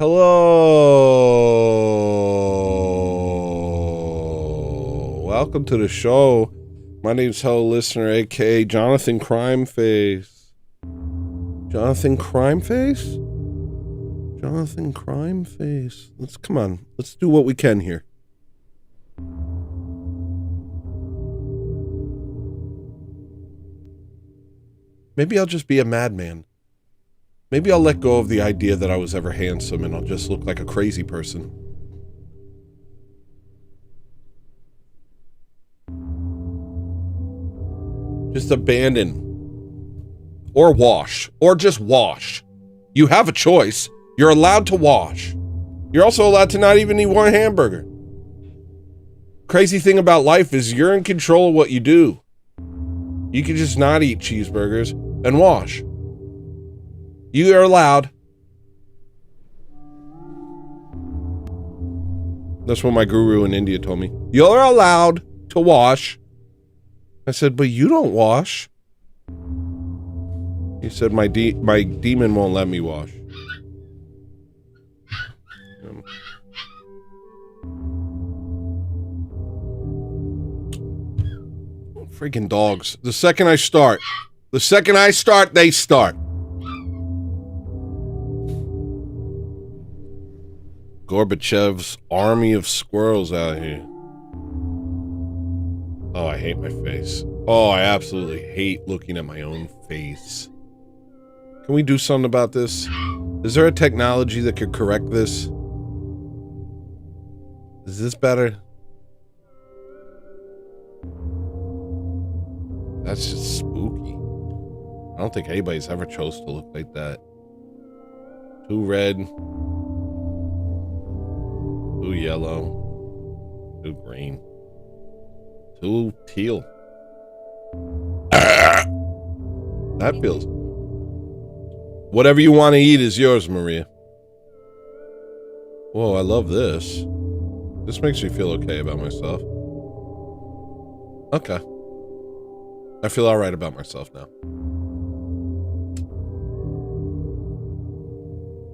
Hello. Welcome to the show. My name's Hello Listener, aka Jonathan Crimeface. Jonathan Crimeface? Jonathan Crimeface. Come on. Let's do what we can here. Maybe I'll just be a madman. Maybe I'll let go of the idea that I was ever handsome and I'll just look like a crazy person. Just abandon. Or wash. Or just wash. You have a choice. You're allowed to wash. You're also allowed to not even eat one hamburger. Crazy thing about life is you're in control of what you do. You can just not eat cheeseburgers and wash. You are allowed. That's what my guru in India told me. You're allowed to wash. I said, but you don't wash. He said, my demon won't let me wash. Freaking dogs. The second I start, they start. Gorbachev's army of squirrels out here. Oh, I hate my face. Oh, I absolutely hate looking at my own face. Can we do something about this? Is there a technology that could correct this? Is this better? That's just spooky. I don't think anybody's ever chose to look like that. Too red. Too yellow. Too green. Too teal. That feels... Whatever you want to eat is yours, Maria. Whoa, I love this. This makes me feel okay about myself. Okay. I feel alright about myself now.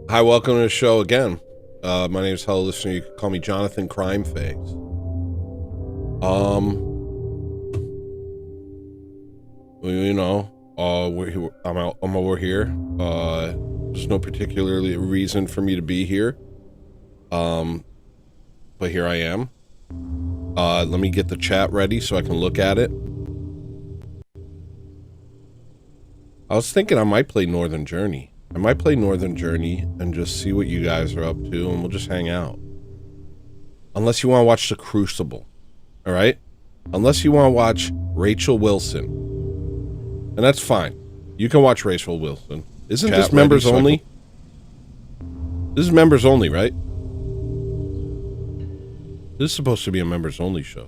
Hi, welcome to the show again. My name is Hello Listener. You can call me Jonathan Crimeface. You know, I'm over here. There's no particular reason for me to be here. But here I am. Let me get the chat ready so I can look at it. I was thinking I might play Northern Journey. I might play Northern Journey and just see what you guys are up to, and we'll just hang out. Unless you want to watch The Crucible. Alright? Unless you want to watch Rachel Wilson. And that's fine. You can watch Rachel Wilson. Isn't this members only? This is members only, right? This is supposed to be a members only show.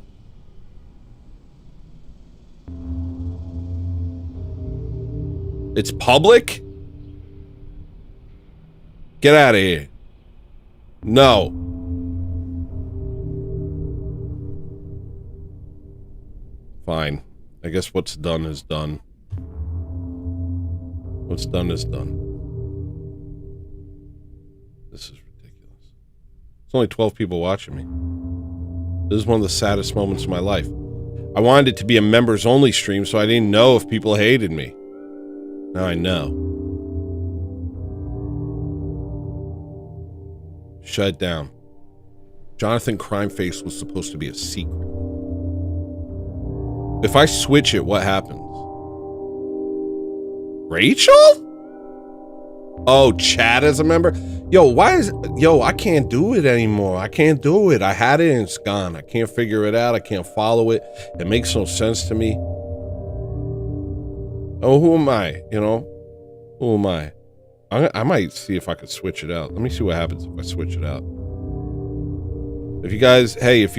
It's public? Get out of here. No. Fine. I guess what's done is done. What's done is done. This is ridiculous. There's only 12 people watching me. This is one of the saddest moments of my life. I wanted it to be a members only stream, so I didn't know if people hated me. Now I know. Shut it down. Jonathan Crimeface was supposed to be a secret. If I switch it, what happens? Rachel? Oh, Chad as a member? Yo, I can't do it anymore. I can't do it. I had it and it's gone. I can't figure it out. I can't follow it. It makes no sense to me. Oh, who am I? You know? Who am I? I might see if I could switch it out. Let me see what happens if I switch it out. If you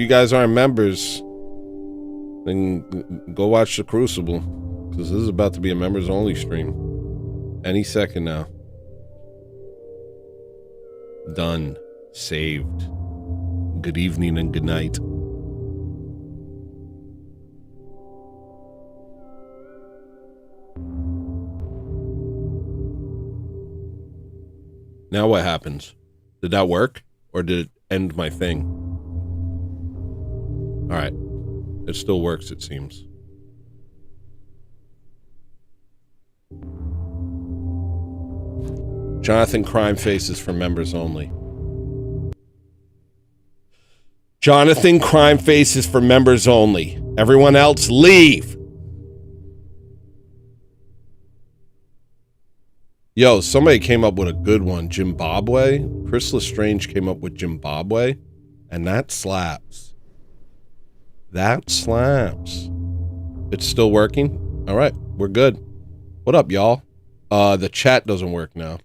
guys aren't members, then go watch The Crucible, because this is about to be a members only stream. Any second now. Done. Saved. Good evening and good night. Now what happens? Did that work? Or did it end my thing? Alright. It still works, it seems. Jonathan Crime Faces for members only. Jonathan Crime Faces for members only. Everyone else, leave! Yo, somebody came up with a good one. Zimbabwe. Chris Lestrange came up with Zimbabwe. And that slaps. That slaps. It's still working? Alright, we're good. What up, y'all? The chat doesn't work now.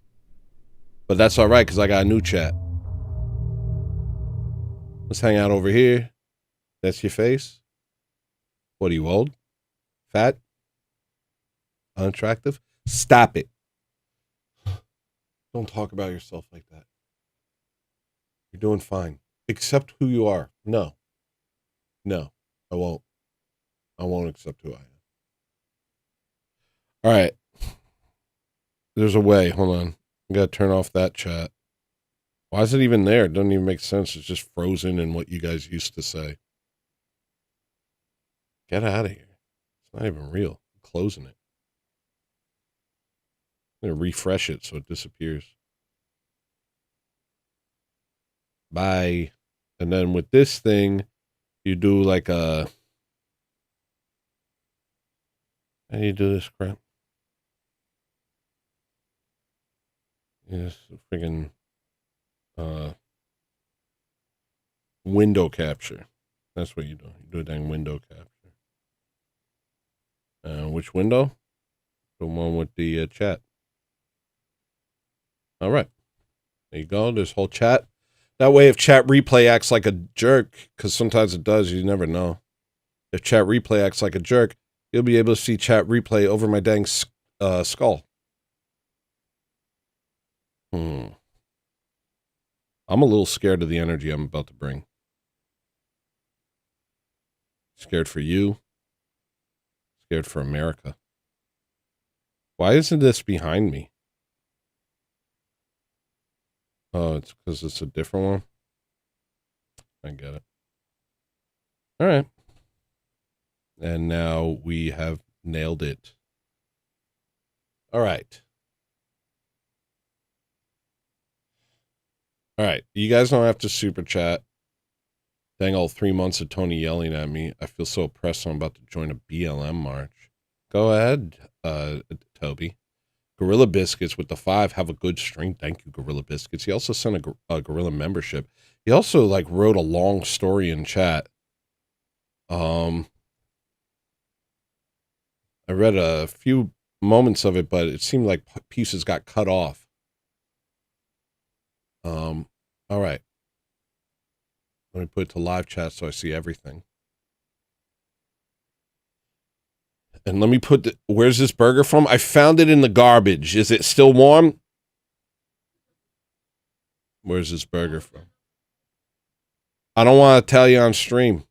But that's alright, because I got a new chat. Let's hang out over here. That's your face? What are you, old? Fat? Unattractive? Stop it. Don't talk about yourself like that. You're doing fine. Accept who you are. No. No, I won't. I won't accept who I am. All right. There's a way. Hold on. I gotta turn off that chat. Why is it even there? It doesn't even make sense. It's just frozen in what you guys used to say. Get out of here. It's not even real. I'm closing it. I'm going to refresh it so it disappears. Bye. And then with this thing, you do like a... How do you do this crap? Yes, freaking window capture. That's what you do. You do a dang window capture. Which window? The one with the chat. All right. There you go. There's whole chat. That way, if chat replay acts like a jerk, because sometimes it does, you never know. If chat replay acts like a jerk, you'll be able to see chat replay over my dang skull. I'm a little scared of the energy I'm about to bring. Scared for you. Scared for America. Why isn't this behind me? Oh, it's because it's a different one? I get it. All right. And now we have nailed it. All right. All right. You guys don't have to super chat. Dang, all 3 months of Tony yelling at me. I feel so oppressed. I'm about to join a BLM march. Go ahead, Toby. Gorilla Biscuits with the 5. Have a good stream. Thank you, Gorilla Biscuits. He also sent a Gorilla membership. He also like wrote a long story in chat. I read a few moments of it, but it seemed like pieces got cut off. All right. Let me put it to live chat so I see everything. And let me put where's this burger from? I found it in the garbage. Is it still warm? Where's this burger from? I don't want to tell you on stream.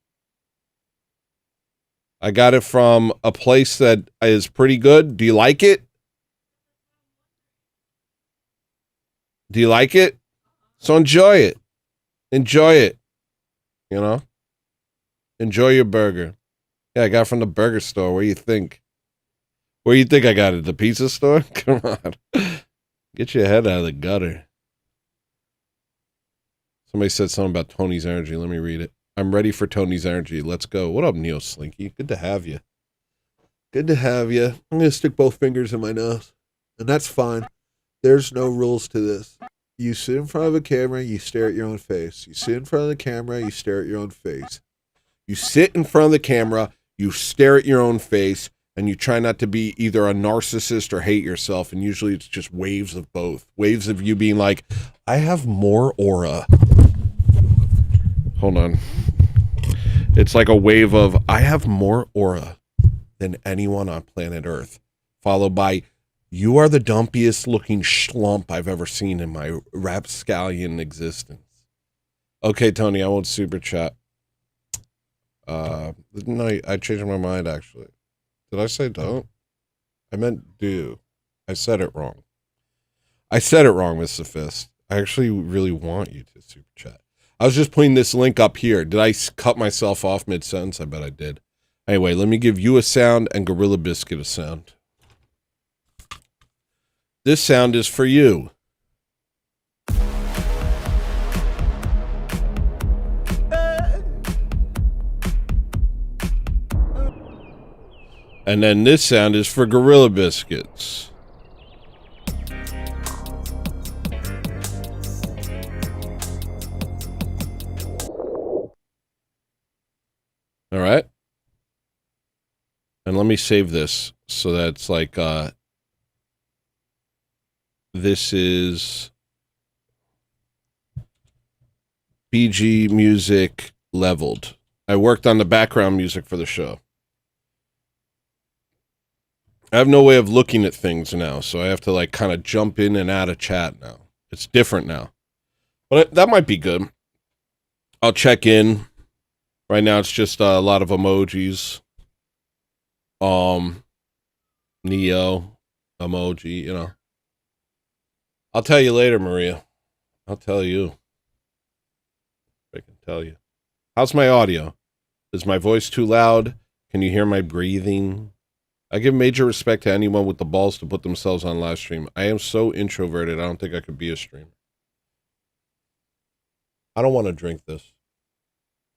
I got it from a place that is pretty good. Do you like it? Do you like it? So enjoy it. Enjoy it. You know? Enjoy your burger. Yeah, I got it from the burger store. Where do you think? Where do you think I got it? The pizza store? Come on. Get your head out of the gutter. Somebody said something about Tony's energy. Let me read it. I'm ready for Tony's energy. Let's go. What up, Neo Slinky? Good to have you. Good to have you. I'm going to stick both fingers in my nose. And that's fine. There's no rules to this. You sit in front of a camera, you stare at your own face. You sit in front of the camera, you stare at your own face. You sit in front of the camera, you stare at your own face, and you try not to be either a narcissist or hate yourself. And usually it's just waves of both. Waves of you being like, I have more aura. Hold on. It's like a wave of, I have more aura than anyone on planet Earth. Followed by, you are the dumpiest looking schlump I've ever seen in my rapscallion existence. Okay, Tony, I won't super chat. No, I changed my mind, actually. Did I say don't? I meant do. I said it wrong. I said it wrong, Mr. Fist. I actually really want you to super chat. I was just putting this link up here. Did I cut myself off mid-sentence? I bet I did. Anyway, let me give you a sound and Gorilla Biscuit a sound. This sound is for you. And then this sound is for Gorilla Biscuits. All right. And let me save this so that it's like, this is BG music leveled. I worked on the background music for the show. I have no way of looking at things now, so I have to like kind of jump in and out of chat now. It's different now. But that might be good. I'll check in. Right now it's just a lot of emojis. Neo emoji, you know. I'll tell you later, Maria. I'll tell you. I can tell you. How's my audio? Is my voice too loud? Can you hear my breathing? I give major respect to anyone with the balls to put themselves on live stream. I am so introverted, I don't think I could be a streamer. I don't want to drink this.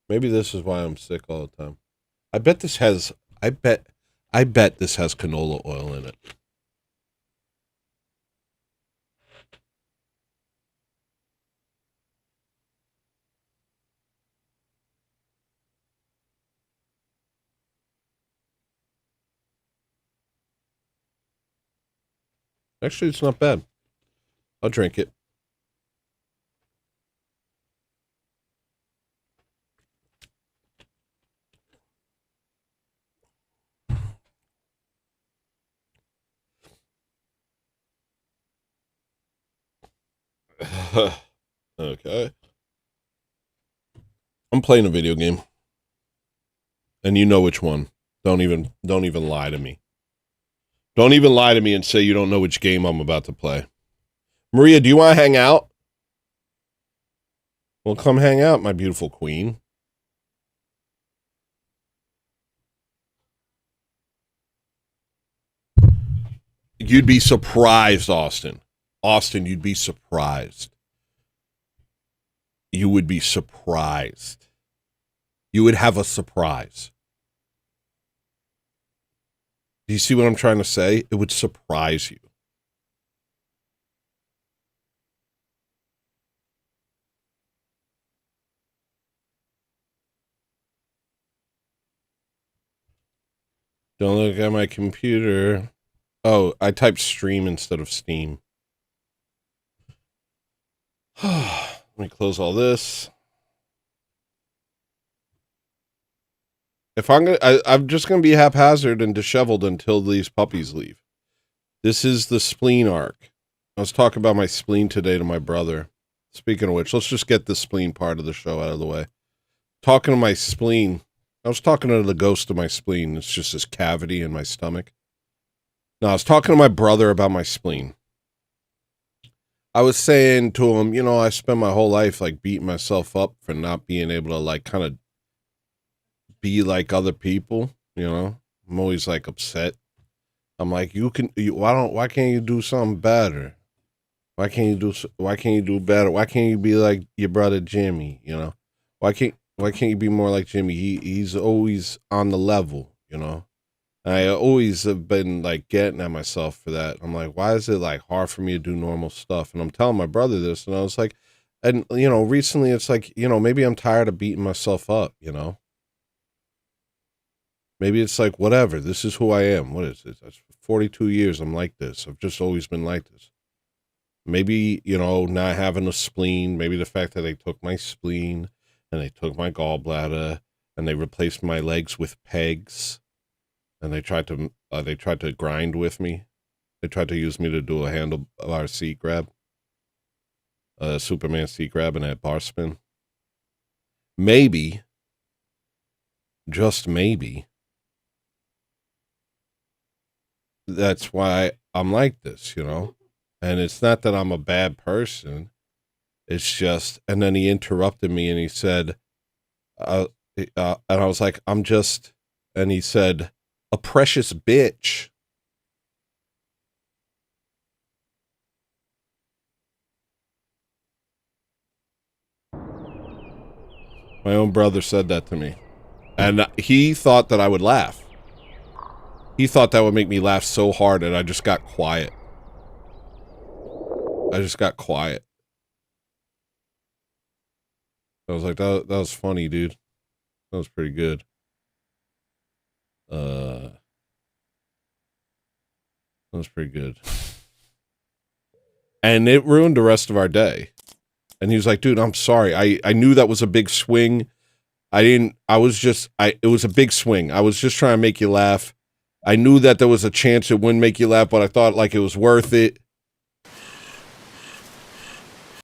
Maybe this is why I'm sick all the time. I bet this has canola oil in it. Actually, it's not bad. I'll drink it. Okay. I'm playing a video game. And you know which one. Don't even lie to me. Don't even lie to me and say you don't know which game I'm about to play. Maria, do you want to hang out? Well, come hang out, my beautiful queen. You'd be surprised, Austin. Austin, you'd be surprised. You would be surprised. You would have a surprise. Do you see what I'm trying to say? It would surprise you. Don't look at my computer. Oh, I typed stream instead of Steam. Let me close all this. If I'm just gonna be haphazard and disheveled until these puppies leave. This is the spleen arc. I was talking about my spleen today to my brother. Speaking of which, let's just get the spleen part of the show out of the way. Talking to my spleen. I was talking to the ghost of my spleen. It's just this cavity in my stomach. No, I was talking to my brother about my spleen. I was saying to him, you know, I spent my whole life like beating myself up for not being able to like kind of be like other people, you know. I'm always like upset. I'm like, why can't you do something better? Why can't you do better? Why can't you be like your brother Jimmy, you know? Why can't you be more like Jimmy? He's always on the level, you know? And I always have been like getting at myself for that. I'm like, why is it like hard for me to do normal stuff? And I'm telling my brother this, and I was like, and you know, recently it's like, you know, maybe I'm tired of beating myself up, you know? Maybe it's like, whatever, this is who I am. What is this? That's 42 years I'm like this. I've just always been like this. Maybe, you know, not having a spleen, maybe the fact that they took my spleen and they took my gallbladder and they replaced my legs with pegs and they tried to grind with me. They tried to use me to do a handlebar seat grab, a Superman seat grab and a bar spin. Maybe, just maybe, that's why I'm like this, you know? And it's not that I'm a bad person. It's just, and then he interrupted me and he said, and I was like, I'm just, and he said, a precious bitch. My own brother said that to me. And he thought that I would laugh. He thought that would make me laugh so hard, and I just got quiet. I just got quiet. I was like, that was funny, dude. That was pretty good. That was pretty good. And it ruined the rest of our day. And he was like, dude, I'm sorry. I knew that was a big swing. It was a big swing. I was just trying to make you laugh. I knew that there was a chance it wouldn't make you laugh, but I thought like it was worth it.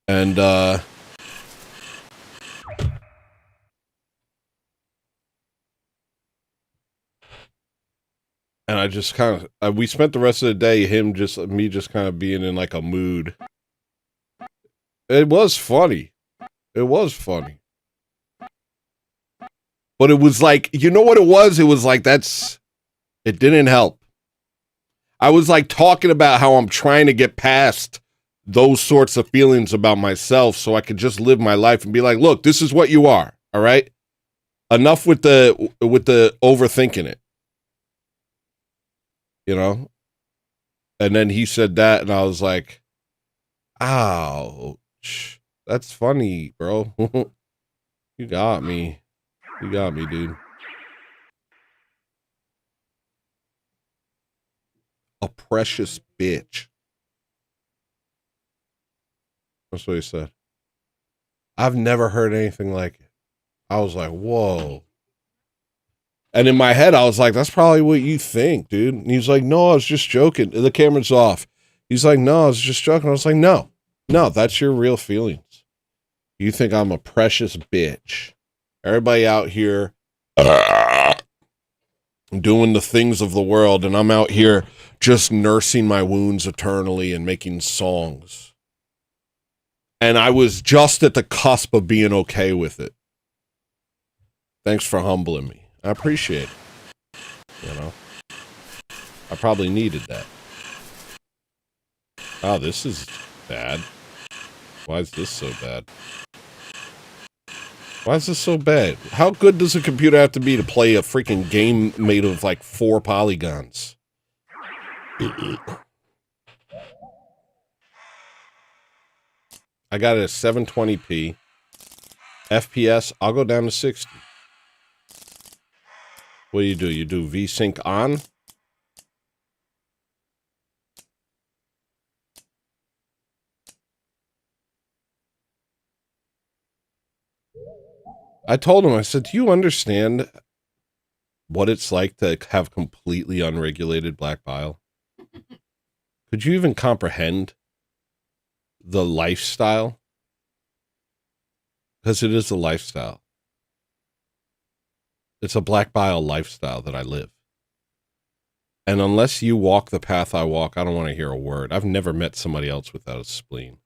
And, and I just kind of, we spent the rest of the day, me just kind of being in like a mood. It was funny. It was funny. But it was like, you know what it was? It was like, it didn't help. I was like talking about how I'm trying to get past those sorts of feelings about myself so I could just live my life and be like, look, this is what you are. All right. Enough with the overthinking it. You know? And then he said that and I was like, ouch. That's funny, bro. You got me. You got me, dude. A precious bitch. That's what he said. I've never heard anything like it. I was like, whoa. And in my head, I was like, that's probably what you think, dude. And he's like, no, I was just joking. The camera's off. He's like, no, I was just joking. I was like, no, that's your real feelings. You think I'm a precious bitch. Everybody out here doing the things of the world, and I'm out here just nursing my wounds eternally and making songs. And I was just at the cusp of being okay with it. Thanks for humbling me. I appreciate it. You know? I probably needed that. Oh, this is bad. Why is this so bad? Why is this so bad? How good does a computer have to be to play a freaking game made of like 4 polygons? I got it at 720p. FPS, I'll go down to 60. What do? You do VSync on? I told him, I said, do you understand what it's like to have completely unregulated black bile? Could you even comprehend the lifestyle? Because it is a lifestyle. It's a black bile lifestyle that I live. And unless you walk the path I walk, I don't want to hear a word. I've never met somebody else without a spleen.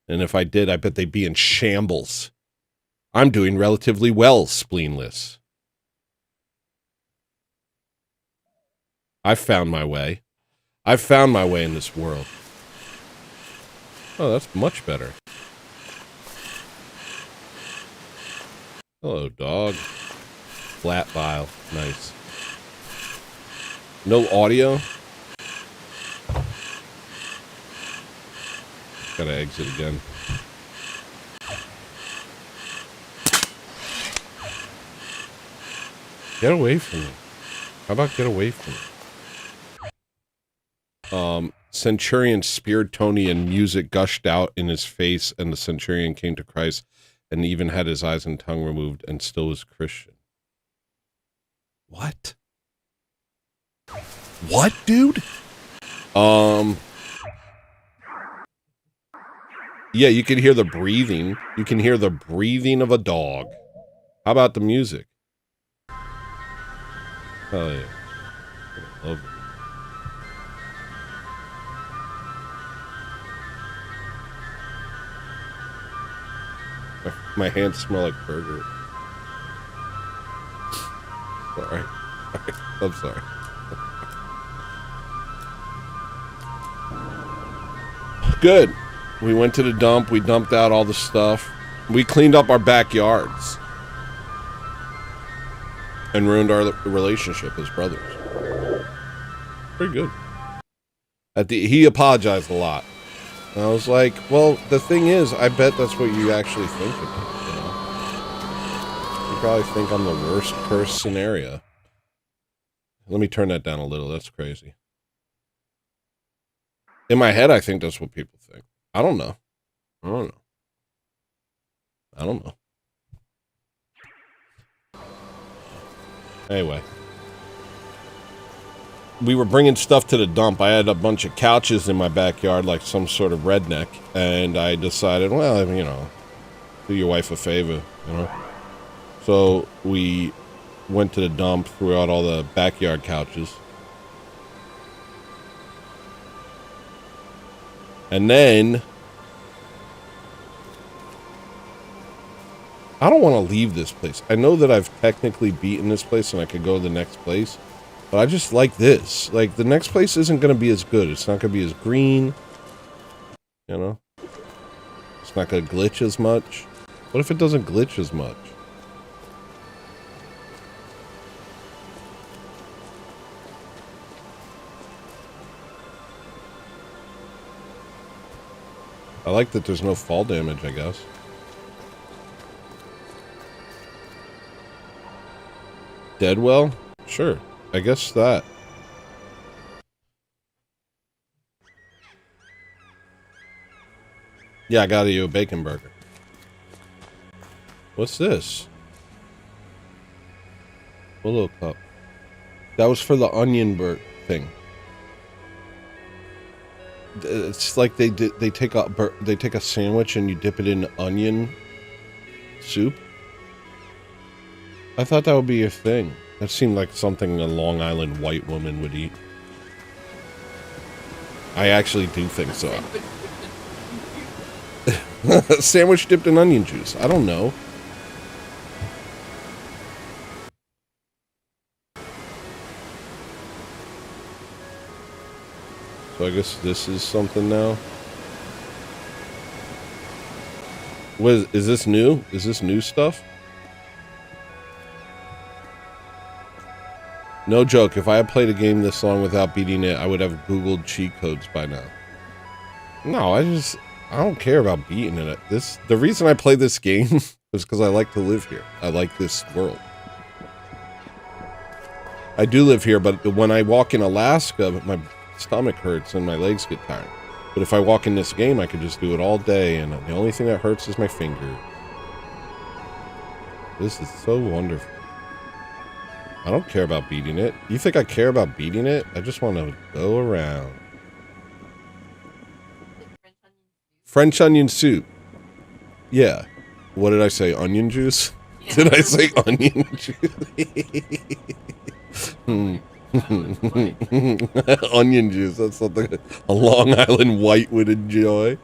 And if I did, I bet they'd be in shambles. I'm doing relatively well, spleenless. I've found my way. I've found my way in this world. Oh, that's much better. Hello, dog. Flat bile. Nice. No audio? Gotta exit again. Get away from me. How about get away from me? Centurion speared Tony and music gushed out in his face, and the Centurion came to Christ and even had his eyes and tongue removed and still was Christian. What? What, dude? Yeah, you can hear the breathing. You can hear the breathing of a dog. How about the music? Oh, yeah. I love it. My hands smell like burger. Sorry. I'm sorry. Good. We went to the dump. We dumped out all the stuff. We cleaned up our backyards. And ruined our relationship as brothers. Pretty good. He apologized a lot. And I was like, well, the thing is, I bet that's what you actually think of me, you know? You probably think I'm the worst curse scenario. Let me turn that down a little. That's crazy. In my head, I think that's what people think. I don't know. I don't know. I don't know. Anyway. We were bringing stuff to the dump. I had a bunch of couches in my backyard like some sort of redneck. And I decided, well, you know, do your wife a favor, you know. So we went to the dump, threw out all the backyard couches. And then I don't want to leave this place. I know that I've technically beaten this place and I could go to the next place. But I just like this. Like, the next place isn't going to be as good. It's not going to be as green. You know? It's not going to glitch as much. What if it doesn't glitch as much? I like that there's no fall damage, I guess. Deadwell? Sure. I guess that. Yeah, I got you a bacon burger. What's this? A little cup. That was for the onion thing. It's like they take a sandwich and you dip it in onion soup. I thought that would be a thing. That seemed like something a Long Island white woman would eat. I actually do think so. Sandwich dipped in onion juice. I don't know. So I guess this is something now. What is this new? Is this new stuff? No joke, if I had played a game this long without beating it, I would have Googled cheat codes by now. No, I don't care about beating it. The reason I play this game is because I like to live here. I like this world. I do live here, but when I walk in Alaska, my stomach hurts and my legs get tired. But if I walk in this game, I could just do it all day, and the only thing that hurts is my finger. This is so wonderful. I don't care about beating it. You think I care about beating it? I just want to go around. French onion soup. Yeah. What did I say? Onion juice? Yeah. Did I say onion juice? Onion juice. That's something a Long Island white would enjoy.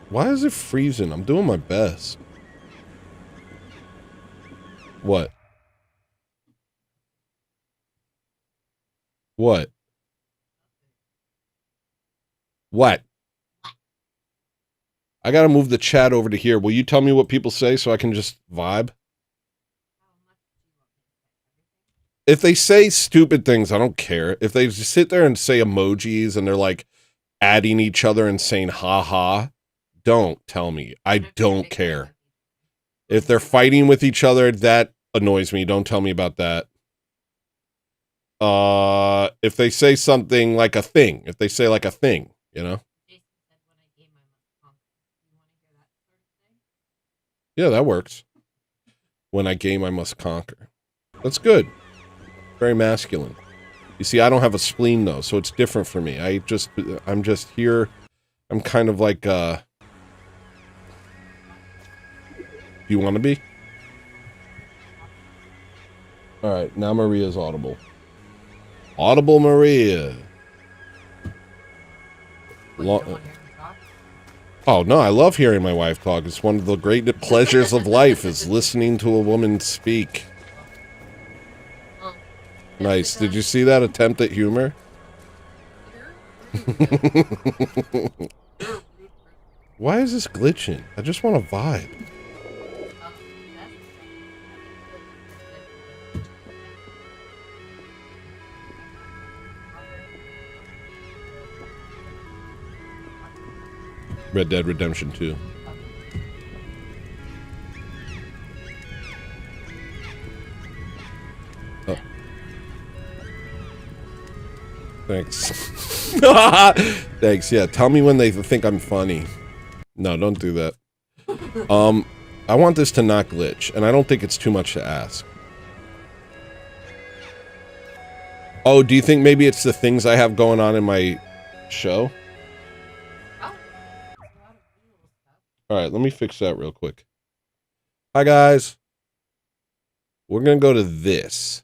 Why is it freezing? I'm doing my best. What? What? What? I gotta move the chat over to here. Will you tell me what people say so I can just vibe? If they say stupid things, I don't care. If they just sit there and say emojis and they're like adding each other and saying ha ha, don't tell me. I don't care. If they're fighting with each other, that annoys me. Don't tell me about that. If they say something like a thing, you know? Yeah, that works. When I game, I must conquer. That's good. Very masculine. You see, I don't have a spleen though, so it's different for me. I'm just here. I'm kind of like, do you want to be? Alright, now Maria's audible. Audible Maria. Oh, no, I love hearing my wife talk. It's one of the great pleasures of life is listening to a woman speak. Nice. Did you see that attempt at humor? Why is this glitching? I just want to vibe. Red Dead Redemption 2. Oh. Thanks. Thanks, yeah. Tell me when they think I'm funny. No, don't do that. I want this to not glitch, and I don't think it's too much to ask. Oh, do you think maybe it's the things I have going on in my show? Alright, let me fix that real quick. Hi, guys. We're gonna go to this.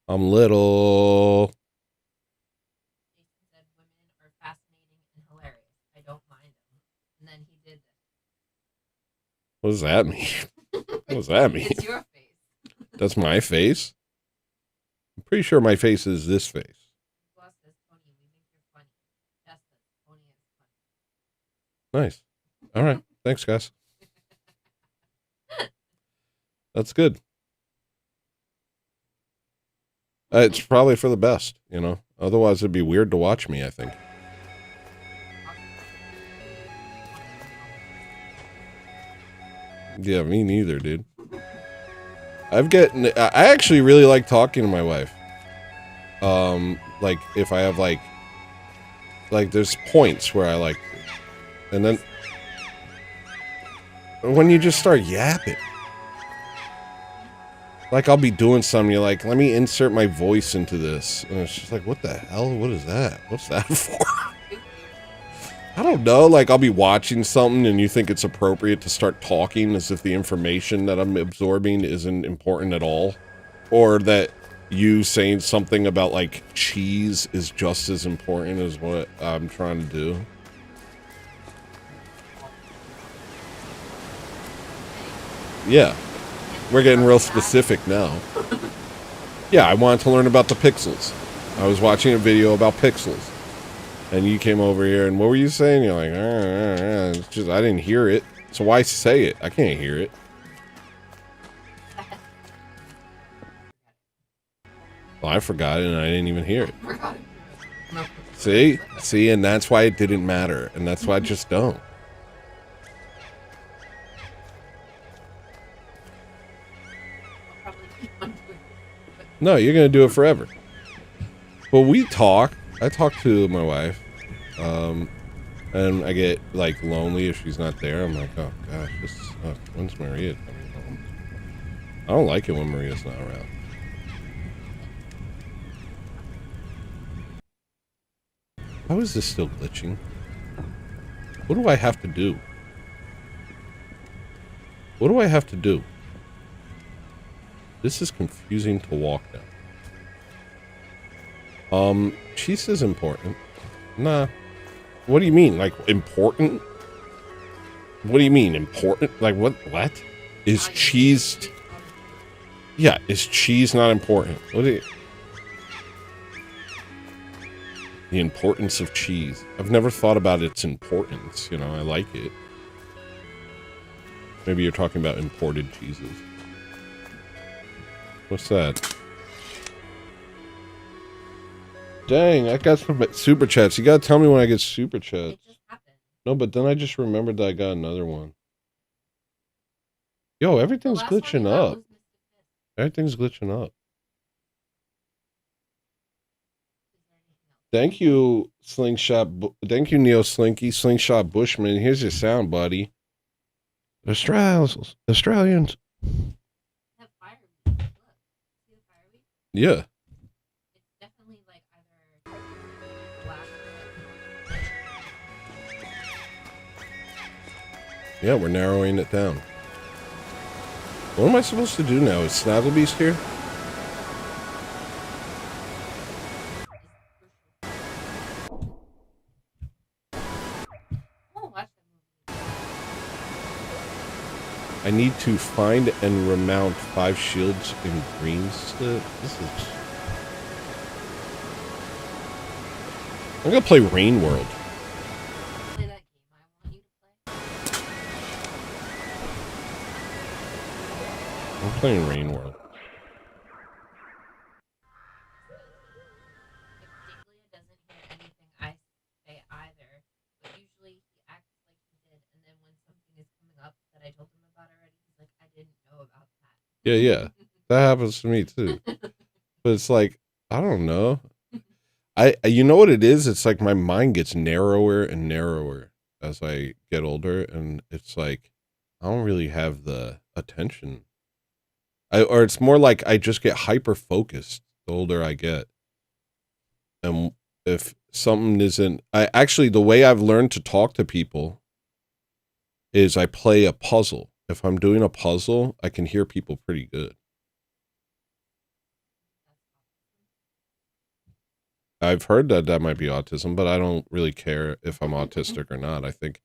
I'm little. Jason said women are fascinating and hilarious. I don't mind them. And then he did this. What does that mean? What does that mean? It's your face. That's my face? I'm pretty sure my face is this face. Boss says, Tony, we think you're funny. Jess says, Tony is funny. Nice. All right. Thanks, guys. That's good. It's probably for the best, you know. Otherwise, it'd be weird to watch me, I think. Yeah, me neither, dude. I actually really like talking to my wife. Like, if I have, like, there's points where I like, and then, when you just start yapping. Like, I'll be doing something, you're like, let me insert my voice into this. And it's just like, what the hell? What is that? What's that for? I don't know. Like, I'll be watching something and you think it's appropriate to start talking as if the information that I'm absorbing isn't important at all. Or that you saying something about, like, cheese is just as important as what I'm trying to do. Yeah. We're getting real specific now. Yeah, I wanted to learn about the pixels. I was watching a video about pixels. And you came over here, and what were you saying? You're like, it's just, I didn't hear it. So why say it? I can't hear it. Well, I forgot it, and I didn't even hear it. See? See, and that's why it didn't matter. And that's why I just don't. No, you're going to do it forever. Well, we talk. I talk to my wife. And I get, like, lonely if she's not there. I'm like, oh, gosh, when's Maria coming home? I don't like it when Maria's not around. How is this still glitching? What do I have to do? What do I have to do? This is confusing to walk down. Cheese is important. Nah. What do you mean? Like, important? What do you mean, important? Like, what? Is cheese... Yeah, is cheese not important? What do you... The importance of cheese. I've never thought about its importance, you know, I like it. Maybe you're talking about imported cheeses. What's that? Dang, I got some super chats. You gotta tell me when I get super chats. It just happened. No, but then I just remembered that I got another one. Yo, everything's glitching up. Everything's glitching up. Thank you, Slingshot. Thank you, Neo Slinky. Slingshot Bushman. Here's your sound, buddy. Australians. Yeah. It's definitely like either black. Yeah, we're narrowing it down. What am I supposed to do now? Is Snagglebeast here? Oh, watch them. I need to find and remount 5 shields in Greenstead. This is... I'm gonna play Rain World. Play that game I want you to play. I'm playing Rain World. Like, Diglia doesn't hear anything I say either, but usually he acts like he did, and then when something is coming up that I told him about already, he's like, I didn't know about that. Yeah. That happens to me too. But it's like, I don't know. You know what it is? It's like my mind gets narrower and narrower as I get older, and it's like I don't really have the attention. Or it's more like I just get hyper focused the older I get. And if something isn't, the way I've learned to talk to people is I play a puzzle. If I'm doing a puzzle, I can hear people pretty good. I've heard that might be autism, but I don't really care if I'm autistic or not. I think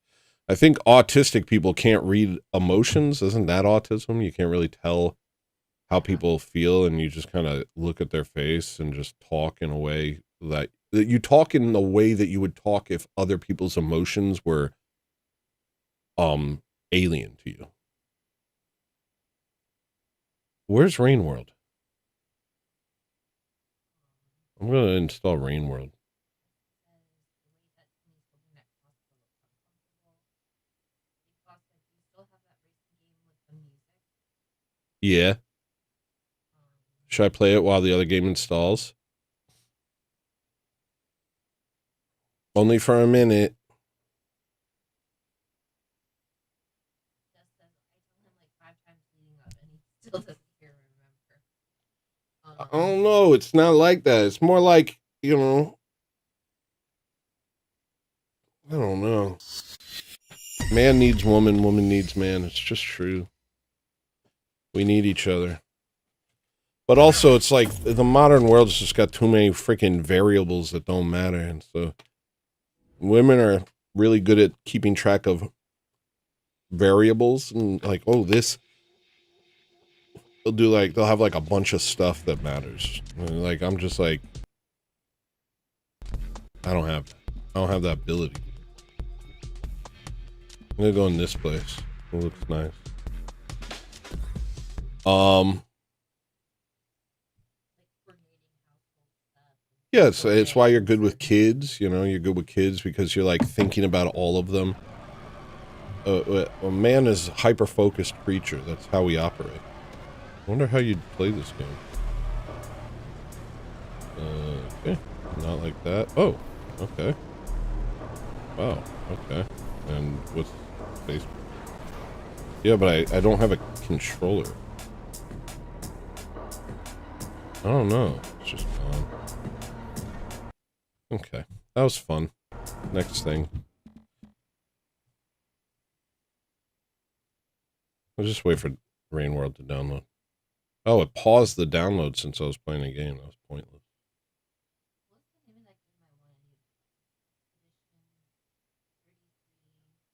autistic people can't read emotions. Isn't that autism? You can't really tell how people feel, and you just kind of look at their face and just talk in a way that you talk in the way that you would talk if other people's emotions were alien to you. Where's Rain World? I'm gonna install Rain World. Yeah. Should I play it while the other game installs? Only for a minute. I don't know. It's not like that. It's more like, I don't know. Man needs woman, woman needs man. It's just true. We need each other. But also, it's like the modern world's just got too many freaking variables that don't matter. And so women are really good at keeping track of variables and like, oh, this. They'll have like a bunch of stuff that matters. And like, I'm just like, I don't have that ability. I'm gonna go in this place. It looks nice. Yeah, it's why you're good with kids. You know, you're good with kids because you're like thinking about all of them. A man is a hyper-focused creature. That's how we operate. I wonder how you'd play this game. Okay, not like that. Oh, okay. Wow, okay. And what's Facebook? Yeah, but I don't have a controller. I don't know. It's just gone. Okay, that was fun. Next thing. I'll just wait for Rain World to download. Oh, it paused the download since I was playing a game. That was pointless.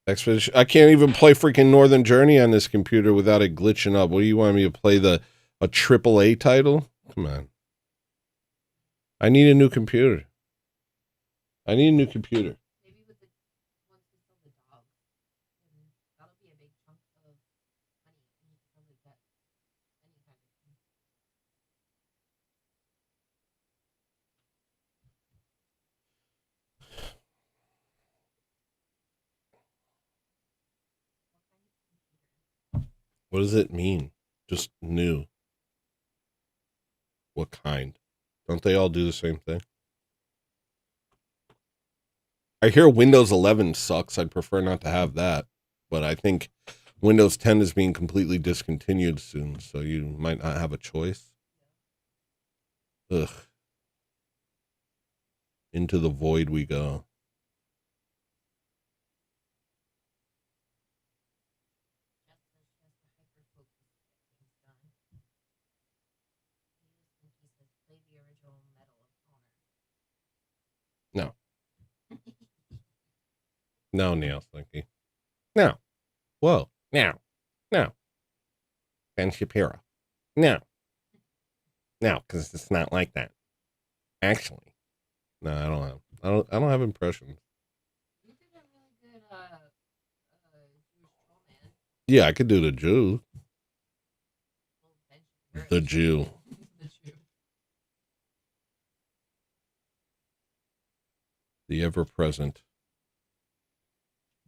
Expedition. I can't even play freaking Northern Journey on this computer without it glitching up. What do you want me to play? A AAA title? Come on. I need a new computer. Maybe with once we sell the dog, that'll be a big chunk of money. You can probably get any kind of thing. What does it mean? Just new. What kind? Don't they all do the same thing? I hear Windows 11 sucks. I'd prefer not to have that. But I think Windows 10 is being completely discontinued soon, so you might not have a choice. Ugh. Into the void we go. No. No, Neil Slinky. No. Whoa. Now. No. Ben Shapiro. No. No, because it's not like that. Actually. No, I don't have impressions. You did a really good Jewish troll man. Yeah, I could do the Jew. Well, Ben Shapiro. The Jew. The Jew. The ever-present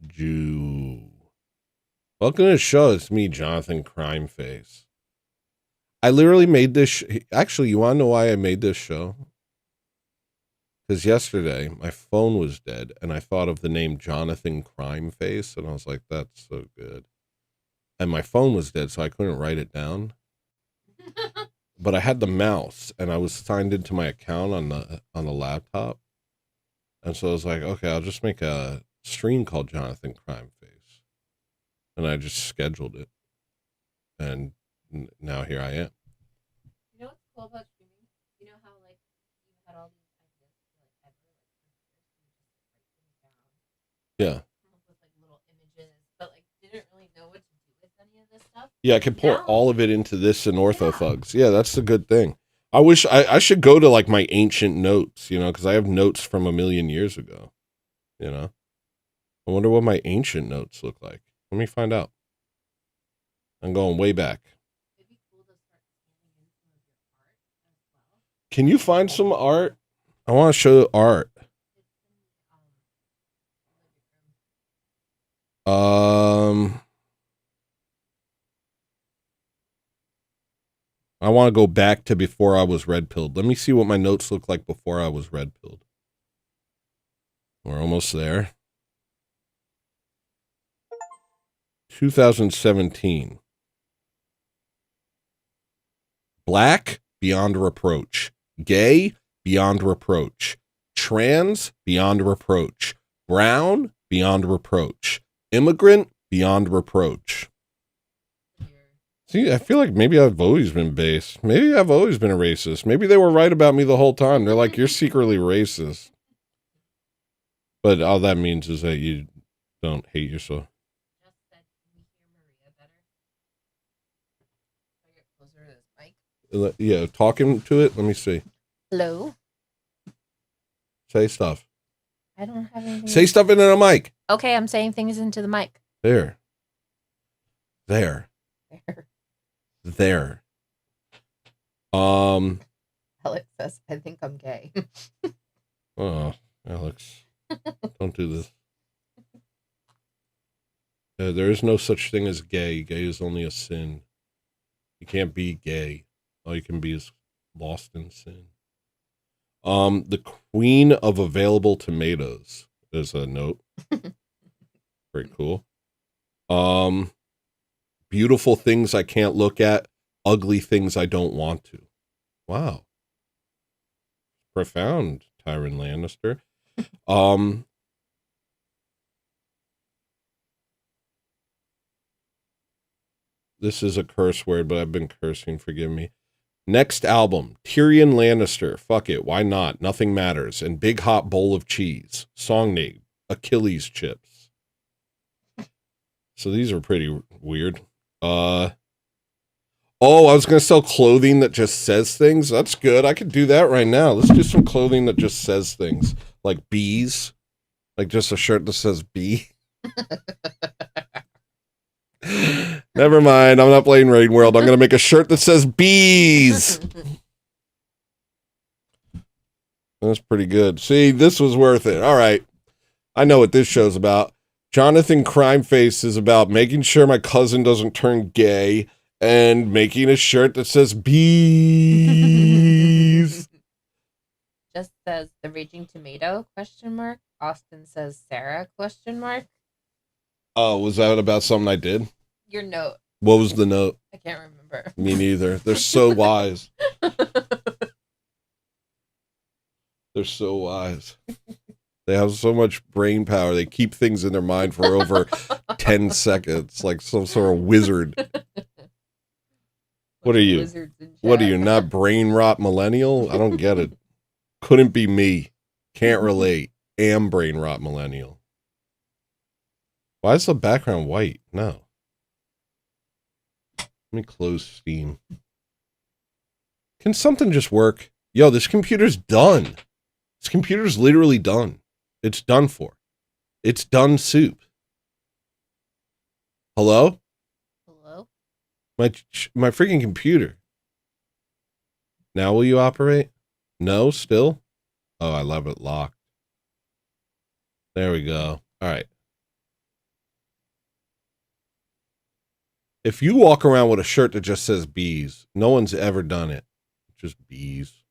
Jew. Welcome to the show. It's me, Jonathan Crimeface. I literally made this. Actually, you want to know why I made this show? Because yesterday my phone was dead, and I thought of the name Jonathan Crimeface, and I was like, "That's so good." And my phone was dead, so I couldn't write it down. But I had the mouse, and I was signed into my account on the laptop, and so I was like, "Okay, I'll just make a stream called Jonathan Crimeface," and I just scheduled it, and now here I am. You know what's cool about streaming? You know how like you had all these ideas for like ever, like for years, you would just like, write things down, Yeah. come up with like little images, but like didn't really know what to do with any of this stuff. Yeah, I can pour Now- all of it into this and OrthoThugs. Yeah, that's the good thing. I wish I should go to like my ancient notes, because I have notes from a million years ago. I wonder what my ancient notes look like. Let me find out. I'm going way back. It'd be cool to start scanning in some of your art as well. Can you find some art? I want to show art. It's in living room. I want to go back to before I was red-pilled. Let me see what my notes look like before I was red-pilled. We're almost there. 2017. Black, beyond reproach. Gay, beyond reproach. Trans, beyond reproach. Brown, beyond reproach. Immigrant, beyond reproach. See, I feel like maybe I've always been base. Maybe I've always been a racist. Maybe they were right about me the whole time. They're like, you're secretly racist. But all that means is that you don't hate yourself. Just said, can we hear Maria better? Should I get closer to this mic? Yeah, talking to it. Let me see. Hello? Say stuff. I don't have anything. Say stuff into the mic. Okay, I'm saying things into the mic. There. There. Alex says, I think I'm gay. Oh, Alex. Don't do this. There is no such thing as gay. Gay is only a sin. You can't be gay. All you can be is lost in sin. The queen of available tomatoes is a note. Very cool. Beautiful things I can't look at. Ugly things I don't want to. Wow. Profound, Tyrion Lannister. This is a curse word, but I've been cursing, forgive me. Next album, Tyrion Lannister. Fuck it, why not? Nothing Matters. And Big Hot Bowl of Cheese. Song name, Achilles Chips. So these are pretty weird. Oh, I was going to sell clothing that just says things. That's good. I could do that right now. Let's do some clothing that just says things. Like bees. Like just a shirt that says bee. Never mind. I'm not playing Raid World. I'm going to make a shirt that says bees. That's pretty good. See, this was worth it. All right. I know what this show's about. Jonathan Crimeface is about making sure my cousin doesn't turn gay and making a shirt that says bees. Just says the Raging Tomato ? Austin says Sarah ? Oh, was that about something I did? Your note. What was the note? I can't remember. Me neither. They're so wise. They're so wise. They have so much brain power. They keep things in their mind for over 10 seconds, like some sort of wizard. What are you? What are you, not brain rot millennial? I don't get it. Couldn't be me. Can't relate. Am brain rot millennial. Why is the background white? No. Let me close Steam. Can something just work? Yo, this computer's done. This computer's literally done. It's done for. It's done soup. Hello? Hello? My freaking computer. Now will you operate? No, still? Oh, I love it locked. There we go. All right. If you walk around with a shirt that just says bees, no one's ever done it. Just bees.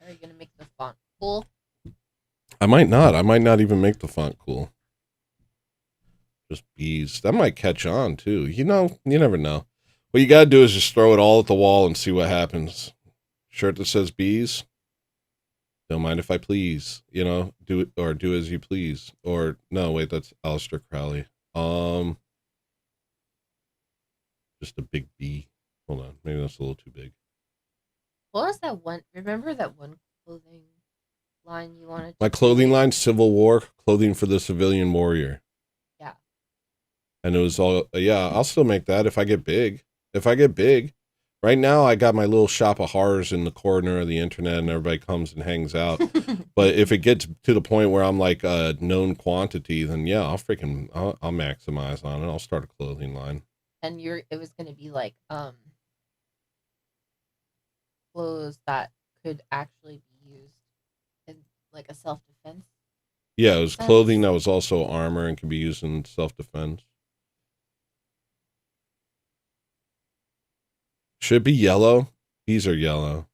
Are you going to make the font cool? I might not. I might not even make the font cool. Just bees. That might catch on, too. You know, you never know. What you got to do is just throw it all at the wall and see what happens. Shirt that says bees. Don't mind if I please. You know, do it or do as you please. Or, no, wait, that's Aleister Crowley. Just a big bee. Hold on. Maybe that's a little too big. What was that one? Remember that one clothing line you wanted to My clothing create? line, Civil War, clothing for the civilian warrior. Yeah. And it was all, yeah, I'll still make that if I get big. If I get big. Right now, I got my little shop of horrors in the corner of the internet and everybody comes and hangs out. But if it gets to the point where I'm like a known quantity, then yeah, I'll maximize on it. I'll start a clothing line. And it was going to be like, clothes that could actually be used in like a self-defense. Yeah, it was clothing that was also armor and can be used in self-defense. Should be yellow. Bees are yellow.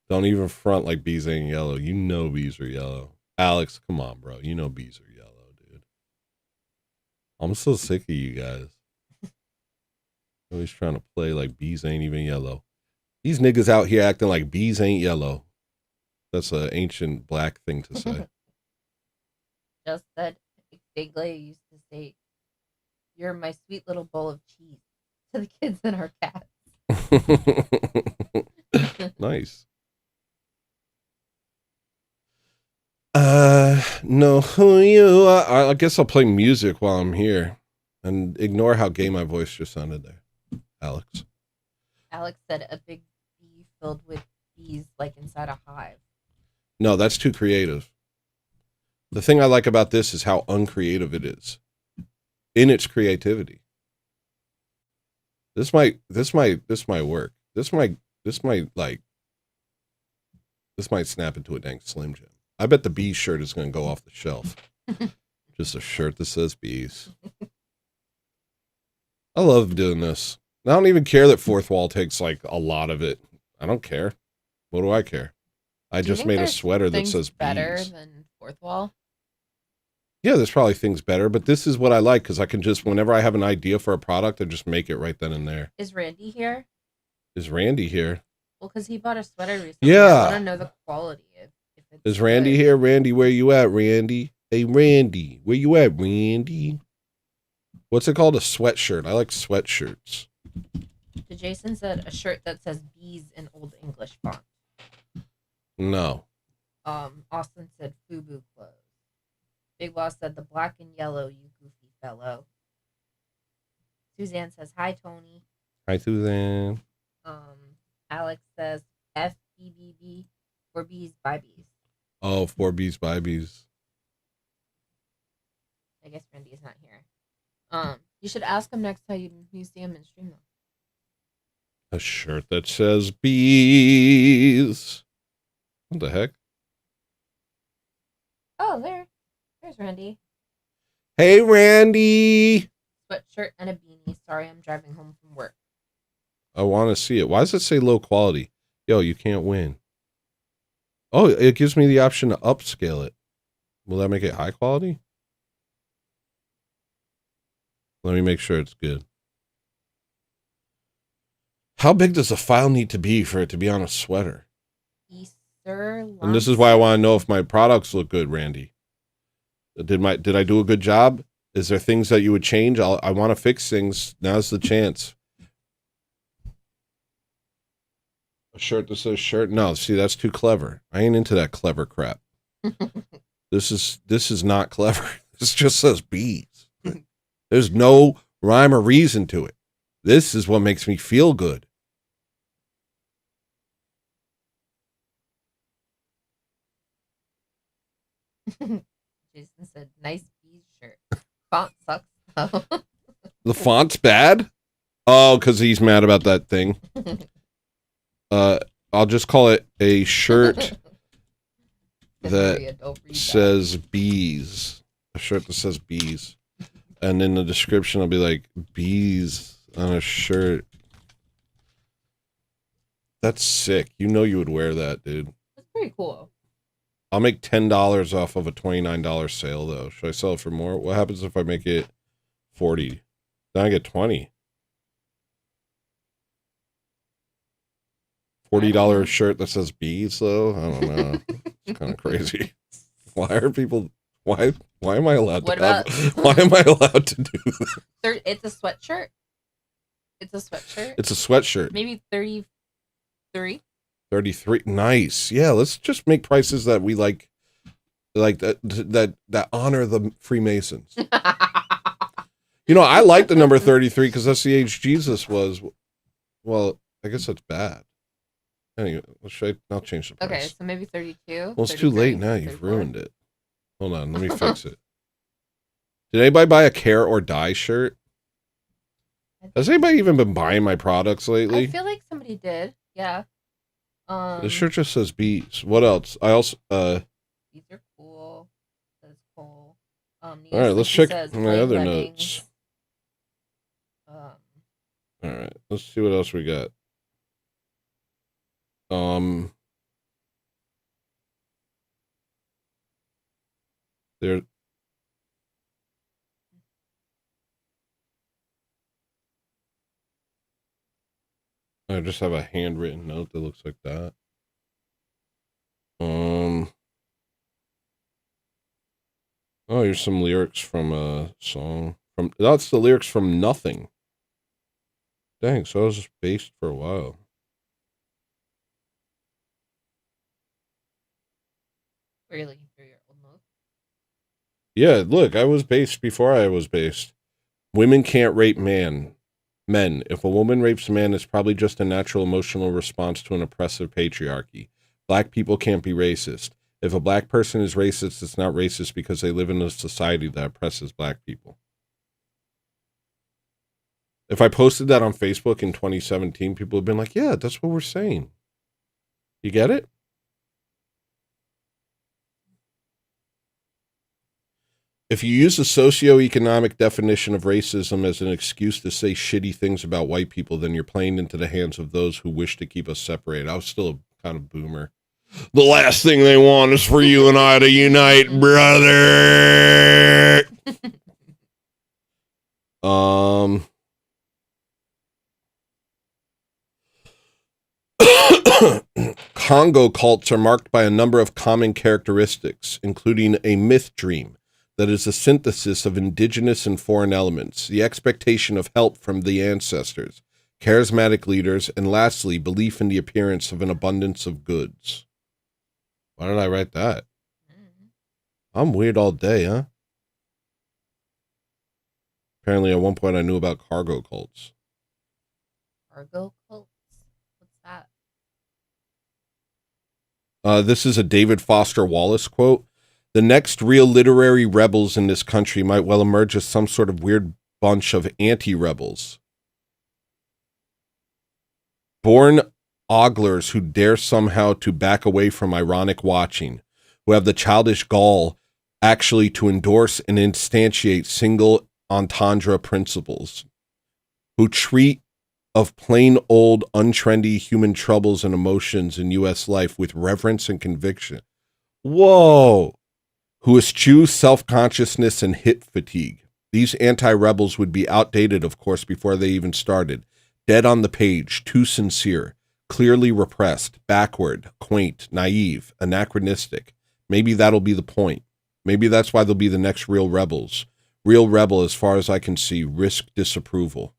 Don't even front like bees ain't yellow. You know bees are yellow. Alex, come on, bro. You know bees are yellow, dude. I'm so sick of you guys. Always trying to play like bees ain't even yellow. These niggas out here acting like bees ain't yellow. That's an ancient black thing to say. Just that Bigly used to say, "You're my sweet little bowl of cheese," to the kids and our cats. Nice. No, who you? I guess I'll play music while I'm here, and ignore how gay my voice just sounded there, Alex. Alex said a big bee filled with bees, like inside a hive. No, that's too creative. The thing I like about this is how uncreative it is in its creativity. This might work. This might snap into a dang Slim Jim. I bet the bee shirt is going to go off the shelf. Just a shirt that says bees. I love doing this. I don't even care that Fourth Wall takes like a lot of it. I don't care. What do I care? I just made a sweater that says better bees. Than Fourth Wall. Yeah, there's probably things better, but this is what I like because I can just, whenever I have an idea for a product, I just make it right then and there. Is Randy here? Is Randy here? Well, because he bought a sweater recently. Yeah. I want to know the quality. If it's Is Randy good. here? Randy, where you at, Randy? Hey, Randy, where you at, Randy? What's it called? A sweatshirt. I like sweatshirts. So Jason said a shirt that says bees in Old English font. No. Austin said FUBU clothes. Big Boss said the black and yellow, you goofy fellow. Suzanne says hi, Tony. Hi, Suzanne. Alex says FBBB for bees by bees. Oh, 4 bees by bees. I guess Randy is not here. You should ask him next time you see him in stream though. A shirt that says bees. What the heck? Oh, there's Randy. Hey, Randy. Sweatshirt and a beanie. Sorry, I'm driving home from work. I want to see it. Why does it say low quality? Yo, you can't win. Oh, it gives me the option to upscale it. Will that make it high quality? Let me make sure it's good. How big does a file need to be for it to be on a sweater? And this is why I want to know if my products look good, Randy. Did I do a good job? Is there things that you would change? I want to fix things. Now's the chance. A shirt that says shirt? No, see, that's too clever. I ain't into that clever crap. This is not clever. This just says bees. There's no rhyme or reason to it. This is what makes me feel good. Jason said, "Nice bees shirt. Font sucks though." The font's bad? Oh, because he's mad about that thing. I'll just call it a shirt that says bees. A shirt that says bees. And in the description, I'll be like, bees on a shirt. That's sick. You know you would wear that, dude. That's pretty cool. I'll make $10 off of a $29 sale, though. Should I sell it for more? What happens if I make it 40? Then I get 20. $40 shirt that says bees, though? I don't know. It's kind of crazy. Why are people... Why am I allowed What to about- why am I allowed to do that? It's a sweatshirt. It's a sweatshirt. It's a sweatshirt. Maybe 33. 33. Nice. Yeah, let's just make prices that we like that honor the Freemasons. You know, I like the number 33 because that's the age Jesus was. Well, I guess that's bad. Anyway, I'll change the price. Okay, so maybe 32. Well, it's too 33, late now. You've 34. ruined it. Hold on, let me fix it. Did anybody buy a Care or Die shirt? Has anybody even been buying my products lately? I feel like somebody did. Yeah. This shirt just says bees. What else? I also These are cool. Says cool. all right, let's check my other notes. Um, All right, let's see what else we got. There. I just have a handwritten note that looks like that. Oh, here's some lyrics from a song. That's the lyrics from Nothing. Dang, so I was just based for a while. were you looking through your old notes? Yeah, look, I was based before I was based. Women can't rape men. If a woman rapes a man, it's probably just a natural emotional response to an oppressive patriarchy. Black people can't be racist. If a black person is racist, it's not racist because they live in a society that oppresses black people. If I posted that on Facebook in 2017, people would have been like, yeah, that's what we're saying. You get it? If you use the socioeconomic definition of racism as an excuse to say shitty things about white people, then you're playing into the hands of those who wish to keep us separated. I was still a kind of boomer. The last thing they want is for you and I to unite, brother. Congo cults are marked by a number of common characteristics, including a myth dream that is a synthesis of indigenous and foreign elements, the expectation of help from the ancestors, charismatic leaders, and lastly, belief in the appearance of an abundance of goods. Why did I write that? I'm weird all day, huh? Apparently, at one point, I knew about cargo cults. Cargo cults? What's that? This is a David Foster Wallace quote. The next real literary rebels in this country might well emerge as some sort of weird bunch of anti-rebels. Born oglers who dare somehow to back away from ironic watching, who have the childish gall actually to endorse and instantiate single entendre principles, who treat of plain old untrendy human troubles and emotions in U.S. life with reverence and conviction. Whoa! Who eschew self-consciousness and hit fatigue. These anti-rebels would be outdated, of course, before they even started. Dead on the page, too sincere, clearly repressed, backward, quaint, naive, anachronistic. Maybe that'll be the point. Maybe that's why they'll be the next real rebels. Real rebel, as far as I can see, risk disapproval.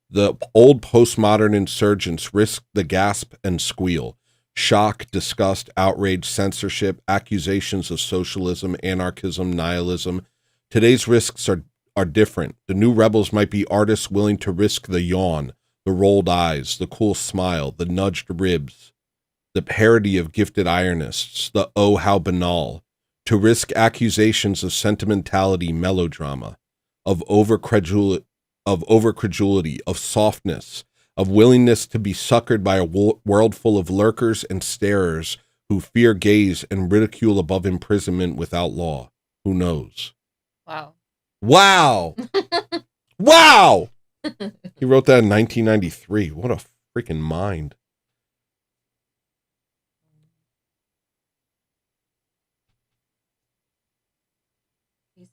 The old postmodern insurgents risk the gasp and squeal. Shock, disgust, outrage, censorship, accusations of socialism, anarchism, nihilism. Today's risks are different. The new rebels might be artists willing to risk the yawn, the rolled eyes, the cool smile, the nudged ribs, the parody of gifted ironists, the oh how banal, to risk accusations of sentimentality, melodrama, of overcredulity, of softness, of willingness to be suckered by a world full of lurkers and starers who fear gaze and ridicule above imprisonment without law. Who knows? Wow. Wow. Wow. He wrote that in 1993. What a freaking mind.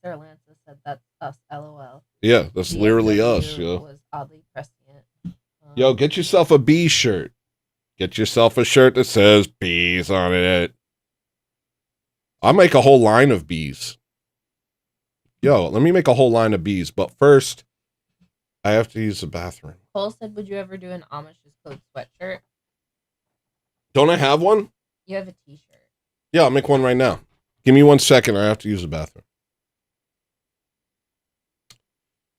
Sir Lanza said that's us, LOL. Yeah, that's literally BMW us. Yeah. was oddly prescient. Yo, get yourself a bee shirt. Get yourself a shirt that says bees on it. I'll make a whole line of bees. Yo, let me make a whole line of bees. But first, I have to use the bathroom. Cole said, would you ever do an Amish's Code sweatshirt? Don't I have one? You have a t-shirt. Yeah, I'll make one right now. Give me 1 second. I have to use the bathroom.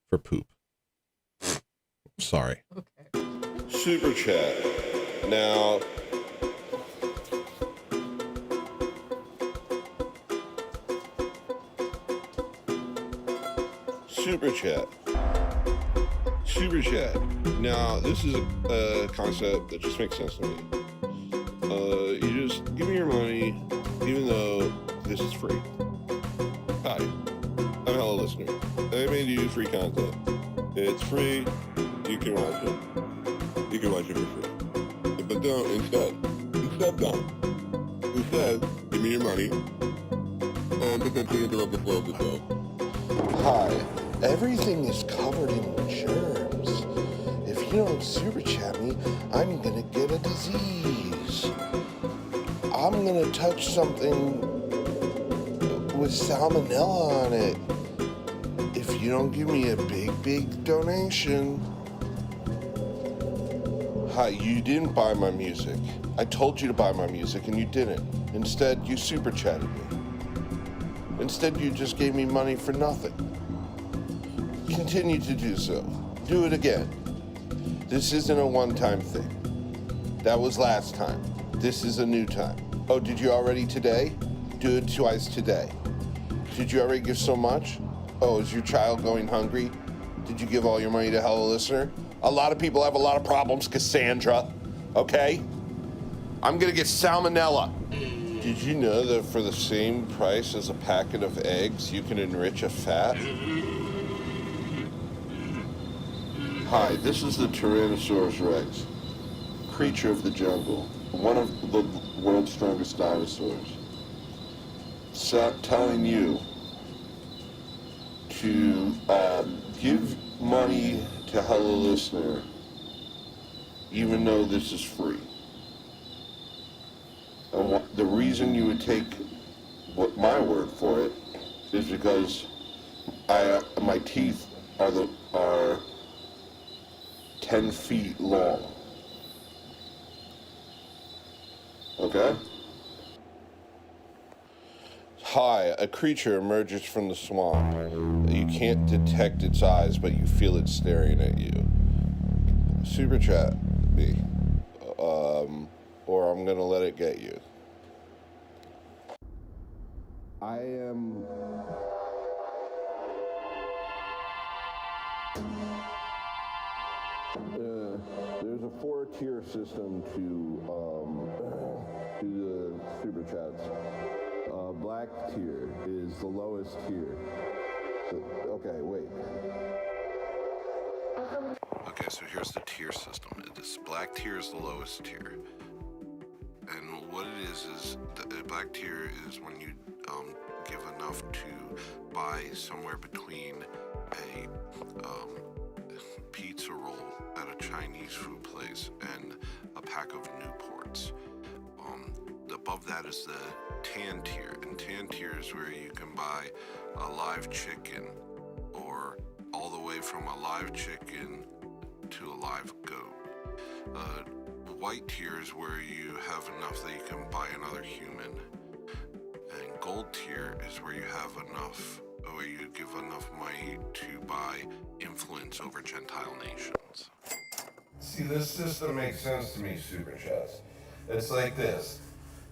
For poop. Sorry. Okay. Super chat. Now, super chat. Super chat. Now, this is a concept that just makes sense to me. You just give me your money, even though this is free. Hi, I'm Hello Listener. I made you free content. It's free. You can watch it. You can watch it for free. But don't, instead don't. Instead, give me your money and potentially interrupt the flow of the show. Hi, everything is covered in germs. If you don't super chat me, I'm gonna get a disease. I'm gonna touch something with salmonella on it. If you don't give me a big donation. Hi, you didn't buy my music. I told you to buy my music and you didn't. Instead, you super chatted me. Instead, you just gave me money for nothing. Continue to do so. Do it again. This isn't a one-time thing. That was last time. This is a new time. Oh, did you already today? Do it twice today. Did you already give so much? Oh, is your child going hungry? Did you give all your money to Hello Listener? A lot of people have a lot of problems, Cassandra. Okay? I'm gonna get salmonella. Did you know that for the same price as a packet of eggs, you can enrich a fat? Hi, this is the Tyrannosaurus Rex, creature of the jungle, one of the world's strongest dinosaurs. Telling you to give money to Hello Listener, even though this is free. And the reason you would take my word for it is because my teeth are 10 feet long. Okay? Hi, a creature emerges from the swamp. You can't detect its eyes, but you feel it staring at you. Super chat me. Or I'm gonna let it get you. I am... there's a 4-tier system to the super chats. Black tier is the lowest tier. Okay, wait. Okay, so here's the tier system. This black tier is the lowest tier. And what it is the black tier is when you give enough to buy somewhere between a pizza roll at a Chinese food place and a pack of Newports. Above that is the tan tier, and tan tier is where you can buy a live chicken, or all the way from a live chicken to a live goat. White tier is where you have enough that you can buy another human, and gold tier is where you have enough or you give enough money to buy influence over Gentile nations. See, this system makes sense to me, Super Chess. It's like this.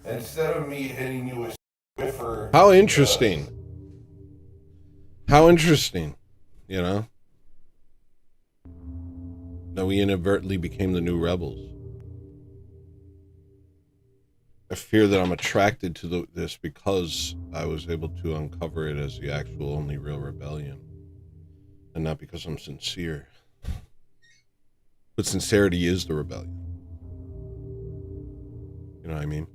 Instead of me hitting you with Swiffer... How interesting. How interesting, you know? That we inadvertently became the new rebels. I fear that I'm attracted to this because I was able to uncover it as the actual only real rebellion. And not because I'm sincere. But sincerity is the rebellion. You know what I mean?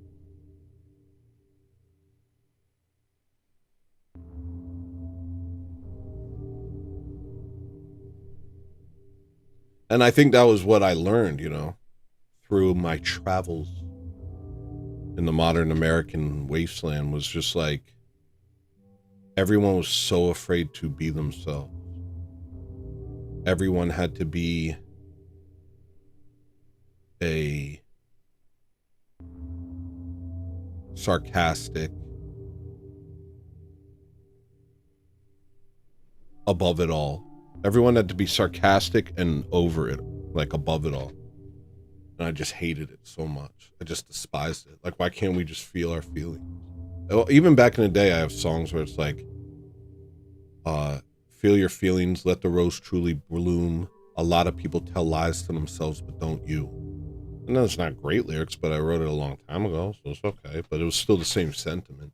And I think that was what I learned, you know, through my travels in the modern American wasteland, was just like, everyone was so afraid to be themselves. Everyone had to be a sarcastic, above it all. Everyone had to be sarcastic and over it, like above it all. And I just hated it so much. I just despised it. Like, why can't we just feel our feelings? Even back in the day, I have songs where it's like, feel your feelings, let the rose truly bloom. A lot of people tell lies to themselves, but don't you. And that's not great lyrics, but I wrote it a long time ago, so it's okay. But it was still the same sentiment.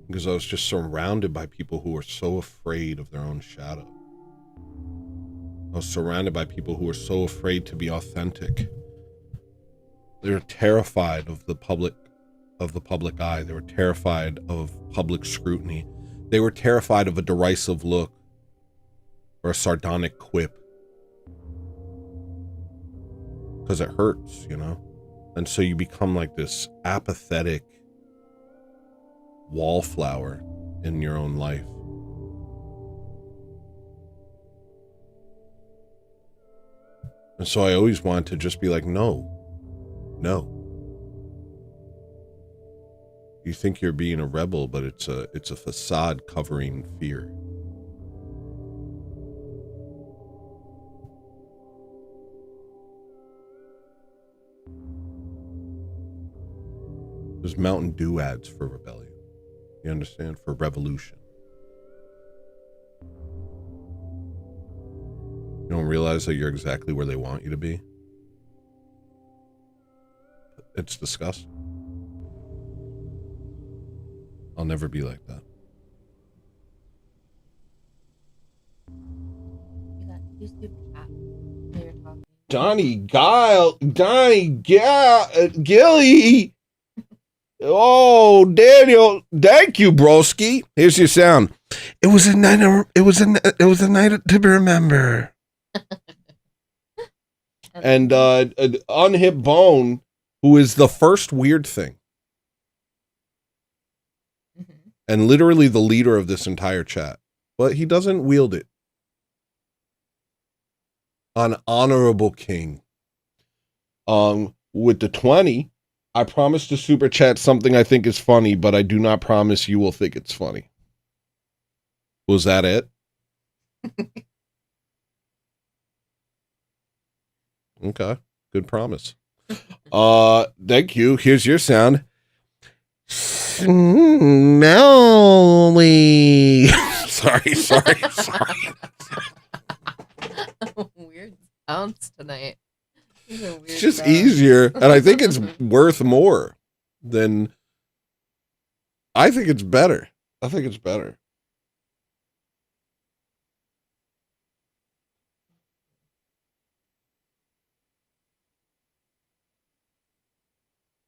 Because I was just surrounded by people who were so afraid of their own shadow. I was surrounded by people who were so afraid to be authentic. They were terrified of the public eye. They were terrified of public scrutiny. They were terrified of a derisive look or a sardonic quip. Because it hurts, you know? And so you become like this apathetic wallflower in your own life. And so I always wanted to just be like, no. You think you're being a rebel, but it's a facade covering fear. There's Mountain Dew ads for rebellion. You understand? For revolution. You don't realize that you're exactly where they want you to be? It's disgusting. I'll never be like that. You got two super chats when you're talking. Donnie Gilly. Oh, Daniel, thank you, broski. Here's your sound. It was a night to remember. And Unhip Bone, who is the first weird thing. Mm-hmm. And literally the leader of this entire chat. But he doesn't wield it. An honorable king. With the 20, I promise to super chat something I think is funny, but I do not promise you will think it's funny. Was that it? Okay, good promise. Thank you. Here's your sound. Smelly. sorry. Weird sounds tonight. It's just easier, and I think it's worth more than... I think it's better.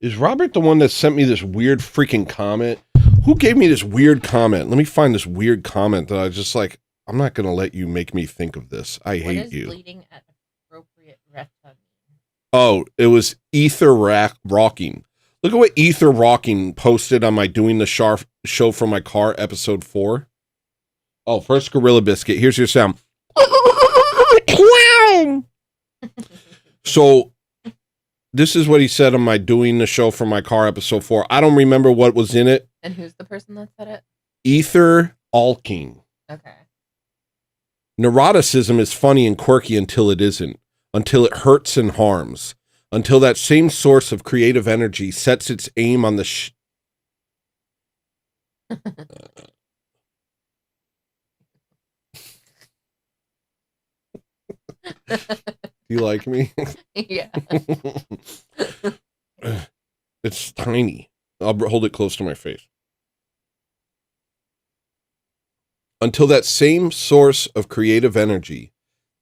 Is Robert the one that sent me this weird freaking comment? Who gave me this weird comment? Let me find this weird comment that I just like, I'm not going to let you make me think of this. I hate you. Bleeding at appropriate rest mean? Oh, it was Ether Rocking. Look at what Ether Rocking posted on my Doing the Show from My Car episode 4. Oh, first Gorilla Biscuit. Here's your sound. So this is what he said on my Doing the Show for My Car episode 4. I don't remember what was in it. And who's the person that said it? Ether Alking. Okay. Neuroticism is funny and quirky until it isn't, until it hurts and harms, until that same source of creative energy sets its aim on the Do you like me? Yeah. It's tiny. I'll hold it close to my face. Until that same source of creative energy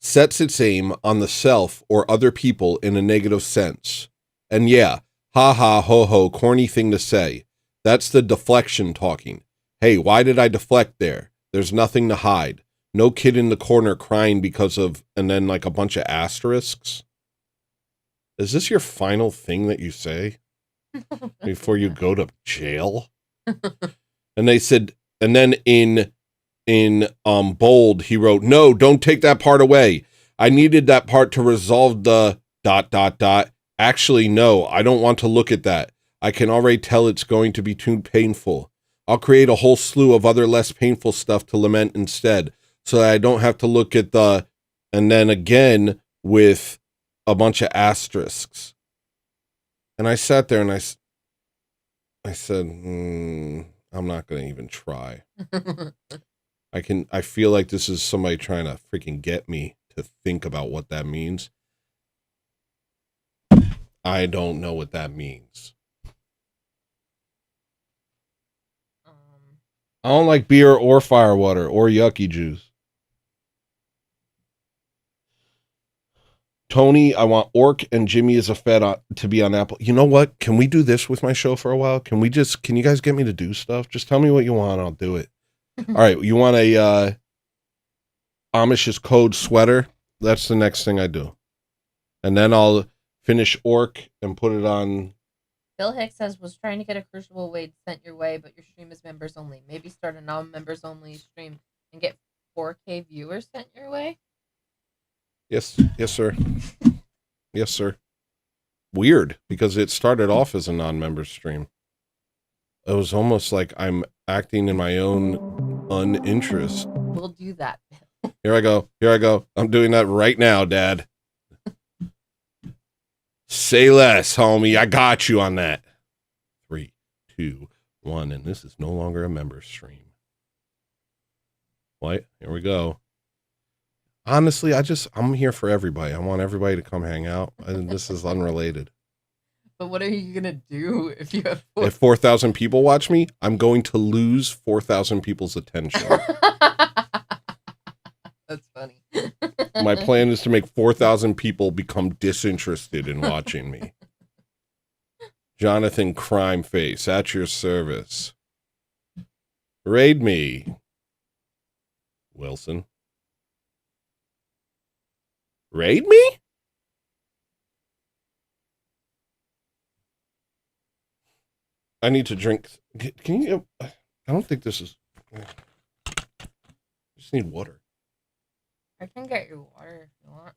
sets its aim on the self or other people in a negative sense. And yeah, ha ha ho ho, corny thing to say. That's the deflection talking. Hey, why did I deflect there? There's nothing to hide. No kid in the corner crying because of, and then like a bunch of asterisks. Is this your final thing that you say before you go to jail? And they said, and then in bold, he wrote, no, don't take that part away. I needed that part to resolve the ... Actually, no, I don't want to look at that. I can already tell it's going to be too painful. I'll create a whole slew of other less painful stuff to lament instead, so that I don't have to look at the, and then again with a bunch of asterisks. And I sat there and I said, I'm not going to even try. I feel like this is somebody trying to freaking get me to think about what that means. I don't know what that means. I don't like beer or firewater or yucky juice. Tony, I want Orc and Jimmy as a Fed to be on Apple. You know what? Can we do this with my show for a while? Can you guys get me to do stuff? Just tell me what you want. I'll do it. All right. You want a Amish's Code sweater? That's the next thing I do. And then I'll finish Orc and put it on. Bill Hicks says, was trying to get a Crucible Wade sent your way, but your stream is members only. Maybe start a non-members only stream and get 4K viewers sent your way? Yes, sir. Yes, sir. Weird, because it started off as a non-member stream. It was almost like I'm acting in my own uninterest. We'll do that. Here I go. I'm doing that right now, Dad. Say less, homie. I got you on that. 3, 2, 1, and this is no longer a member stream. What? Here we go. Honestly, I'm here for everybody. I want everybody to come hang out. And this is unrelated. But what are you going to do if you have If 4,000 people watch me, I'm going to lose 4,000 people's attention. That's funny. My plan is to make 4,000 people become disinterested in watching me. Jonathan Crime Face, at your service. Raid me. Wilson. Raid me? I need to drink. Can you? I don't think this is. I just need water. I can get you water if you want.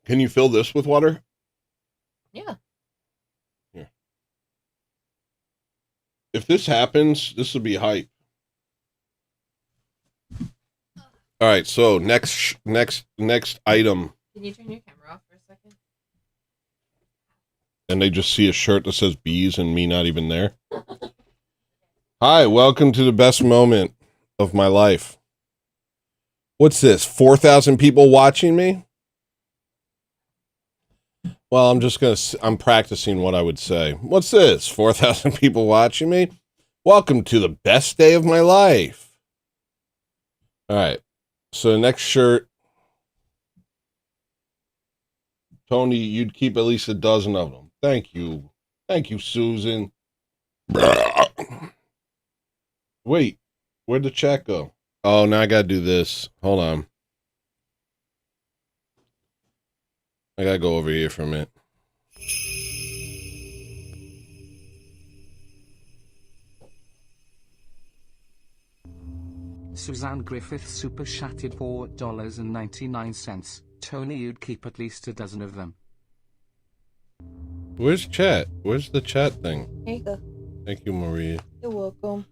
Can you fill this with water? Yeah. Here. If this happens, this will be hype. All right, so next item. Can you turn your camera off for a second? And they just see a shirt that says bees and me not even there. Hi, welcome to the best moment of my life. What's this? 4,000 people watching me? Well, I'm practicing what I would say. What's this? 4,000 people watching me? Welcome to the best day of my life. All right. So the next shirt, Tony, you'd keep at least a dozen of them. Thank you. Thank you, Susan. Wait, where'd the chat go? Oh, now I gotta do this. Hold on. I gotta go over here for a minute. Suzanne Griffith super chatted $4.99. Tony, you'd keep at least a dozen of them. Where's chat? Where's the chat thing? Here you go. Thank you, Maria. You're welcome.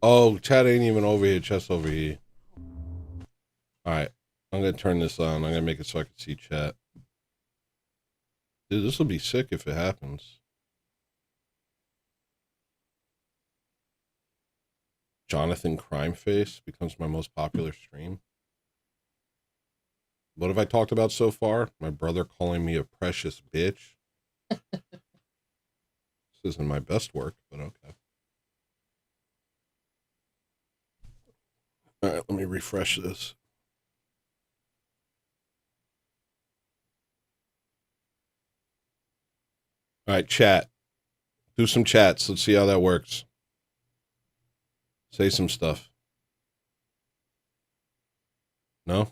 Oh, chat ain't even over here. Chat's over here. Alright. I'm gonna turn this on. I'm gonna make it so I can see chat. Dude, this will be sick if it happens. Jonathan Crimeface becomes my most popular stream. What have I talked about so far? My brother calling me a precious bitch. This isn't my best work, but okay. All right, let me refresh this. All right, chat. Do some chats. Let's see how that works. Say some stuff. No?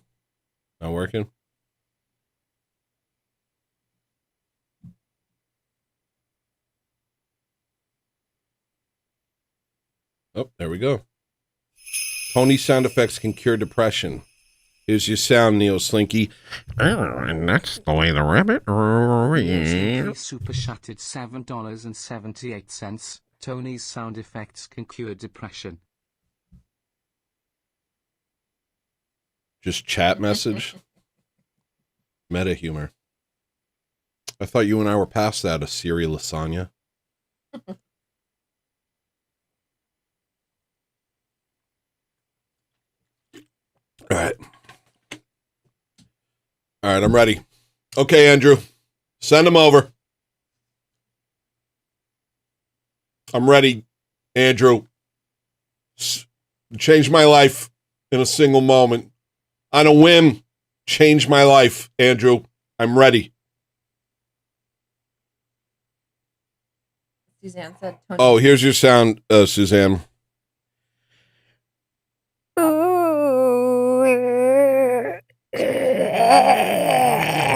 Not working? Oh, there we go. Tony's sound effects can cure depression. Here's your sound, Neo Slinky. And that's the way the rabbit is. Super chatted $7.78. Tony's sound effects can cure depression. Just chat message. Meta humor. I thought you and I were past that, a Siri lasagna. All right. All right, I'm ready. Okay, Andrew. Send them over. I'm ready, Andrew. Change my life in a single moment. On a whim, change my life, Andrew. I'm ready. Suzanne said Tony. Oh, here's your sound, Suzanne.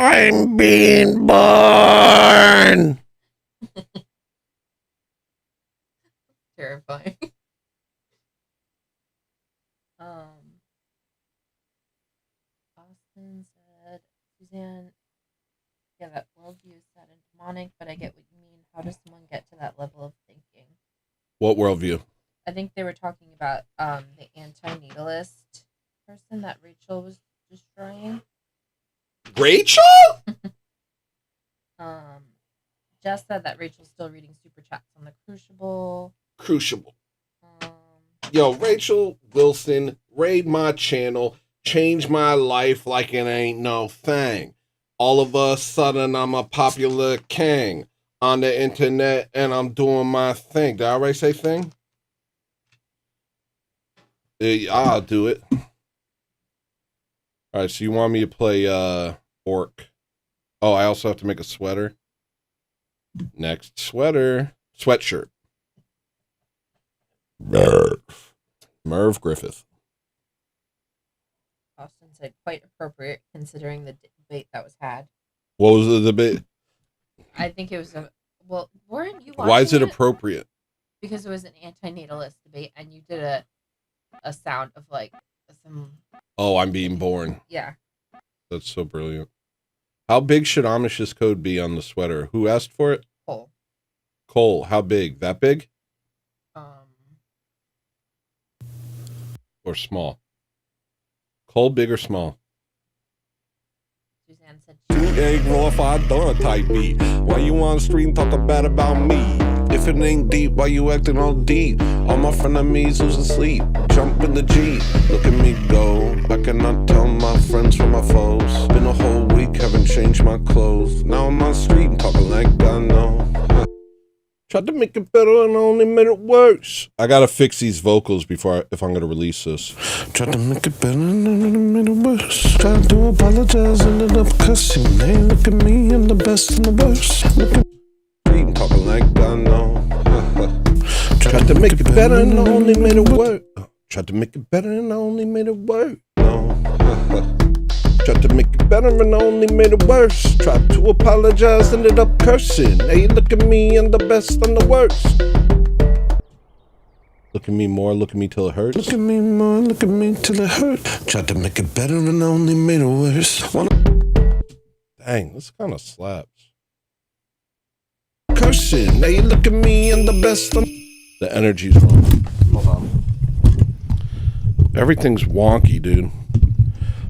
I'm being born. Terrifying. Austin said, Suzanne, yeah, that worldview is sad and demonic, but I get what you mean. How does someone get to that level of thinking? What worldview? I think they were talking about the anti-natalist person that Rachel was destroying. Rachel? Jess said that Rachel's still reading super chats on the Crucible. Crucible. Yo, Rachel Wilson, raid my channel, change my life like it ain't no thing. All of a sudden, I'm a popular king on the internet, and I'm doing my thing. Did I already say thing? I'll do it. All right, so you want me to play Orc. Oh, I also have to make a sweater. Next sweater. Sweatshirt. Merv Griffith. Austin said, quite appropriate considering the debate that was had. What was the debate? I think it was a... Well, weren't you watching Why is it appropriate? Because it was an anti-natalist debate, and you did a sound of, like, some... Oh, I'm being born. Yeah. That's so brilliant. How big should Amish's code be on the sweater? Who asked for it? Cole. Cole, how big? That big? Or small? Cole, big or small? Suzanne said... You ain't glorified donut type beat. Why you on the street talking bad about me? If it ain't deep, why you acting all deep? All my frenemies who's asleep. Jump in the Jeep, look at me go. I cannot tell my friends from my foes. Been a whole week, haven't changed my clothes. Now I'm on the street and talking like I know. Tried to make it better and only made it worse. I gotta fix these vocals before if I'm gonna release this. Tried to make it better and only made it worse. Tried to apologize, ended up cussing. Hey, look at me, I'm the best and the worst. Look at me, I'm talking like I know. Tried to make it better and only made it worse. Tried to make it better and only made it worse. No. Tried to make it better and only made it worse. Tried to apologize, ended up cursing. Hey, look at me, I'm the best and the worst. Look at me more, look at me till it hurts. Look at me more, look at me till it hurts. Tried to make it better and only made it worse. Dang, this kind of slaps. Cursing, now you look at me and the best. The energy's wrong. Hold on. Everything's wonky, dude.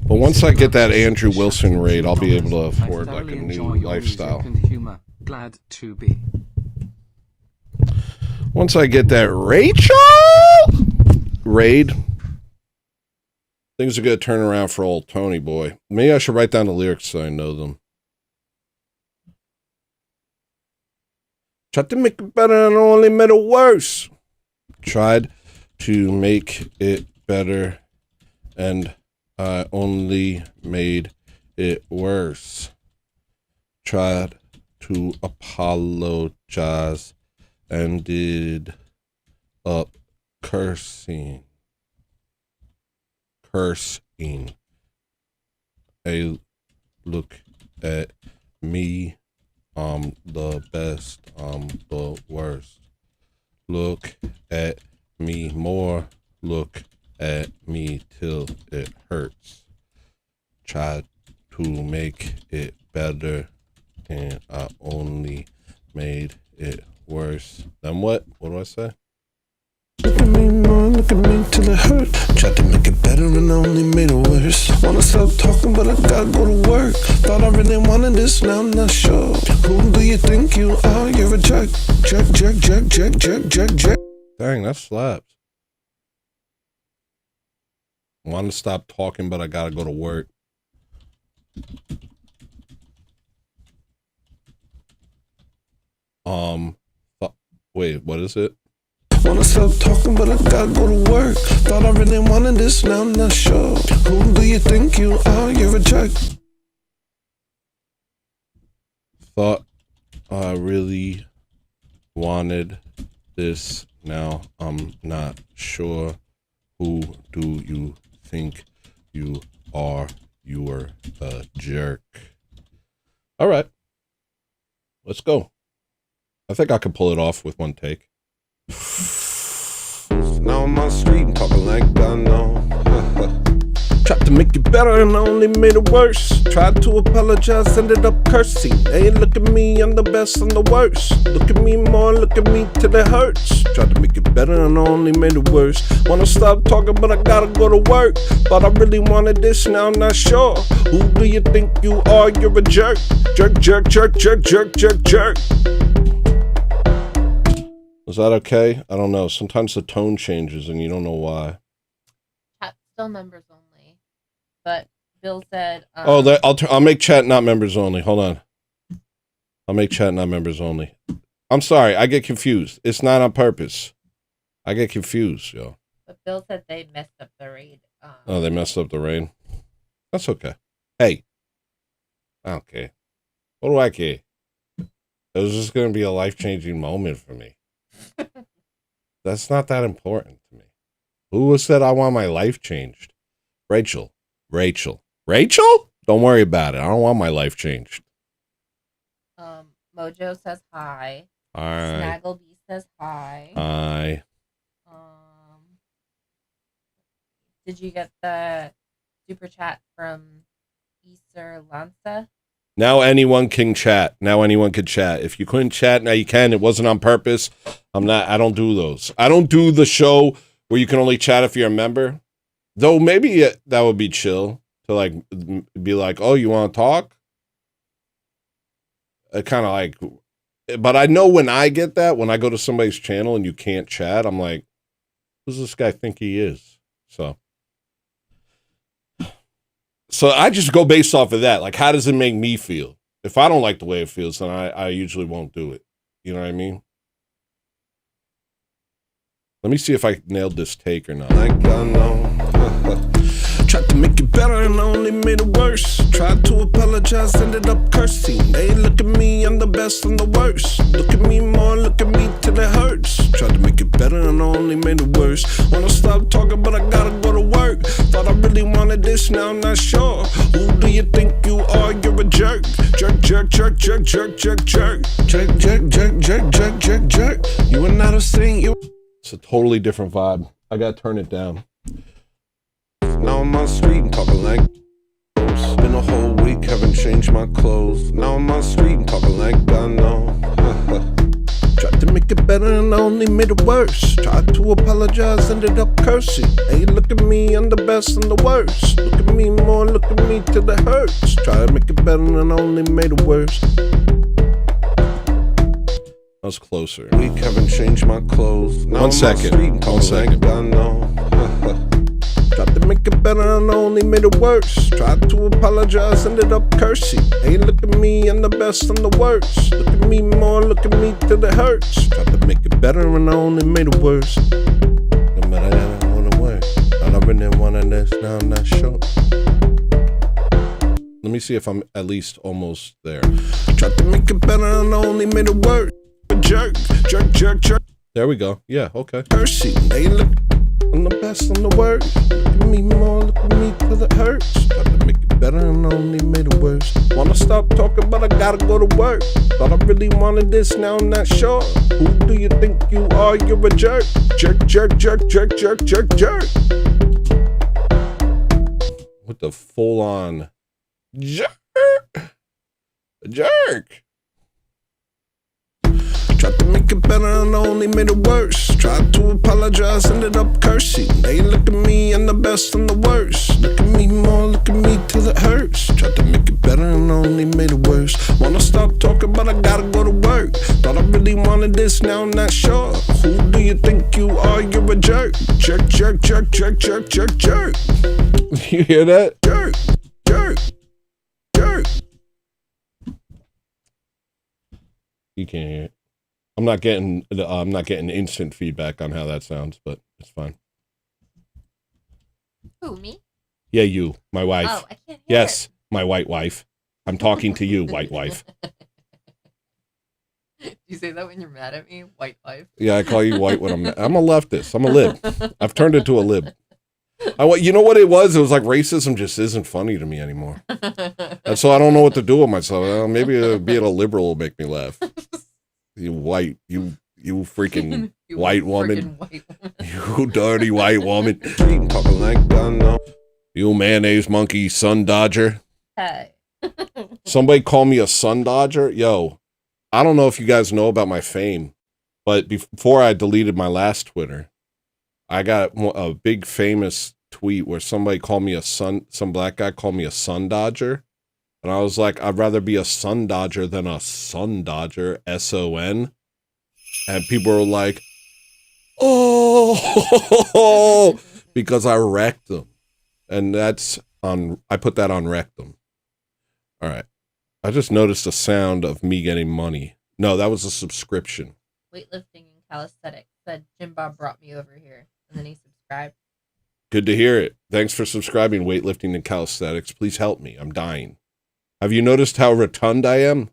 But once I get that Andrew Wilson raid, I'll be able to afford like a new lifestyle. Humor. Glad to be. Once I get that Rachel raid, things are gonna turn around for old Tony boy. Maybe I should write down the lyrics so I know them. Tried to make it better and only made it worse. Tried to make it better and I only made it worse. Tried to apologize and did up cursing. Hey, look at me. I'm the best. I'm the worst. Look at me more. Look at me till it hurts. Try to make it better and I only made it worse. Then what? What do I say? Look at me more, look at me till it hurt. Tried to make it better and I only made it worse. Wanna stop talking but I gotta go to work. Thought I really wanted this, now I'm not sure. Who do you think you are? You're a jerk. Jerk. Dang, that slaps. Want to stop talking but I gotta go to work. Wait, what is it? Wanna stop talking, but I gotta go to work. Thought I really wanted this, now I'm not sure. Who do you think you are? You're a jerk. Thought I really wanted this, now I'm not sure. Who do you think you are? You're a jerk. All right. Let's go. I think I could pull it off with one take. Now I'm on the street and talking like I know. Tried to make it better and I only made it worse. Tried to apologize, ended up cursing. Hey, look at me, I'm the best, I'm the worst. Look at me more, look at me till it hurts. Tried to make it better and I only made it worse. Wanna stop talking but I gotta go to work. Thought I really wanted this, now I'm not sure. Who do you think you are? You're a jerk. Jerk. Is that okay? I don't know. Sometimes the tone changes and you don't know why. Chat still members only, but Bill said. I'll make chat not members only. Hold on. I'll make chat not members only. I'm sorry. I get confused. It's not on purpose. I get confused, yo. But Bill said they messed up the raid. They messed up the raid. That's okay. Hey, I don't care. What do I care? It was just gonna be a life-changing moment for me. That's not that important to me. Who said I want my life changed? Rachel? Don't worry about it. I don't want my life changed. Mojo says hi. Hi. Snagglebee says hi. Hi. Did you get the super chat from Easter Lanza? Now anyone can chat. If you couldn't chat, now you can. It wasn't on purpose. I don't do those. I don't do the show where you can only chat if you're a member. Though maybe that would be chill to like be like, oh, you want to talk? Kind of like, but I know when I get that, when I go to somebody's channel and you can't chat, I'm like, who's this guy think he is? So I just go based off of that. Like, how does it make me feel? If I don't like the way it feels, then I usually won't do it. You know what I mean? Let me see if I nailed this take or not. Like I know. Tried to make it better and I only made it worse. Tried to apologize, ended up cursing. Hey, look at me, I'm the best, I'm the worst. Look at me more, look at me till it hurts. Tried to make it better and I only made it worse. Wanna stop talking but I gotta go to work. Thought I really wanted this, now I'm not sure. Who do you think you are? You're a jerk. Jerk. You are not a saint. It's a totally different vibe. I gotta turn it down. Now I'm on the street and talking like been a whole week having changed my clothes. Now I'm on the street and talking like I know. Tried to make it better and I only made it worse. Tried to apologize, ended up cursing. Hey, look at me, I'm the best and the worst. Look at me more, look at me till it hurts. Try to make it better and I only made it worse. I was closer. Week haven't changed my clothes. Now 1 second. 1 second. I know. Tried to make it better and I only made it worse. Tried to apologize, ended up cursing. Hey, look at me, I'm the best and the worst. Look at me more, look at me till it hurts. Tried to make it better and I only made it worse. No matter that I wanna work. Thought I really wanted this, now I'm not sure. Let me see if I'm at least almost there. Tried to make it better and I only made it worse. Jerk, jerk, jerk, jerk. There we go. Yeah, okay. Cursing, hey, look. I'm the best on the word. Look at me more, look at me till it hurts. Tried to make it better and I only made it worse. Wanna stop talking, but I gotta go to work. Thought I really wanted this, now I'm not sure. Who do you think you are? You're a jerk. Jerk, jerk, jerk, jerk, jerk, jerk, jerk. With the full-on jerk. Jerk. Tried to make it better and I only made it worse. Tried to apologize, ended up cursing. Hey, look at me, I'm the best and the worst. Look at me more, look at me till it hurts. Tried to make it better and I only made it worse. Wanna stop talking, but I gotta go to work. Thought I really wanted this, now I'm not sure. Who do you think you are? You're a jerk. Jerk, jerk, jerk, jerk, jerk, jerk, jerk. You hear that? Jerk, jerk, jerk. You can't hear it. I'm not getting instant feedback on how that sounds, but it's fine. Who, me? Yeah, you, my wife. Oh, I can't hear Yes, my white wife. I'm talking to you, white wife. You say that when you're mad at me, white wife? Yeah, I call you white when I'm a leftist. I'm a lib. I've turned into a lib. You know what it was? It was like racism just isn't funny to me anymore. And so I don't know what to do with myself. Maybe being a liberal will make me laugh. You white, you freaking You white woman. freaking white woman. You dirty white woman. Talking like I know. You mayonnaise monkey sun dodger. Hey. Somebody call me a sun dodger. Yo, I don't know if you guys know about my fame, but before I deleted my last Twitter, I got a big famous tweet where somebody called me some black guy called me a sun dodger. And I was like, I'd rather be a sun dodger than a sun dodger, S-O-N. And people were like, oh, because I wrecked them. And I put that on Rectum. All right. I just noticed a sound of me getting money. No, that was a subscription. Weightlifting and calisthenics said Jim Bob brought me over here. And then he subscribed. Good to hear it. Thanks for subscribing, Weightlifting and Calisthenics. Please help me. I'm dying. Have you noticed how rotund I am?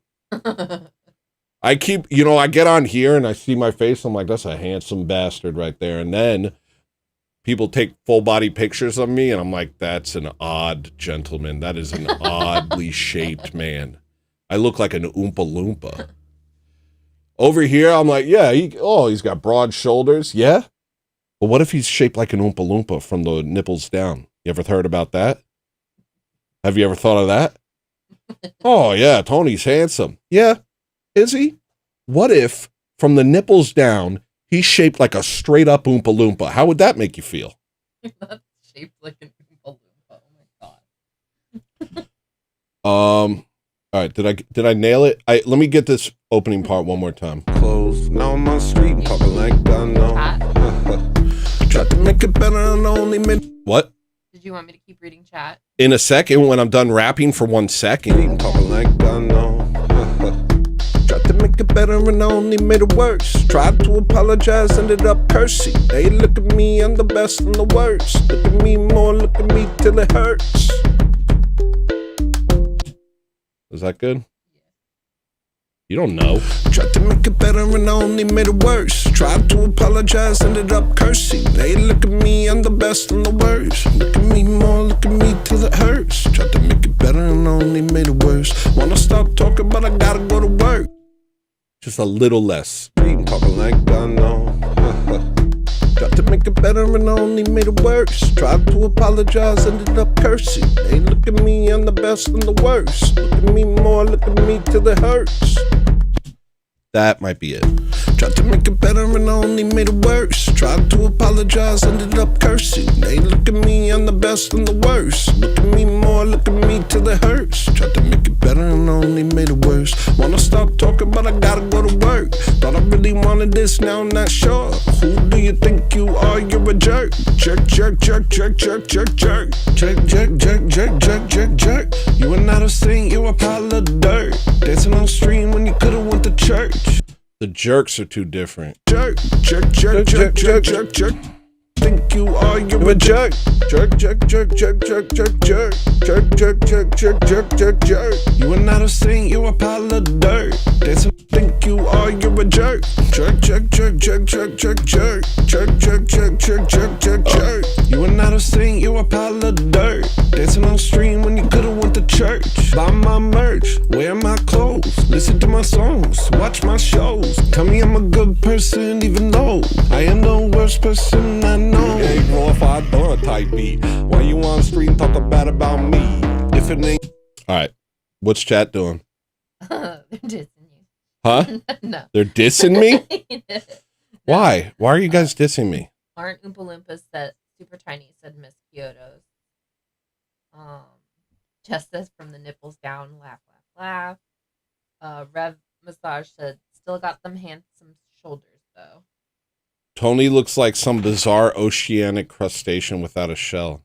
I get on here and I see my face. I'm like, that's a handsome bastard right there. And then people take full body pictures of me and I'm like, that's an odd gentleman. That is an oddly shaped man. I look like an Oompa Loompa. Over here, I'm like, yeah, he's got broad shoulders. Yeah. But what if he's shaped like an Oompa Loompa from the nipples down? You ever heard about that? Have you ever thought of that? Oh, yeah, Tony's handsome. Yeah, is he? What if from the nipples down, he's shaped like a straight up Oompa Loompa? How would that make you feel? You're not shaped like an Oompa Loompa. Oh my god. All right, did I nail it? Let me get this opening part one more time. Close. Now I'm on the street and talking like I know. Tried to make it better and only made. What? Did you want me to keep reading chat? In a second, when I'm done rapping for 1 second. Talking like I know. Tried to make it better and I only made it worse. Tried to apologize, ended up cursing. Hey, look at me, I'm the best and the worst. Look at me more, look at me till it hurts. Is that good? You don't know. Tried to make it better and I only made it worse. Tried to apologize, ended up cursing. Hey, look at me, I'm the best and the worst. Look at me more, look at me till it hurts. Tried to make it better and I only made it worse. Wanna stop talking, but I gotta go to work. Just a little less. Talking like I know. Tried to make it better and only made it worse. Tried to apologize, ended up cursing. Hey, look at me, I'm the best and the worst. Look at me more, look at me till it hurts. That might be it. Tried to make it better and only made it worse. Tried to apologize, ended up cursing. Hey, look at me, I'm the best and the worst. Look at me more, look at me till it hurts. Tried to make it better and only made it worse. Wanna stop talking, but I gotta go to work. Thought I really wanted this, now I'm not sure. Who do you think you are? You're a jerk. Jerk, jerk, jerk, jerk, jerk, jerk, jerk. Jerk, jerk, jerk, jerk, jerk, jerk, jerk. You are not a saint, you're a pile of dirt. Dancing on the stream when you could've went to church. The jerks are too different. Jerk, jerk, jerk, jerk, jerk, jerk, jerk. Think you are, you're a jerk. Jerk, jerk, jerk, jerk, jerk, jerk, jerk. Jerk, jerk, jerk, jerk, jerk, jerk, jerk. You are not a saint, you're a pile of dirt. Dancing, think you are, you're a jerk. Jerk, jerk, jerk, jerk, jerk, jerk, jerk. Jerk, jerk, jerk, jerk, jerk, jerk, jerk. You are not a saint, you're a pile of dirt. Dancing on the stream when you could've went to church. Buy my merch, wear my clothes, listen to my songs, watch my shows. Tell me I'm a good person even though I am the worst person I know. Hey, bro, if I do a type beat, why you on the street and talk bad about me? If it ain't... Alright, what's chat doing? They're dissing you. Huh? No. They're dissing me? Why? Why are you guys dissing me? Aren't Oompa Loompas that super tiny said Miss Kyoto's. Just says from the nipples down, laugh, laugh, laugh. Rev Massage said, still got them handsome shoulders though. Tony looks like some bizarre oceanic crustacean without a shell.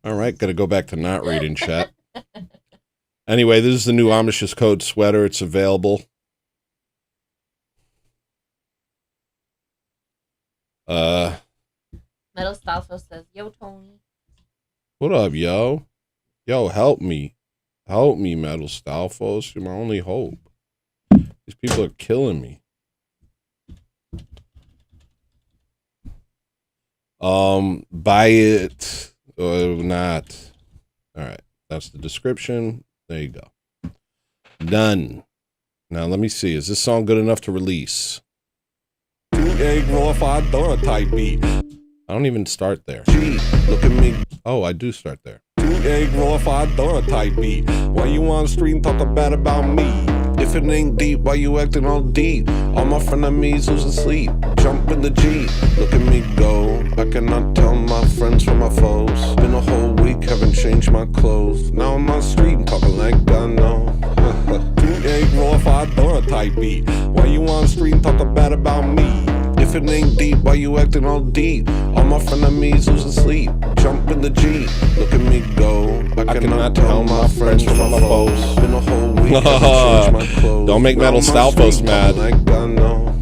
All right, gotta go back to not reading chat. Anyway, this is the new Amish's Code sweater. It's available. Metal Stalfo says, yo, Tony. What up, yo? Yo, help me. Help me, Metal Stalfos. You're my only hope. These people are killing me. Buy it or not. All right, that's the description. There you go. Done. Now let me see. Is this song good enough to release? Type beat. I don't even start there. Look at me. Oh, I do start there. Type beat. Why you on the street and talk bad about me? If it ain't deep, why you acting all deep? All my frenemies was asleep. Jump in the Jeep. Look at me go. I cannot tell my friends from my foes. Been a whole week, haven't changed my clothes. Now I'm on the street and talking like I know. Type beat. Why you on the street and talk bad about me? If it ain't deep, why you acting all deep? All my frenemies was asleep. Jump in the Jeep. Look at me go. I cannot tell my friends from my foes. Been a whole week, haven't changed my clothes. Don't make Metal Stalfos mad. Like I know.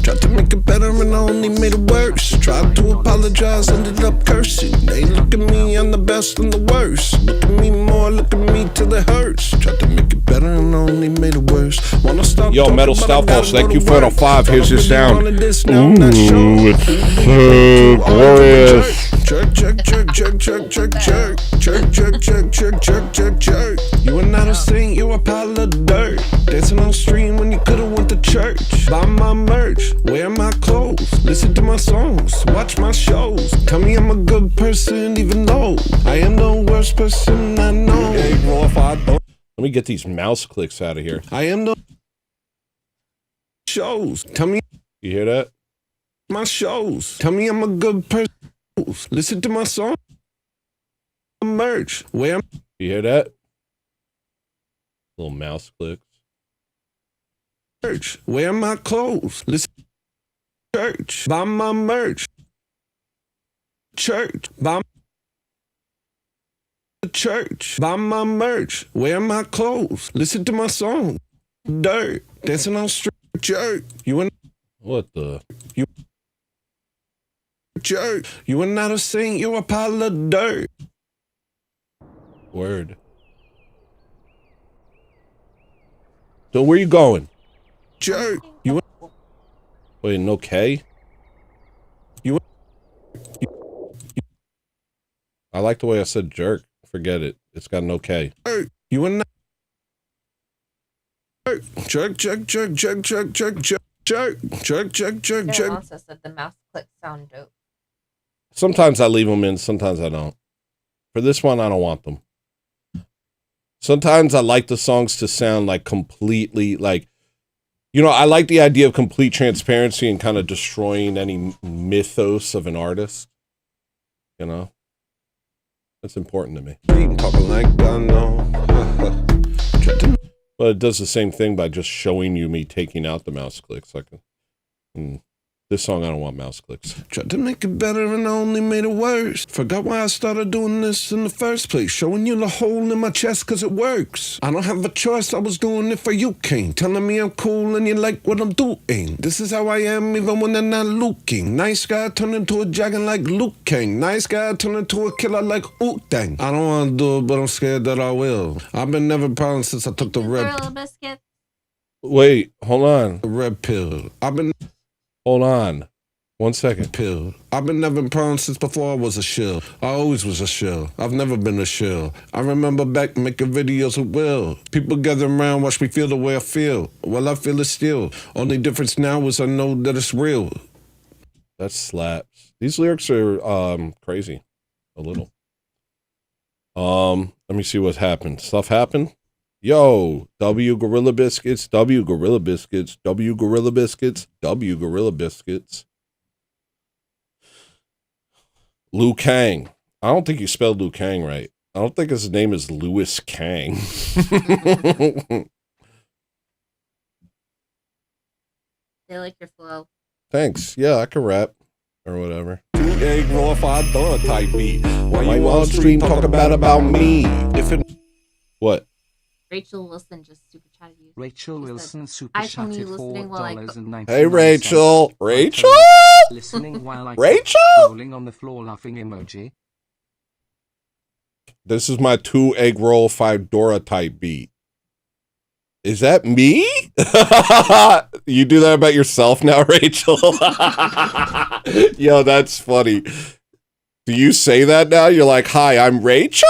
Tried to make it better and only made it worse. Tried to apologize, ended up cursing. Hey, look at me, I'm the best and the worst. Look at me more, look at me till it hurts. Tried to make it better and only made it worse. Wanna stop Yo, talking, Metal but I Stalfos, gotta thank go you to for the work. 5. Here's your Really sound. wanted this, now I'm not sure. Ooh, it's Who so you are, glorious. Jerk, jerk, jerk, jerk, jerk, jerk, jerk. Jerk, jerk, jerk, jerk, jerk, jerk, jerk. You are not a saint, you're a pile of dirt. Dancing on the stream when you could've went to church. Buy my merch, wear my clothes, listen to my songs, watch my shows. Tell me I'm a good person even though I am the worst person I know. Let me get these mouse clicks out of here. I am the shows. Tell me, you hear that? My shows. Tell me I'm a good person. Listen to my song. Merch. Where? You hear that? Little mouse clicks. Merch. Wear my clothes. Listen. Church. Buy my merch. Church. Buy the church. Buy my merch. Wear my clothes. Listen to my song. Dirt. Dancing on street. Jerk. You and what the? You jerk. You are not a saint. You're a pile of dirt. Word. So where you going? Jerk. You wait, no K? You I like the way I said jerk. Forget it. It's got no K. Jerk. You are not jerk, jerk, jerk, jerk, jerk, jerk, jerk. Jerk, jerk, jerk, jerk, Darren jerk. also said the mouse clicks sound dope. Sometimes I leave them in, sometimes I don't. For this one, I don't want them. Sometimes I like the songs to sound like completely like, you know, I like the idea of complete transparency and kind of destroying any mythos of an artist. You know, that's important to me. Talking like I know. But it does the same thing by just showing you me taking out the mouse clicks. This song, I don't want mouse clicks. Tried to make it better and only made it worse. Forgot why I started doing this in the first place. Showing you the hole in my chest cause it works. I don't have a choice, I was doing it for you, King. Telling me I'm cool and you like what I'm doing. This is how I am even when they're not looking. Nice guy turned into a dragon like Luke King. Nice guy turned into a killer like Wu-Tang. I don't wanna do it, but I'm scared that I will. I've been never proud since I took the Gorilla Biscuit. Wait, hold on. red pill. Hold on. 1 second. Pill. I've been never proud since before I was a shill. I always was a shill. I've never been a shill. I remember back making videos with Will. People gather around, watch me feel the way I feel. Well, I feel it still. Only difference now is I know that it's real. That slaps. These lyrics are crazy. A little. Let me see what happened. Stuff happened? Yo, W Gorilla Biscuits, W Gorilla Biscuits, W Gorilla Biscuits, W Gorilla Biscuits. Liu Kang. I don't think you spelled Liu Kang right. I don't think his name is Louis Kang. They like your flow. Thanks. Yeah, I can rap. Or whatever. Egg roll if I done type beat. Why you on stream talk about me? If it What? Rachel Wilson just super chatted you. Rachel She said, Wilson super "I told you chatted listening while I $4.99. Hey, Rachel. Rachel? Listening while I Rachel? rolling on the floor laughing emoji. This is my 2 egg roll, 5 Dora type beat. Is that me? You do that about yourself now, Rachel? Yo, that's funny. Do you say that now? You're like, hi, I'm Rachel?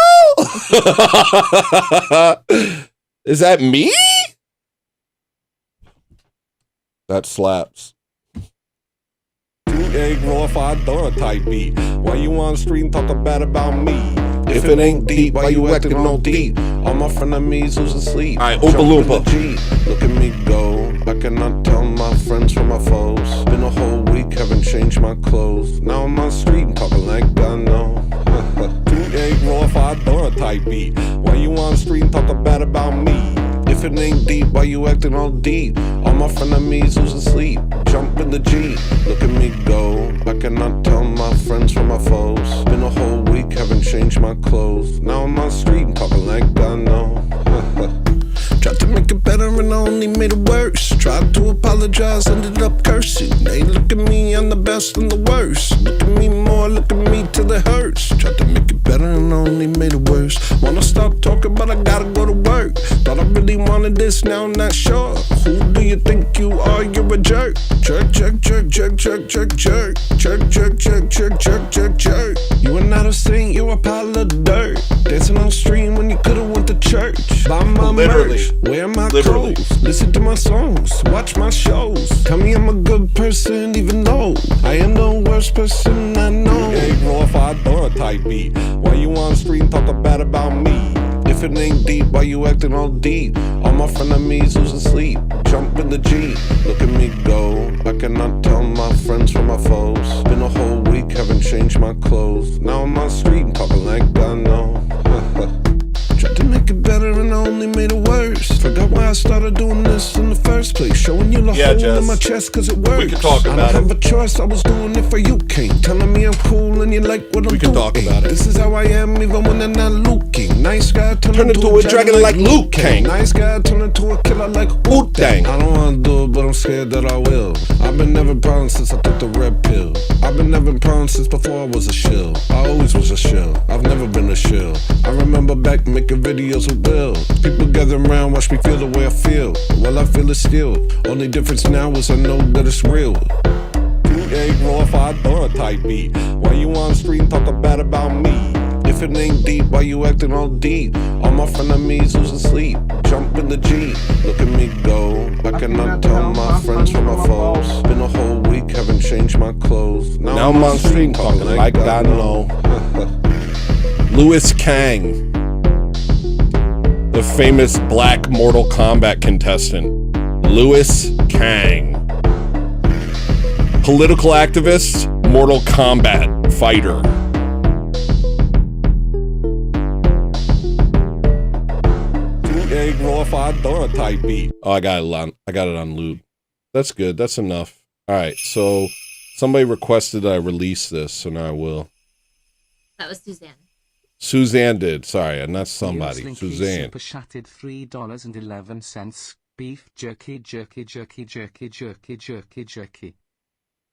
Is that me? That slaps. egg roll if I done type beat. Why you on stream talking bad about me? If it ain't deep, why you acting all deep? All my frenemies who's asleep. Alright, Oompa Loompa. Look at me go. I cannot tell my friends from my foes. Been a whole week, haven't changed my clothes. Now I'm on street talking like I know. egg roll if I done type beat. Why you on stream talking bad about me? If it ain't deep, why you acting all deep? All my frenemies who's asleep. Jump in the Jeep. Look at me go. I cannot tell my friends from my foes. Been a whole week, haven't changed my clothes. Now I'm on street talking like I know. Tried to make it better and I only made it worse. Tried to apologize, ended up cursing. Hey, look at me, I'm the best and the worst. Look at me more, look at me till it hurts. Tried to make it better and I only made it worse. Wanna stop talking, but I gotta go to work. Thought I really wanted this, now I'm not sure. Who do you think you are? You're a jerk. Jerk, jerk, jerk, jerk, jerk, jerk, jerk. Jerk, jerk, jerk, jerk, jerk, jerk, jerk. You are not a saint, you're a pile of dirt. Dancing on stream when you could've went to church. Buy my merch, wear my clothes. Listen to my songs, watch my shows. Tell me I'm a good person even though I am the worst person I know. Egg roll if I done type beat. Why you on stream talking bad about me? If it ain't deep, why you acting all deep? All my frenemies who's asleep. Jump in the Jeep, look at me go. I cannot tell my friends from my foes. Been a whole week, haven't changed my clothes. Now I'm on street talking like I know. Tried to make it better and I only made it worse. Forgot why I started doing this in the first place. Showing you the hole Jess. in my chest cause it works. We can talk I about don't have a choice, I was doing it for you, King. Telling me I'm cool and you like what I'm We doing. can talk about it. This is how I am even when they're not looking. Nice guy Turn into a dragon like Luke Kang. Nice guy turn into a killer like Wu-Tang. I don't wanna do it, but I'm scared that I will. I've been never proud since I took the red pill. I've been never proud since before I was a shill. I always was a shill. I've never been a shill. I remember back making videos with Will. People gather around, watch me feel the way I feel. Well, I feel it still. Only difference now is I know that it's real. Egg roll if I done type beat. Why you on stream talking bad about me? If it ain't deep, why you acting all deep? All my frenemies lose asleep. Jump in the Jeep, look at me go. I cannot tell my friends from my foes. Been a whole week, haven't changed my clothes. Now I'm on stream talking like I know. Louis Kang, the famous black Mortal Kombat contestant. Louis Kang. Political activist, Mortal Kombat fighter. Egg roll if I don't type beat. Oh, I got it on loop. That's good. That's enough. All right. So somebody requested that I release this, so now I will. That was Suzanne. Suzanne did. Sorry, and that's somebody. Slinky Suzanne. Super chatted $3.11. Beef jerky, jerky, jerky, jerky, jerky, jerky, jerky.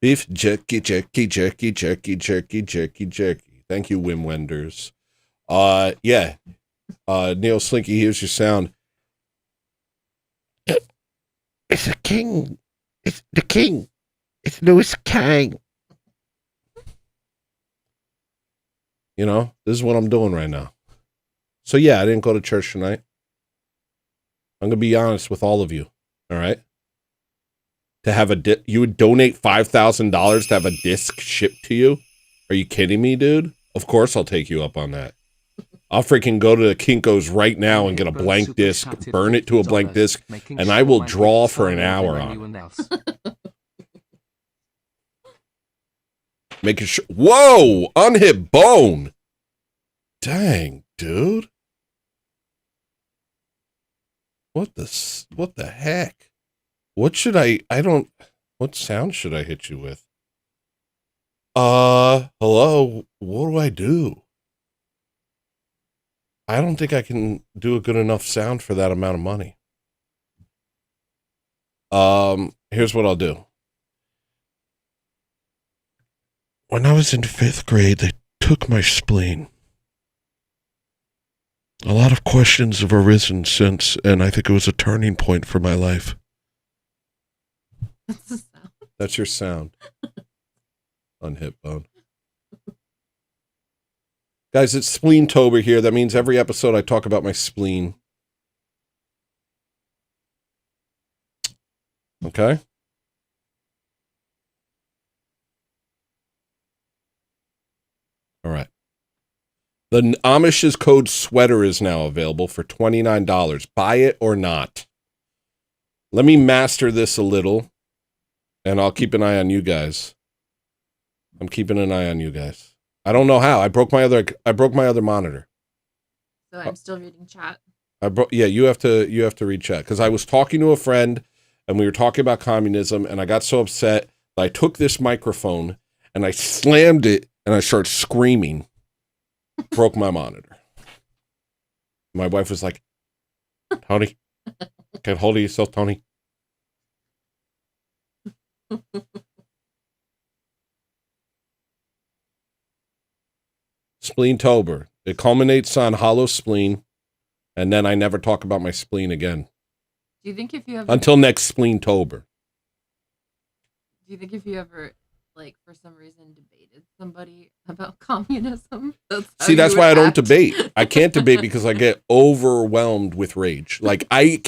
Beef jerky, jerky, jerky, jerky, jerky, jerky, jerky. Thank you, Wim Wenders. Yeah. Neil Slinky, here's your sound. It's a king. It's the king. It's Louis Kang. You know, this is what I'm doing right now. So yeah, I didn't go to church tonight. I'm gonna be honest with all of you. All right. To have you would donate $5,000 to have a disc shipped to you? Are you kidding me, dude? Of course I'll take you up on that. I'll freaking go to the Kinko's right now and get a blank disc, burn it to a blank disc, and I will draw for an hour on it. Making sure. Whoa! Unhit bone! Dang, dude. What the heck? What should what sound should I hit you with? Hello? What do I do? I don't think I can do a good enough sound for that amount of money. Here's what I'll do. When I was in 5th grade, they took my spleen. A lot of questions have arisen since, and I think it was a turning point for my life. That's the sound. That's your sound. Unhit bone. Guys, it's Spleen-tober here. That means every episode I talk about my spleen. Okay? All right. The Amish's code sweater is now available for $29. Buy it or not. Let me master this a little, and I'll keep an eye on you guys. I'm keeping an eye on you guys. I don't know how. I broke my other monitor. So I'm still reading chat. Yeah, you have to read chat because I was talking to a friend and we were talking about communism and I got so upset that I took this microphone and I slammed it and I started screaming. Broke my monitor. My wife was like, "Tony, get hold of yourself, Tony." Spleen-tober. It culminates on hollow spleen, and then I never talk about my spleen again. Do you think if you ever Until next Spleen-tober. Do you think if you ever, like, for some reason debated somebody about communism? See, that's why I don't debate. I can't debate because I get overwhelmed with rage. Like, I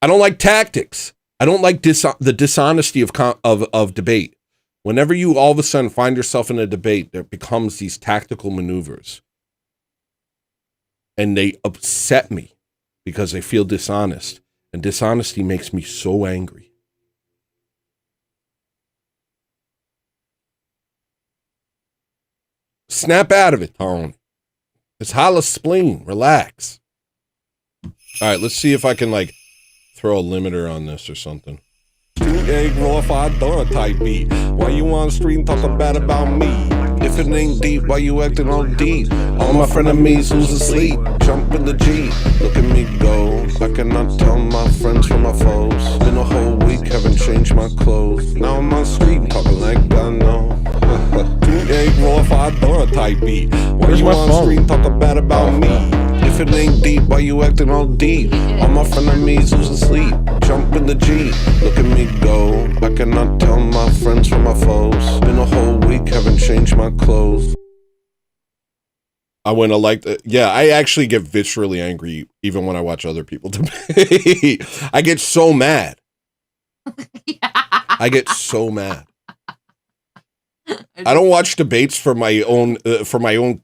don't like tactics. I don't like the dishonesty of debate. Whenever you all of a sudden find yourself in a debate, there becomes these tactical maneuvers. And they upset me because they feel dishonest. And dishonesty makes me so angry. Snap out of it, Tone. It's hollow spleen. Relax. All right, let's see if I can, like, throw a limiter on this or something. Egg roll if I don't type beat. Why you on the street talking bad about me? If it ain't deep, why you acting all deep? All my frenemies lose asleep. Jump in the Jeep, look at me go. I cannot tell my friends from my foes. Been a whole week, haven't changed my clothes. Now I'm on the street talking like I know. Egg roll if I don't type beat. Why Where's you my on the phone? street talking bad about me? If it ain't deep, why you acting all deep? All my frenemies lose asleep. Jump in the Jeep, look at me go. I cannot tell my friends from my foes. Been a whole week, haven't changed my clothes. I wouldn't have liked it. Yeah, I actually get viscerally angry even when I watch other people debate. I get so mad. I get so mad. I don't watch debates for my own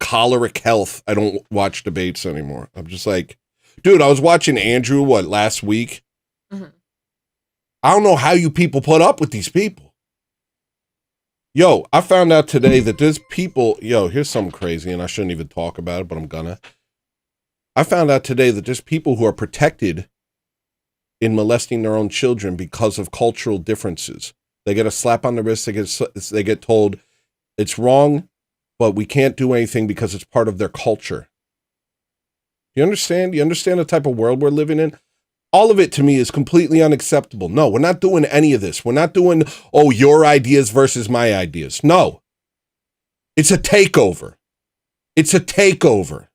choleric health. I don't watch debates anymore. I'm just like, dude, I was watching Andrew last week. Mhm. I don't know how you people put up with these people. Yo, I found out today that there's people, here's something crazy, and I shouldn't even talk about it, but I'm gonna. I found out today that there's people who are protected in molesting their own children because of cultural differences. They get a slap on the wrist, they get told it's wrong, but we can't do anything because it's part of their culture. You understand? You understand the type of world we're living in? All of it to me is completely unacceptable. No, we're not doing any of this. We're not doing, your ideas versus my ideas. No. It's a takeover. It's a takeover.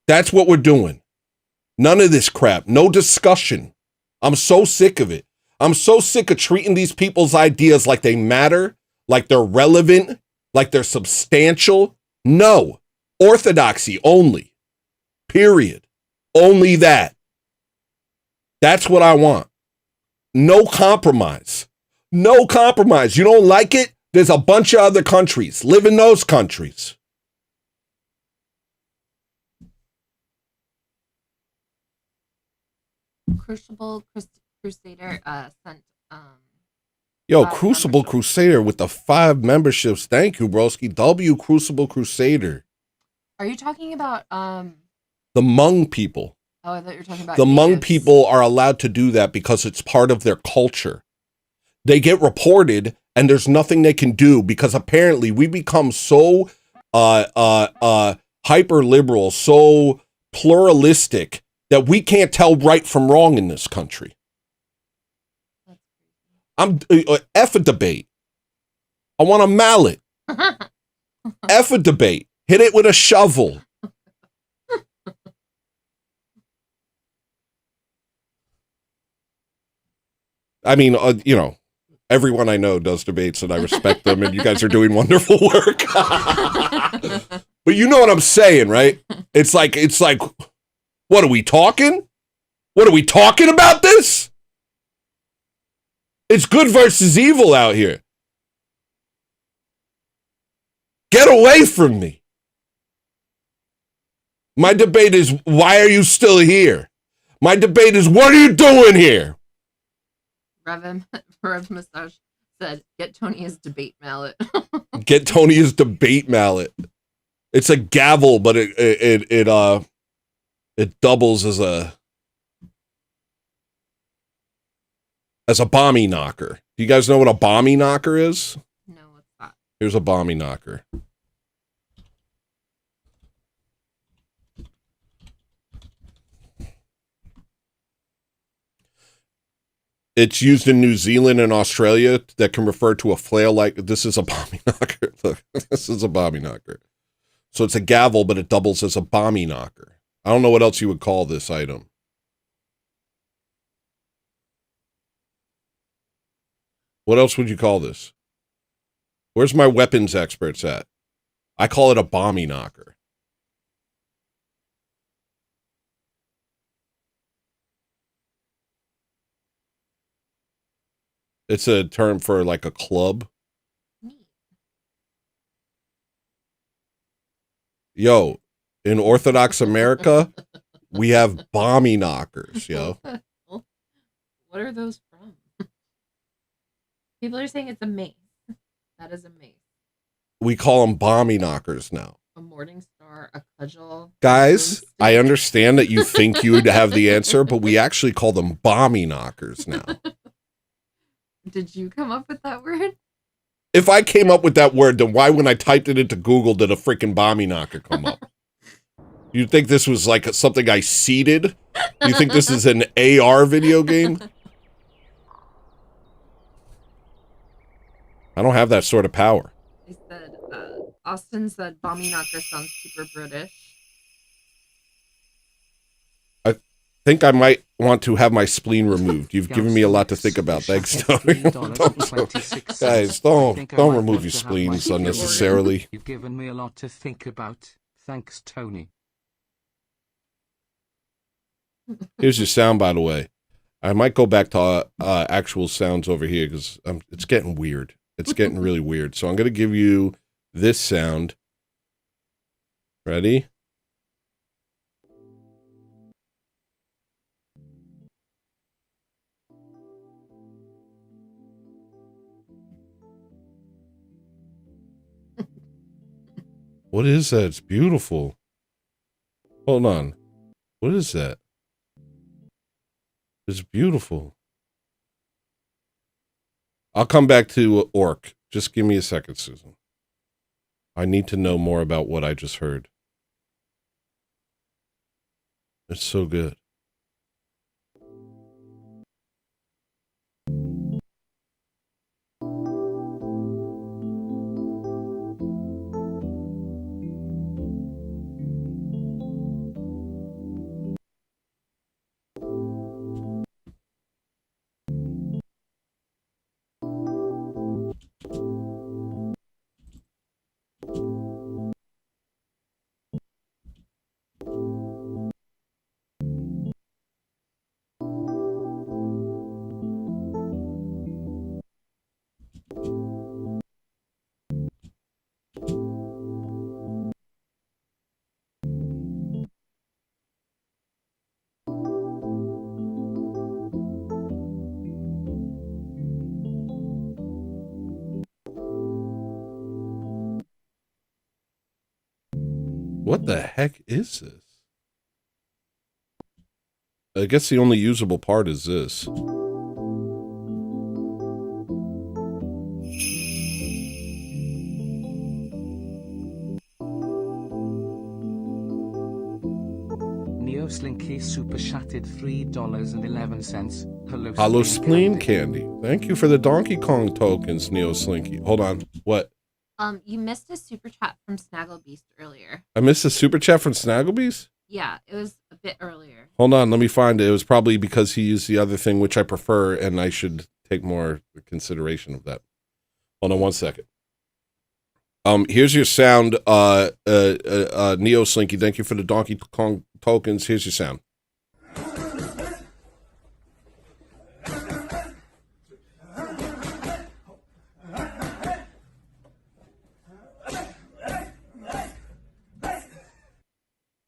That's what we're doing. None of this crap. No discussion. I'm so sick of it. I'm so sick of treating these people's ideas like they matter, like they're relevant, like they're substantial. No. Orthodoxy only. Period. Only that. That's what I want. No compromise. No compromise. You don't like it? There's a bunch of other countries. Live in those countries. Crucible Crusader sent Yo, 5 Crucible memberships. Crusader with the 5 memberships. Thank you, broski. W Crucible Crusader. Are you talking about The Hmong people. Oh, I thought you were talking about The Hmong natives. people are allowed to do that because it's part of their culture. They get reported and there's nothing they can do because apparently we become so hyper liberal, so pluralistic that we can't tell right from wrong in this country. I'm F a debate. I want a mallet. F a debate. Hit it with a shovel. I mean, everyone I know does debates and I respect them and you guys are doing wonderful work. But you know what I'm saying, right? It's like, what are we talking? What are we talking about this? It's good versus evil out here. Get away from me. My debate is, why are you still here? My debate is, what are you doing here? Rev Mustache said, "Get Tony his debate mallet." Get Tony his debate mallet. It's a gavel, but it doubles as a bombie knocker. Do you guys know what a bombie knocker is? No, what's that? Here's a bombie knocker. It's used in New Zealand and Australia that can refer to a flail like, this is a bombie knocker. Look, this is a bombie knocker. So it's a gavel, but it doubles as a bombie knocker. I don't know what else you would call this item. What else would you call this? Where's my weapons experts at? I call it a bombie knocker. It's a term for like a club. Neat. Yo, in Orthodox America, we have bombie knockers, yo. What are those from? People are saying it's a mace. That is a mace. We call them bombie knockers now. A morning star, a cudgel. Guys, a I broomstick. understand that you think you would have the answer, but we actually call them bombie knockers now. Did you come up with that word? If I came up with that word, then why when I typed it into Google did a freaking bombie knocker come up? You think this was like something I seeded? You think this is an AR video game? I don't have that sort of power. They said, Austin said, "Bombie knocker sounds super British." I think I might want to have my spleen removed. You've given me a lot to think about. Thanks, Tony. Guys, don't remove your spleens unnecessarily. You've given me a lot to think about. Thanks, Tony. Here's your sound, by the way. I might go back to actual sounds over here because it's getting weird. It's getting really weird. So I'm going to give you this sound. Ready? What is that? It's beautiful. Hold on. What is that? It's beautiful. I'll come back to Orc. Just give me a second, Susan. I need to know more about what I just heard. It's so good. What the heck is this? I guess the only usable part is this. Neo Slinky super chatted $3.11. Hello, Hollow Spleen Candy. Thank you for the Donkey Kong tokens, Neo Slinky. Hold on. What? You missed a super chat from Snagglebeast earlier. I missed a super chat from Snagglebeast? Yeah, it was a bit earlier. Hold on, let me find it. It was probably because he used the other thing, which I prefer, and I should take more consideration of that. Hold on 1 second. Here's your sound, Neo Slinky. Thank you for the Donkey Kong tokens. Here's your sound.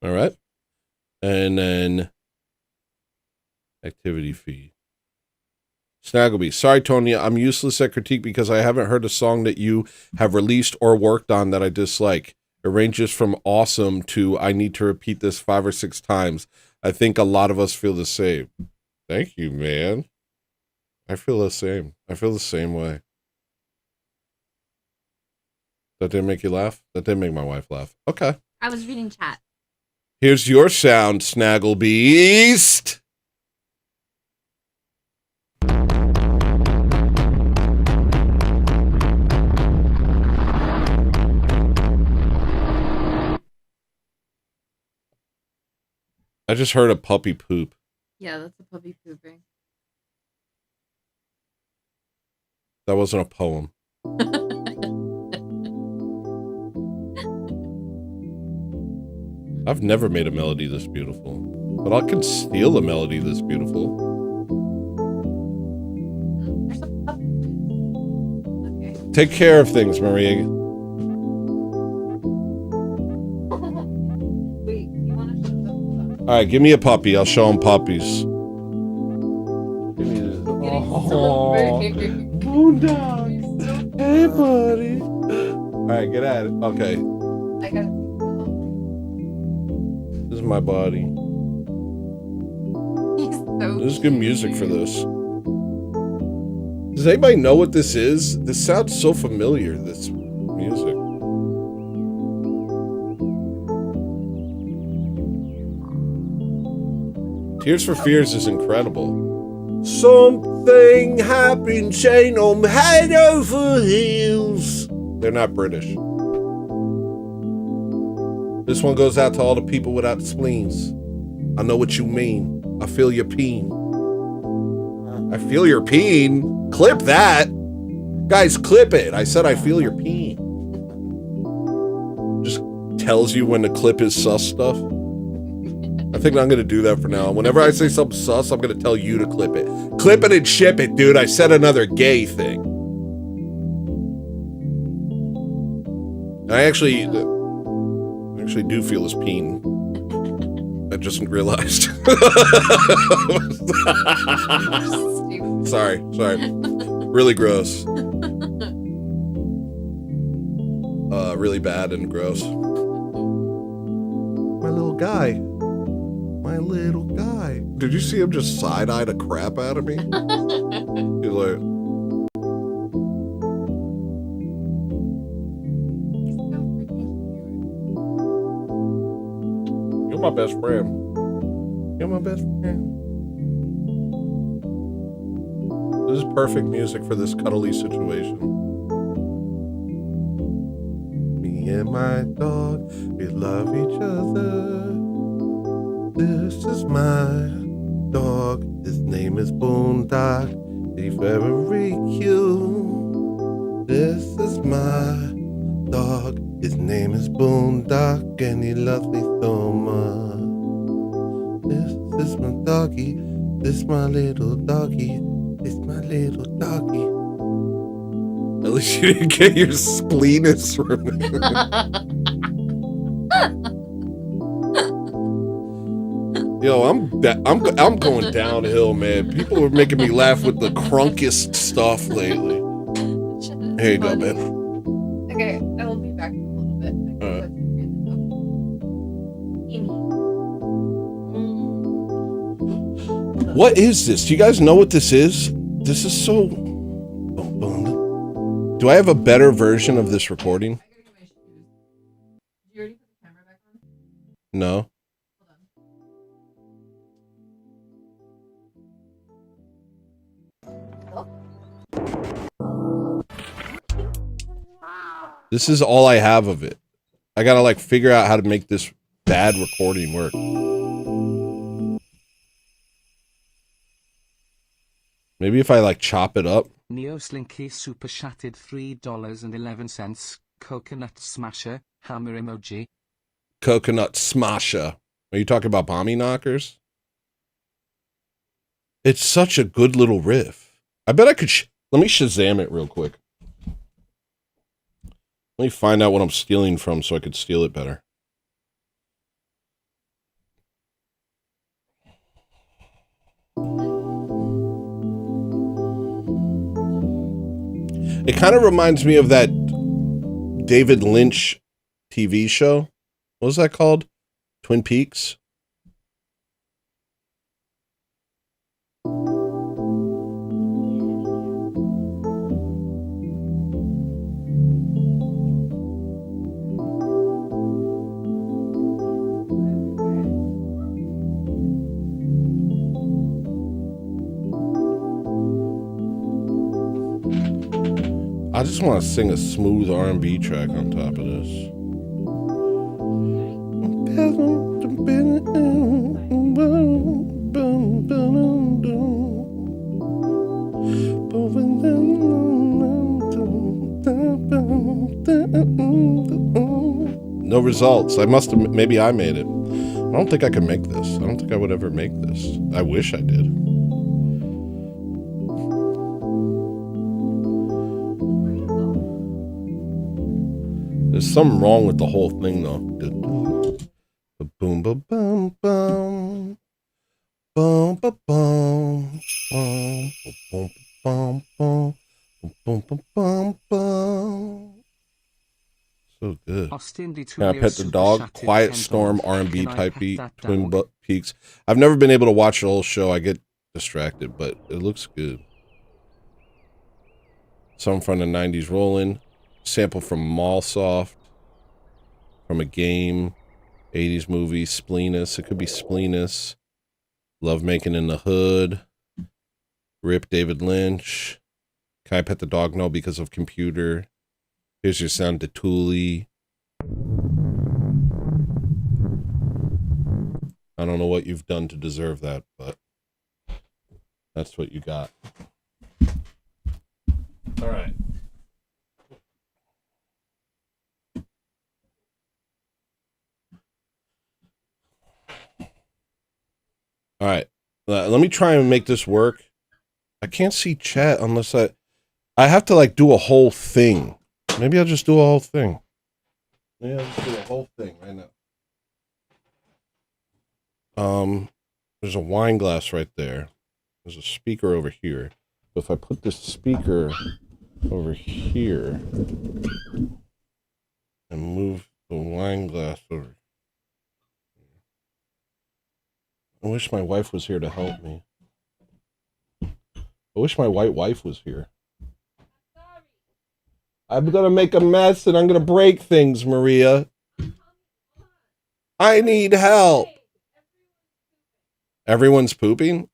All right. And then activity feed. Snaggleby. Sorry, Tony, I'm useless at critique because I haven't heard a song that you have released or worked on that I dislike. It ranges from awesome to I need to repeat this 5 or 6 times. I think a lot of us feel the same. Thank you, man. I feel the same. I feel the same way. That didn't make you laugh? That didn't make my wife laugh. Okay. I was reading chat. Here's your sound, Snagglebeast. I just heard a puppy poop. Yeah, that's a puppy pooping. That wasn't a poem. I've never made a melody this beautiful, but I can steal a melody this beautiful. There's a puppy. Okay. Take care of things, Maria. Wait, you want to shut the fuck up? All right, give me a puppy. I'll show him puppies. Give me this. Getting so big. Boondocks. You're so Hey, cute. buddy. All right, get at it. Okay, I gotta. this is my body. He's so There's good music for this. Does anybody know what this is? This sounds so familiar, this music. Tears for Fears is incredible. Something happened, chain on head over heels. They're not British. This one goes out to all the people without spleens. I know what you mean. I feel your peen. I feel your peen? Clip that. Guys, clip it. I said I feel your peen. Just tells you when to clip his sus stuff. I think I'm gonna do that for now. Whenever I say something sus, I'm gonna tell you to clip it. Clip it and ship it, dude. I said another gay thing. I actually do feel his peen. I just realized. Sorry. Really gross. Really bad and gross. My little guy. Did you see him just side-eye the crap out of me? He's like... You're my best friend. This is perfect music for this cuddly situation. Me and my dog, we love each other. This is my dog. His name is Boondock. He's very cute. This is my dog. His name is Boondock, and he loves me so much. This is my doggy. This is my little doggy. This is my little doggy. At least you didn't get your spleenus removed. Yo, I'm going downhill, man. People are making me laugh with the crunkest stuff lately. Here you go, man. Okay, I will be back in a little bit. What is this? Do you guys know what this is? This is so... Do I have a better version of this recording? I gotta get my shoes. Did you already put the camera back on? No. This is all I have of it. I gotta like figure out how to make this bad recording work. Maybe if I like chop it up. Neo Slinky super chatted $3.11. Coconut smasher, hammer emoji. Coconut smasher. Are you talking about Bommy Knockers? It's such a good little riff. I bet I could... Let me Shazam it real quick. Let me find out what I'm stealing from so I could steal it better. It kind of reminds me of that David Lynch TV show. What was that called? Twin Peaks? I just want to sing a smooth R&B track on top of this. No results. I must have, maybe I made it. I don't think I could make this. I don't think I would ever make this. I wish I did. There's something wrong with the whole thing, though. Boom, ba, bum, bum, bum, ba, bum, bum, bum, bum, bum, bum, bum, bum, bum. So good. Can I Pet the Dog? Quiet Storm, R&B type beat, Twin Peaks. I've never been able to watch the whole show. I get distracted, but it looks good. Something from the 90s rolling. Sample from Mallsoft, from a game, 80s movie, Spleenus. It could be Spleenus. Love Making in the Hood. Rip David Lynch. Can I Pet the Dog? No, because of computer. Here's your sound, Detuli. I don't know what you've done to deserve that, but that's what you got. All right. All right. Let me try and make this work. I can't see chat unless I have to like do a whole thing. Maybe I'll just do a whole thing. Maybe I'll just do a whole thing right now. There's a wine glass right there. There's a speaker over here. So if I put this speaker over here and move the wine glass over. I wish my wife was here to help me. I wish my white wife was here. I'm gonna make a mess and I'm gonna break things, Maria. I need help. Everyone's pooping?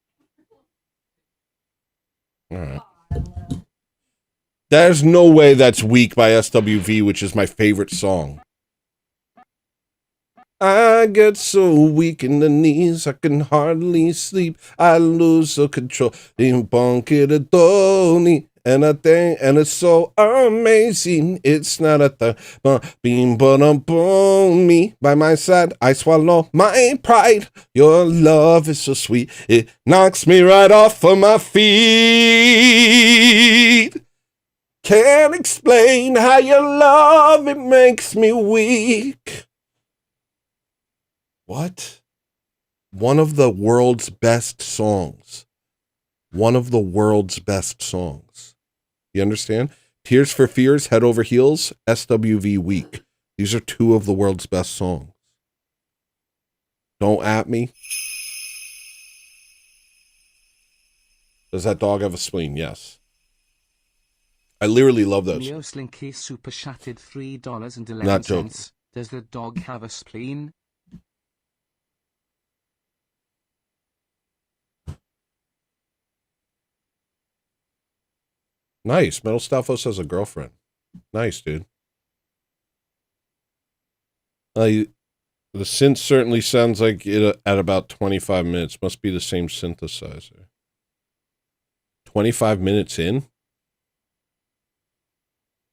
Alright. There's no way that's Weak by SWV, which is my favorite song. I get so weak in the knees, I can hardly sleep. I lose the control. And it's so amazing. It's not a thing, but being but upon me by my side. I swallow my pride. Your love is so sweet. It knocks me right off of my feet. Can't explain how your love, it makes me weak. What? One of the world's best songs. One of the world's best songs. You understand? Tears for Fears, Head Over Heels, SWV Weak. These are two of the world's best songs. Don't at me. Does that dog have a spleen? Yes. I literally love those. Neo Slinky super chatted $3.11. Not joking. Does the dog have a spleen? Nice. Metal Staphos has a girlfriend. Nice, dude. The synth certainly sounds like it at about 25 minutes. Must be the same synthesizer. 25 minutes in?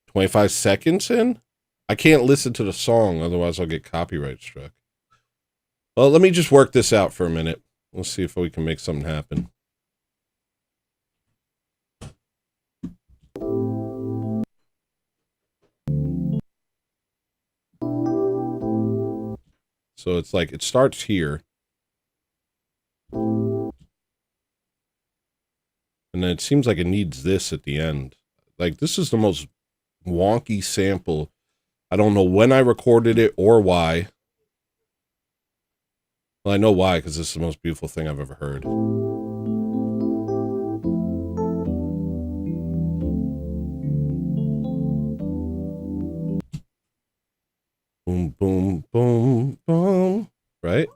25 seconds in? I can't listen to the song, otherwise I'll get copyright struck. Well, let me just work this out for a minute. Let's see if we can make something happen. So it's like, it starts here. And then it seems like it needs this at the end. Like, this is the most wonky sample. I don't know when I recorded it or why. Well, I know why, because this is the most beautiful thing I've ever heard. Boom, boom, boom, boom. Right?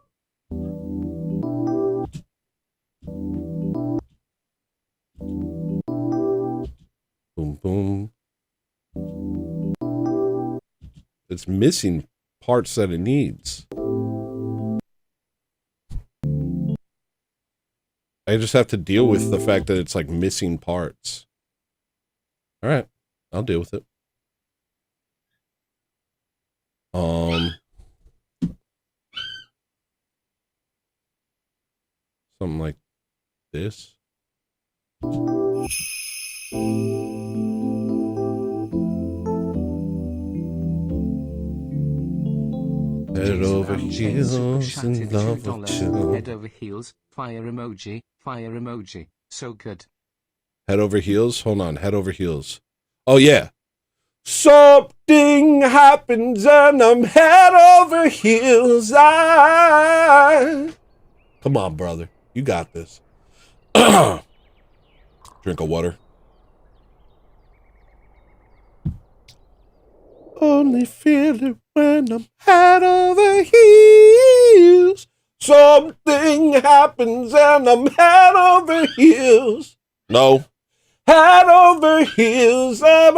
Boom, boom. It's missing parts that it needs. I just have to deal with the fact that it's like missing parts. All right, I'll deal with it. Something like this. Head over heels in love with you. Head over heels, fire emoji, so good. Head over heels? Hold on, head over heels. Oh, yeah. Something happens and I'm head over heels. Come on, brother. You got this. Drink of water. Only feel it when I'm head over heels. Something happens and I'm head over heels. No. Head over heels. Bum,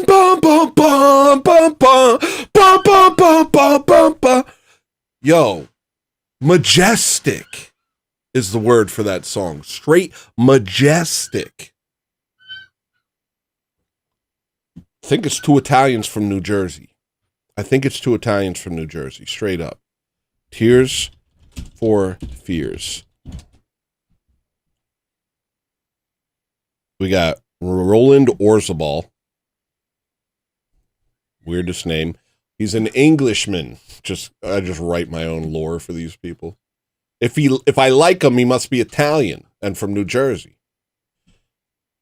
bum, bum, bum, bum, bum, bum, bum, bum, bum, bum, bum. Yo, majestic is the word for that song. Straight majestic. think it's two Italians from New Jersey. Straight up. Tears for Fears. We got Roland Orzabal. Weirdest name. He's an Englishman. I just write my own lore for these people. If I like him, he must be Italian and from New Jersey.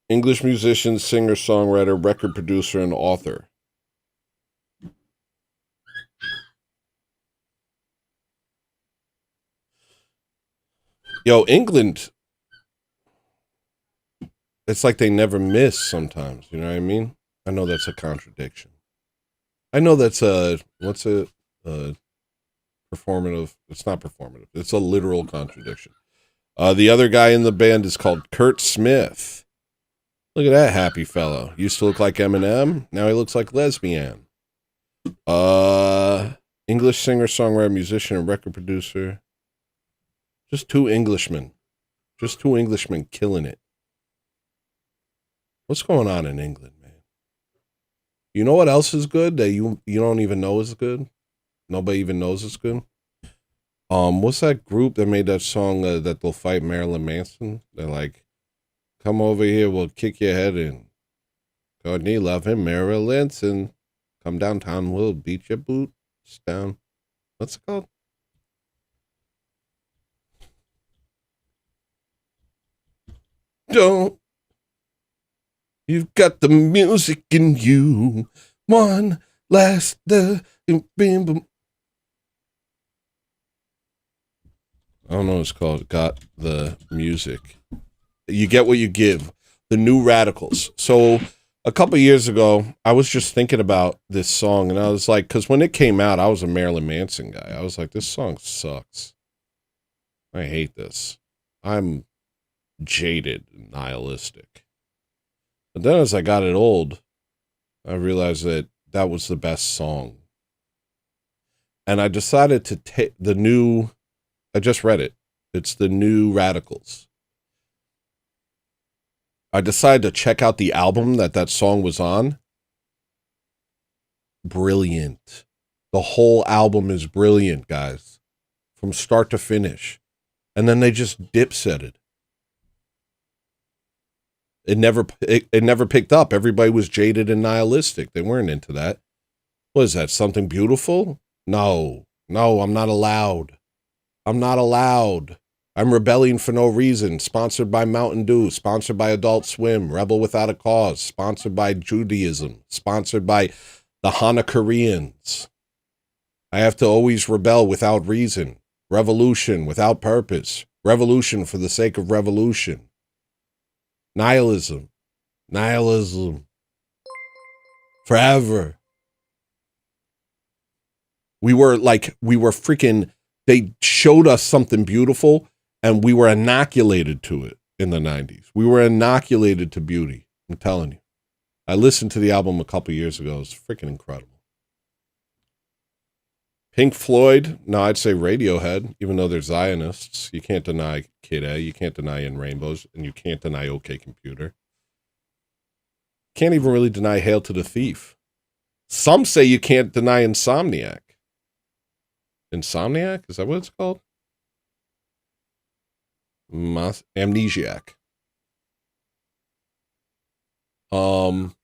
English musician, singer, songwriter, record producer, and author. Yo, England, it's like they never miss sometimes, you know what I mean? I know that's a contradiction. I know that's performative. It's not performative. It's a literal contradiction. The other guy in the band is called Kurt Smith. Look at that happy fellow. Used to look like Eminem. Now he looks like Lesbian. English singer, songwriter, musician, and record producer. Just two Englishmen killing it. What's going on in England, man? You know what else is good that you don't even know is good? Nobody even knows it's good. What's that group that made that song that they'll fight Marilyn Manson? They're like, come over here, we'll kick your head in. Courtney, love him, Marilyn Manson. Come downtown, we'll beat your boots down. What's it called? Don't. You've got the music in you. One last I don't know what it's called. Got the music. You get what you give. The New Radicals. So a couple years ago, I was just thinking about this song, and I was like, because when it came out, I was a Marilyn Manson guy. I was like, this song sucks. I hate this. I'm jaded and nihilistic. But then as I got it old, I realized that that was the best song. And I decided to take I just read it. It's the New Radicals. I decided to check out the album that song was on. Brilliant. The whole album is brilliant, guys. From start to finish. And then they just dipsetted. It never picked up. Everybody was jaded and nihilistic. They weren't into that. What is that? Something beautiful? No, I'm not allowed. I'm rebelling for no reason. Sponsored by Mountain Dew. Sponsored by Adult Swim. Rebel Without a Cause. Sponsored by Judaism. Sponsored by the Hana Koreans. I have to always rebel without reason. Revolution without purpose. Revolution for the sake of revolution. Nihilism. Forever. We were freaking, they showed us something beautiful and we were inoculated to it in the 90s. We were inoculated to beauty. I'm telling you. I listened to the album a couple years ago. It's freaking incredible. Pink Floyd, no, I'd say Radiohead, even though they're Zionists. You can't deny Kid A, you can't deny In Rainbows, and you can't deny OK Computer. Can't even really deny Hail to the Thief. Some say you can't deny Insomniac. Insomniac? Is that what it's called? Amnesiac. Who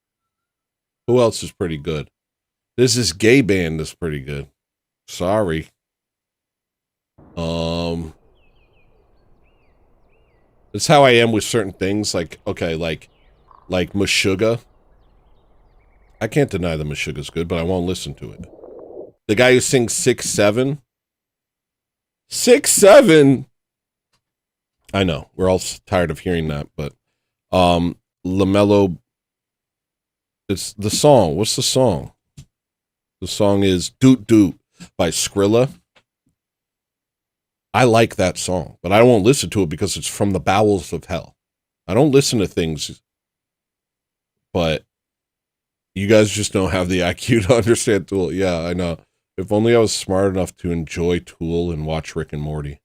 else is pretty good? There's this gay band that's pretty good. Sorry. That's how I am with certain things. Like, okay, like Meshuggah. I can't deny that Meshuggah's good, but I won't listen to it. The guy who sings 6-7. 6-7. I know we're all tired of hearing that, but LaMelo. It's the song. What's the song? The song is "Doot Doot" by Skrilla. I like that song, but I won't listen to it because it's from the bowels of hell. I don't listen to things, but you guys just don't have the IQ to understand Tool. Yeah, I know. If only I was smart enough to enjoy Tool and watch Rick and Morty.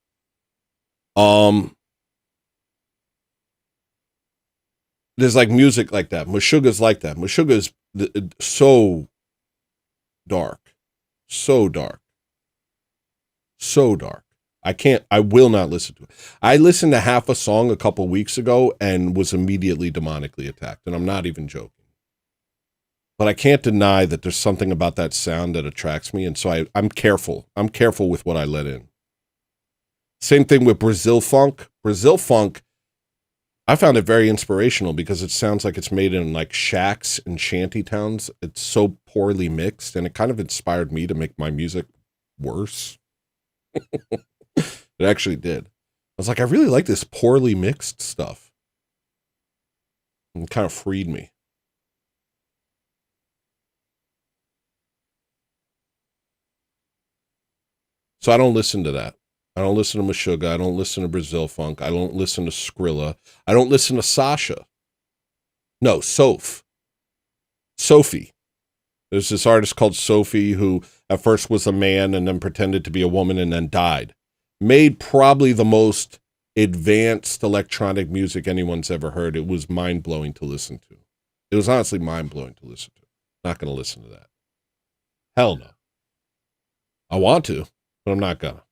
There's like music like that. Meshuggah's like that. Meshuggah is so dark, so dark, so dark. I will not listen to it. I listened to half a song a couple weeks ago and was immediately demonically attacked, and I'm not even joking. But I can't deny that there's something about that sound that attracts me, and so I'm careful. I'm careful with what I let in. Same thing with Brazil funk. Brazil funk, I found it very inspirational because it sounds like it's made in like shacks and shanty towns. It's so poorly mixed, and it kind of inspired me to make my music worse. It actually did. I was like, I really like this poorly mixed stuff. And it kind of freed me. So I don't listen to that. I don't listen to Meshuggah. I don't listen to Brazil funk. I don't listen to Skrilla. I don't listen to Sasha. No, Sophie. There's this artist called Sophie who at first was a man and then pretended to be a woman and then died. Made probably the most advanced electronic music anyone's ever heard. It was mind-blowing to listen to. It was honestly mind-blowing to listen to. Not going to listen to that. Hell no. I want to, but I'm not gonna.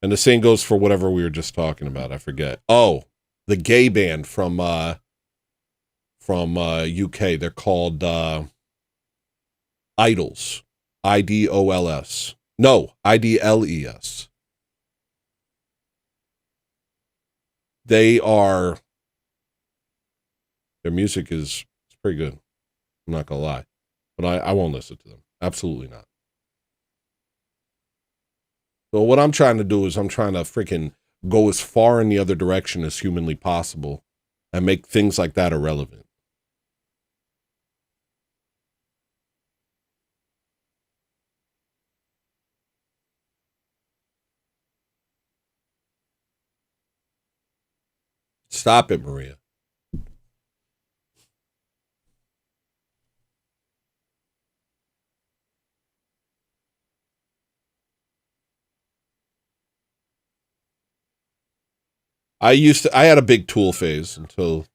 And the same goes for whatever we were just talking about. I forget. Oh, the gay band from UK. They're called Idols. IDOLS. No, IDLES. Their music is pretty good. I'm not gonna lie. But I won't listen to them. Absolutely not. So what I'm trying to do is I'm trying to freaking go as far in the other direction as humanly possible and make things like that irrelevant. Stop it, Maria. I had a big Tool phase until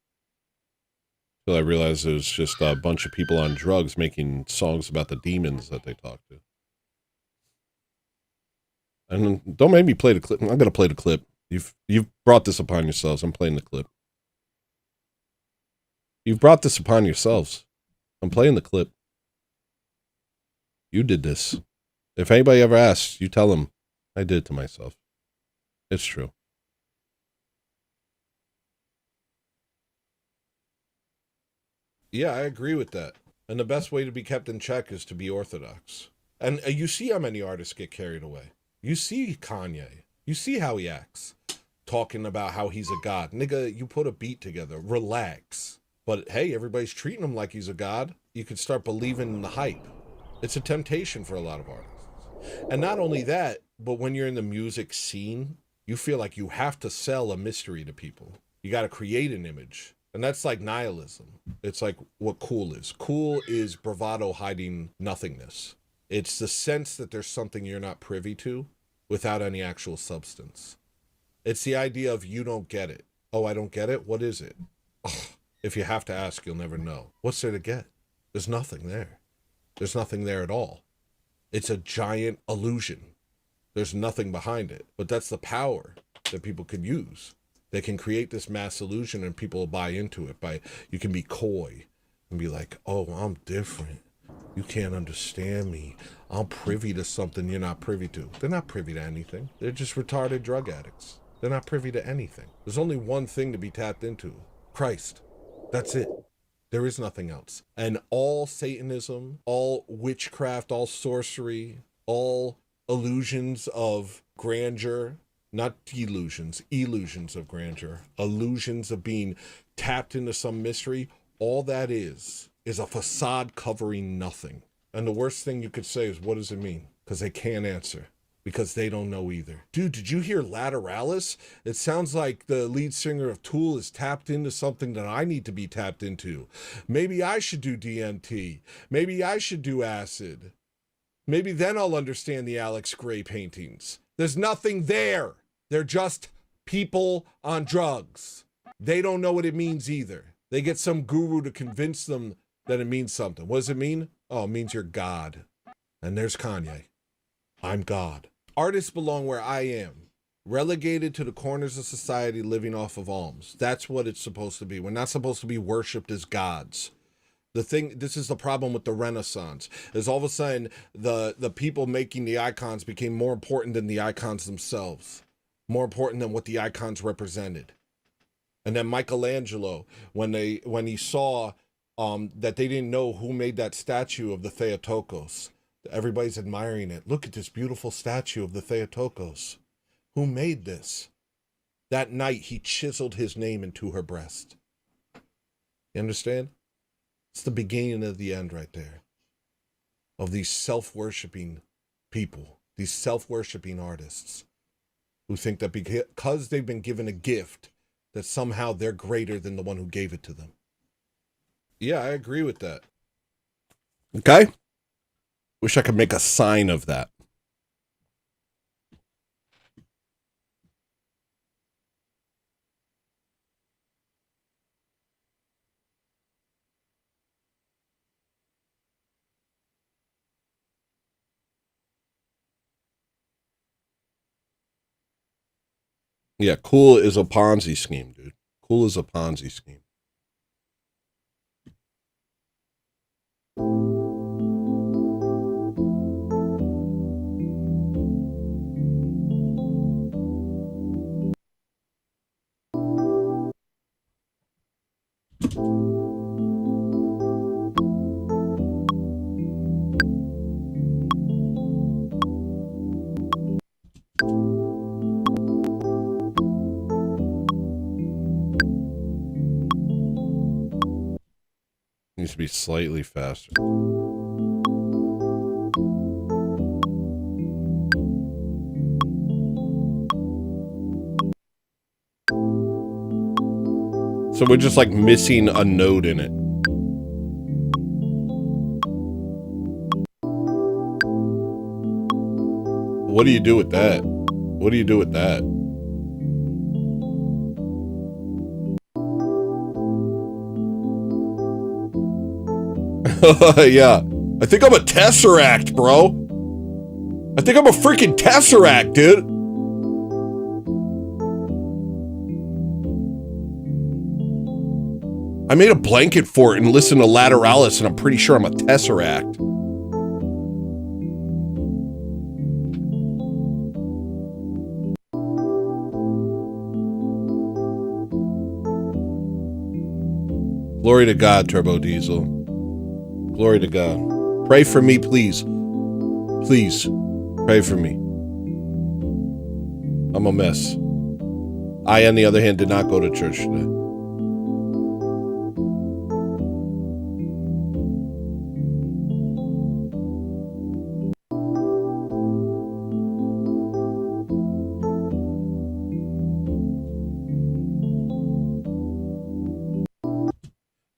I realized it was just a bunch of people on drugs making songs about the demons that they talk to. And don't make me play the clip. I'm going to play the clip. You've brought this upon yourselves. I'm playing the clip. You've brought this upon yourselves. I'm playing the clip. You did this. If anybody ever asks, you tell them I did it to myself. It's true. Yeah, I agree with that. And the best way to be kept in check is to be orthodox. And you see how many artists get carried away. You see Kanye. You see how he acts. Talking about how he's a god. Nigga, you put a beat together. Relax. But hey, everybody's treating him like he's a god. You can start believing in the hype. It's a temptation for a lot of artists. And not only that, but when you're in the music scene, you feel like you have to sell a mystery to people. You got to create an image. And that's like nihilism. It's like what cool is. Cool is bravado hiding nothingness. It's the sense that there's something you're not privy to without any actual substance. It's the idea of you don't get it. Oh, I don't get it? What is it? Ugh. If you have to ask, you'll never know. What's there to get? There's nothing there. There's nothing there at all. It's a giant illusion. There's nothing behind it. But that's the power that people could use. They can create this mass illusion and people will buy into it. You can be coy and be like, oh, I'm different. You can't understand me. I'm privy to something you're not privy to. They're not privy to anything. They're just retarded drug addicts. They're not privy to anything. There's only one thing to be tapped into. Christ. That's it. There is nothing else. And all Satanism, all witchcraft, all sorcery, all illusions of grandeur, not delusions, illusions of grandeur, illusions of being tapped into some mystery, all that is a facade covering nothing. And the worst thing you could say is, what does it mean? Because they can't answer. Because they don't know either. Dude, did you hear Lateralis? It sounds like the lead singer of Tool is tapped into something that I need to be tapped into. Maybe I should do DMT. Maybe I should do acid. Maybe then I'll understand the Alex Gray paintings. There's nothing there. They're just people on drugs. They don't know what it means either. They get some guru to convince them then it means something. What does it mean? Oh, it means you're God. And there's Kanye. I'm God. Artists belong where I am. Relegated to the corners of society, living off of alms. That's what it's supposed to be. We're not supposed to be worshipped as gods. This is the problem with the Renaissance, is all of a sudden the people making the icons became more important than the icons themselves, more important than what the icons represented. And then Michelangelo, when he saw that they didn't know who made that statue of the Theotokos, everybody's admiring it. Look at this beautiful statue of the Theotokos. Who made this? That night he chiseled his name into her breast. You understand? It's the beginning of the end right there. Of these self-worshiping people, these self-worshiping artists who think that because they've been given a gift, that somehow they're greater than the one who gave it to them. Yeah, I agree with that. Okay? Wish I could make a sign of that. Yeah, cool is a Ponzi scheme, dude. Cool is a Ponzi scheme. Needs to be slightly faster. So we're just like missing a node in it. What do you do with that? What do you do with that? Yeah. I think I'm a Tesseract, bro. I think I'm a freaking Tesseract, dude. I made a blanket for it and listened to Lateralis, and I'm pretty sure I'm a Tesseract. Glory to God, Turbo Diesel. Glory to God. Pray for me, please. Please, pray for me. I'm a mess. I, on the other hand, did not go to church today.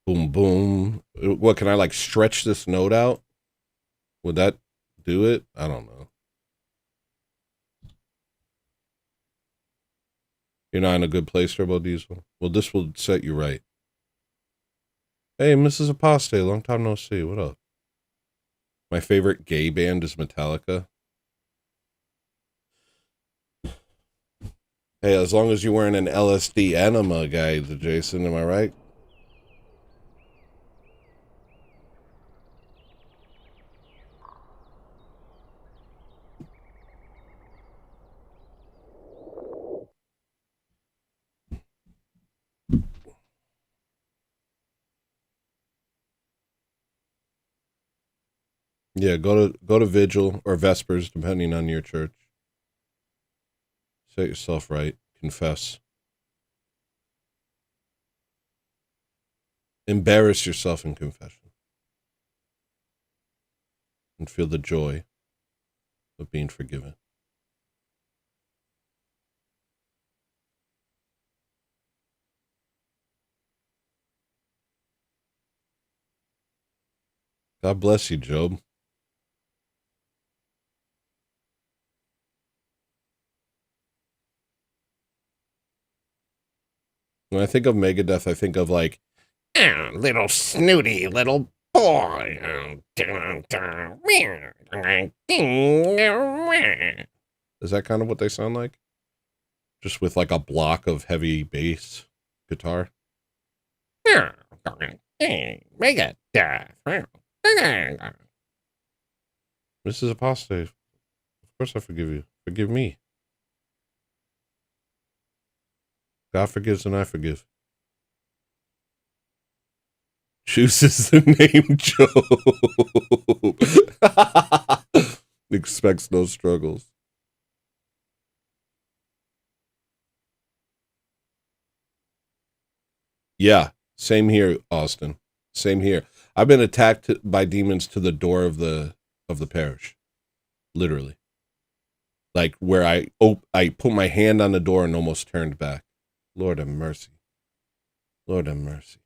Boom, boom. What, can I like stretch this note out? Would that do it? I don't know. You're not in a good place, Turbo Diesel? Well, this will set you right. Hey, Mrs. Apostate, long time no see. What up? My favorite gay band is Metallica. Hey, as long as you're wearing an LSD enema, guy, Jason, am I right? Yeah, go to Vigil or Vespers, depending on your church. Set yourself right. Confess. Embarrass yourself in confession. And feel the joy of being forgiven. God bless you, Job. When I think of Megadeth, I think of like, little snooty little Is that kind of what they sound like? Just with like a block of heavy bass guitar? Mrs. Apostate, of course I forgive you. Forgive me. God forgives and I forgive. Chooses the name Job. Expects no struggles. Yeah, same here, Austin. Same here. I've been attacked by demons to the door of the parish. Literally. Like where I put my hand on the door and almost turned back. Lord have mercy. Lord have mercy.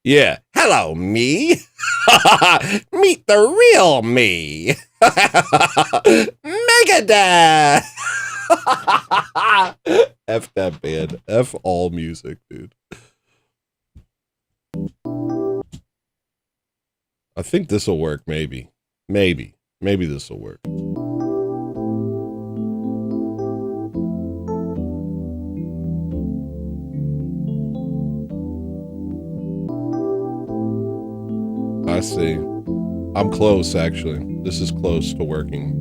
Yeah. Hello, me. Meet the real me. Megadeth. F that band. F all music, dude. I think this will work, maybe. Maybe this will work. I see. I'm close, actually. This is close to working.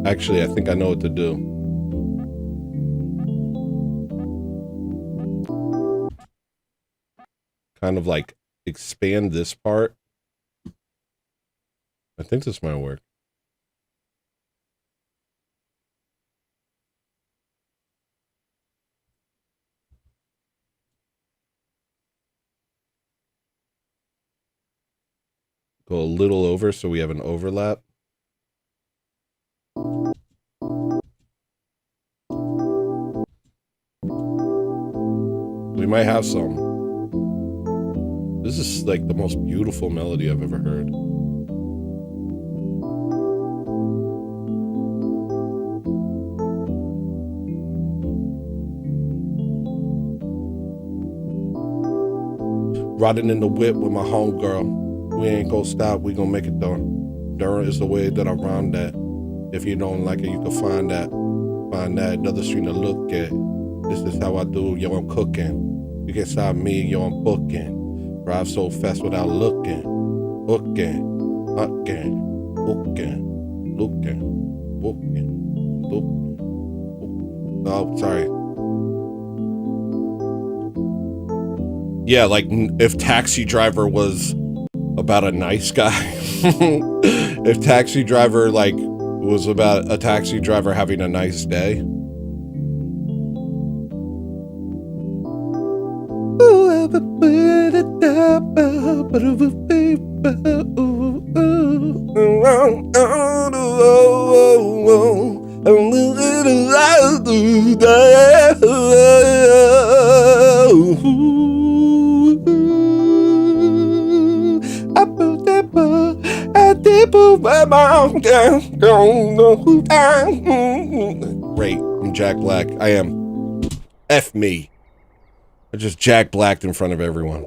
Actually, I think I know what to do. Kind of like expand this part. I think this might work. Go a little over so we have an overlap. We might have some. This is like the most beautiful melody I've ever heard. Riding in the whip with my homegirl. We ain't gonna stop, we gonna make it though. Durham is the way that I rhyme that. If you don't like it, you can find that. Find that another stream to look at. This is how I do, yo, I'm cooking. You can stop me, yo, I'm booking. Drive so fast without looking. Looking, looking, looking, looking, looking, looking. Oh, sorry. Yeah, like if Taxi Driver was about a nice guy. If Taxi Driver like was about a taxi driver having a nice day. Great, I'm Jack Black. I am. F me. I just Jack Blacked in front of everyone.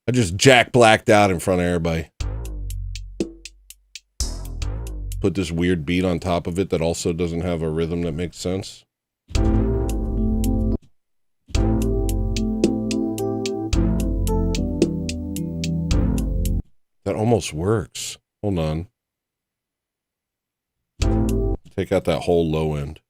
I just Jack Blacked out in front of everybody. Put this weird beat on top of it that also doesn't have a rhythm that makes sense. That almost works. Hold on. Take out that whole low end.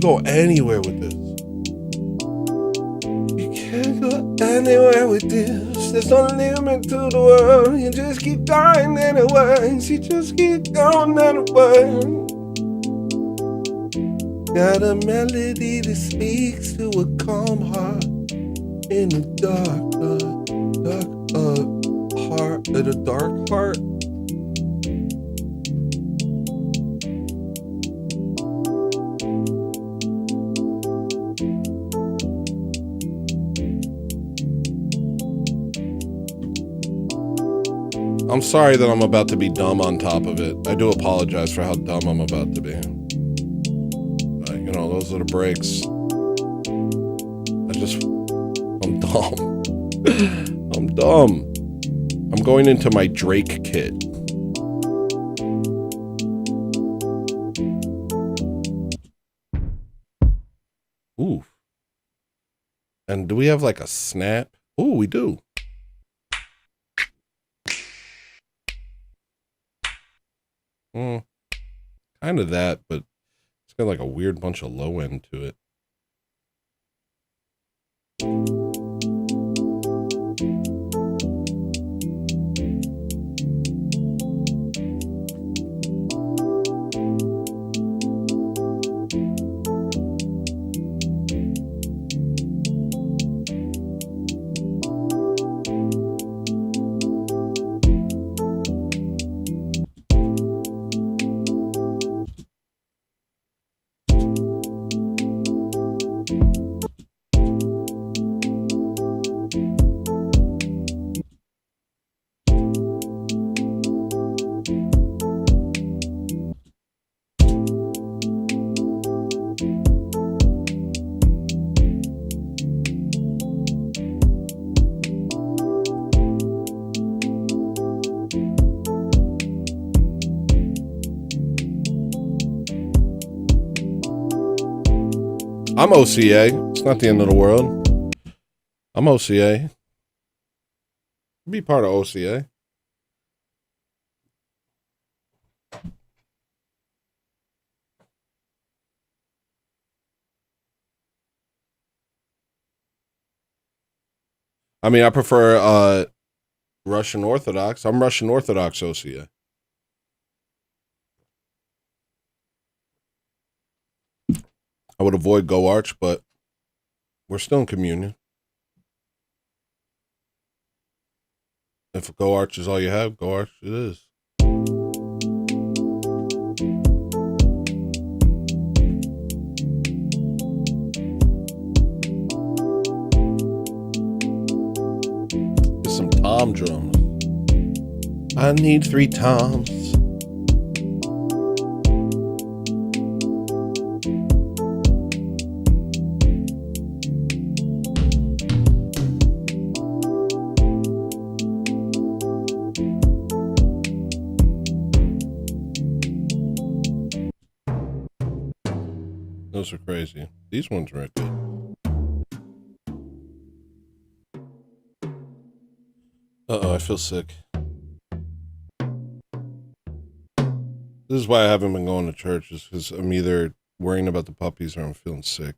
go anywhere with this. You can't go anywhere with this. There's no limit to the world. You just keep going anyways. You just keep going anyway. Got a melody that speaks to a calm heart in a dark heart, in a dark heart. I'm sorry that I'm about to be dumb on top of it. I do apologize for how dumb I'm about to be. You know, those are the breaks. I'm dumb. I'm dumb. I'm going into my Drake kit. Ooh. And do we have like a snap? Ooh, we do. Kind of that, but it's got like a weird bunch of low end to it. I'm OCA. It's not the end of the world. I'm OCA. Be part of OCA. I mean, I prefer Russian Orthodox. I'm Russian Orthodox OCA. I would avoid Go Arch, but we're still in communion. If Go Arch is all you have, Go Arch it is. Get some tom drums. I need 3 toms. Those are crazy. These ones are good. Uh-oh, I feel sick. This is why I haven't been going to church, is because I'm either worrying about the puppies or I'm feeling sick.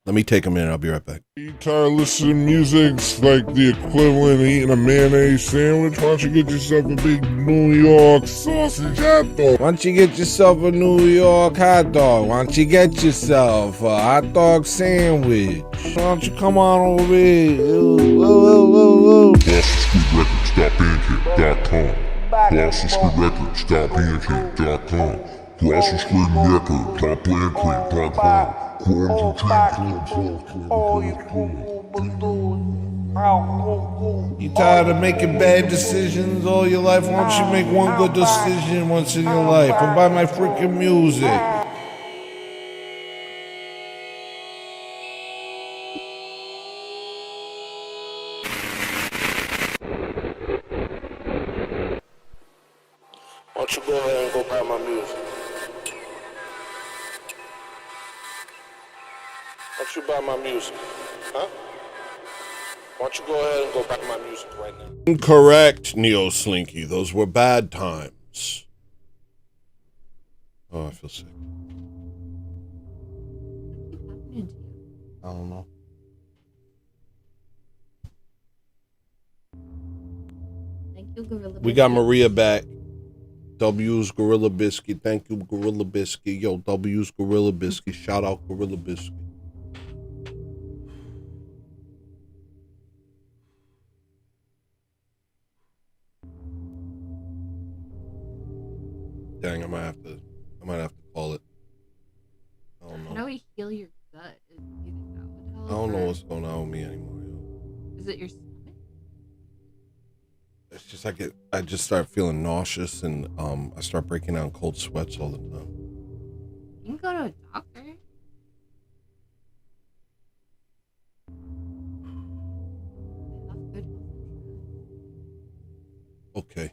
Let me take a minute. I'll be right back. You tired of listening to music's like the equivalent of eating a mayonnaise sandwich? Why don't you get yourself a big New York sausage hot dog? Why don't you get yourself a New York hot dog? Why don't you get yourself a hot dog sandwich? Why don't you come on over here? BostonStreetRecords.bandcamp.com. BostonStreetRecords.bandcamp.com. BostonStreetRecords.bandcamp.com. You tired of making bad decisions all your life? Why don't you make one good decision once in your life and buy my freaking music? Why don't you go ahead and go buy my music? Why don't you buy my music? Huh? Why don't you go ahead and go buy my music right now? Incorrect, Neo Slinky. Those were bad times. Oh, I feel sick. What keeps happening to you? I don't know. Thank you, Gorilla. We got Biscuit. Maria back. W's Gorilla Biscuit. Thank you, Gorilla Biscuit. Yo, W's Gorilla Biscuit. Shout out Gorilla Biscuit. Dang, I might have to call it. I don't How know. do we heal your gut? Do you think that would help? I don't know or what's going on with me anymore. Yo. Is it your stomach? It's just I just start feeling nauseous and I start breaking out in cold sweats all the time. You can go to a doctor. They have good health insurance. Okay.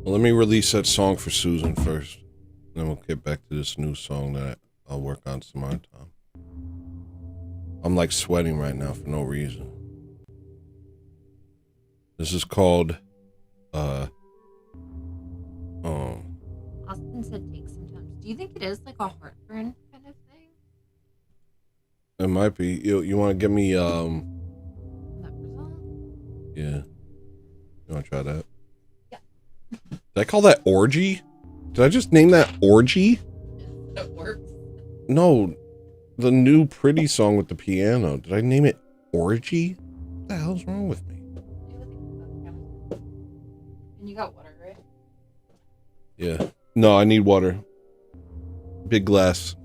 Well, let me release that song for Susan first. Then we'll get back to this new song that I'll work on some other time. I'm like sweating right now for no reason. This is called Austin said take sometimes. Do you think it is like a heartburn kind of thing? it might be. You want to give me Leprosol? yeah. You want to try that? Yeah. Did I call that orgy? Did I just name that orgy? It works. No, the new Pretty song with the piano. Did I name it orgy? What the hell's wrong with me? And you got water, right? Yeah. No, I need water. Big glass.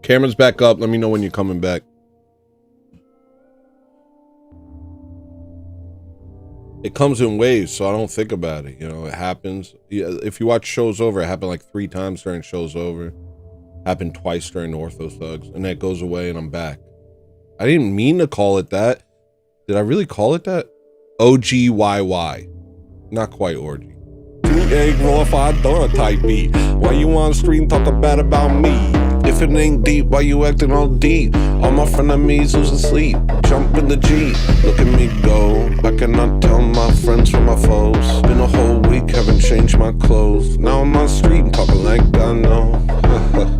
Camera's back up. Let me know when you're coming back. It comes in waves, so I don't think about it. You know, it happens. Yeah, if you watch Shows Over, it happened like 3 times during Shows Over. Happened twice during the Ortho Thugs. And then it goes away and I'm back. I didn't mean to call it that. Did I really call it that? OGYY. Not quite orgy. 2 egg raw if I done type beat. Why you on stream talking bad about me? If it ain't deep, why you acting all deep? All my frenemies who's asleep. Jump in the Jeep, look at me go. I cannot tell my friends from my foes. Been a whole week, haven't changed my clothes. Now I'm on street talking like I know.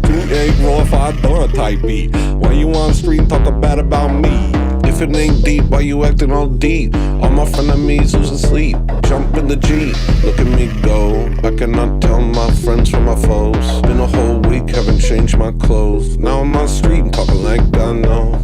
2 egg raw if I done type beat. Why you on stream talking bad about me? If it ain't deep, why you acting all deep? All my frenemies who's asleep. Jump in the Jeep, look at me go. I cannot tell my friends from my foes. Been a whole week, haven't changed my clothes. Now I'm on street talking like I know.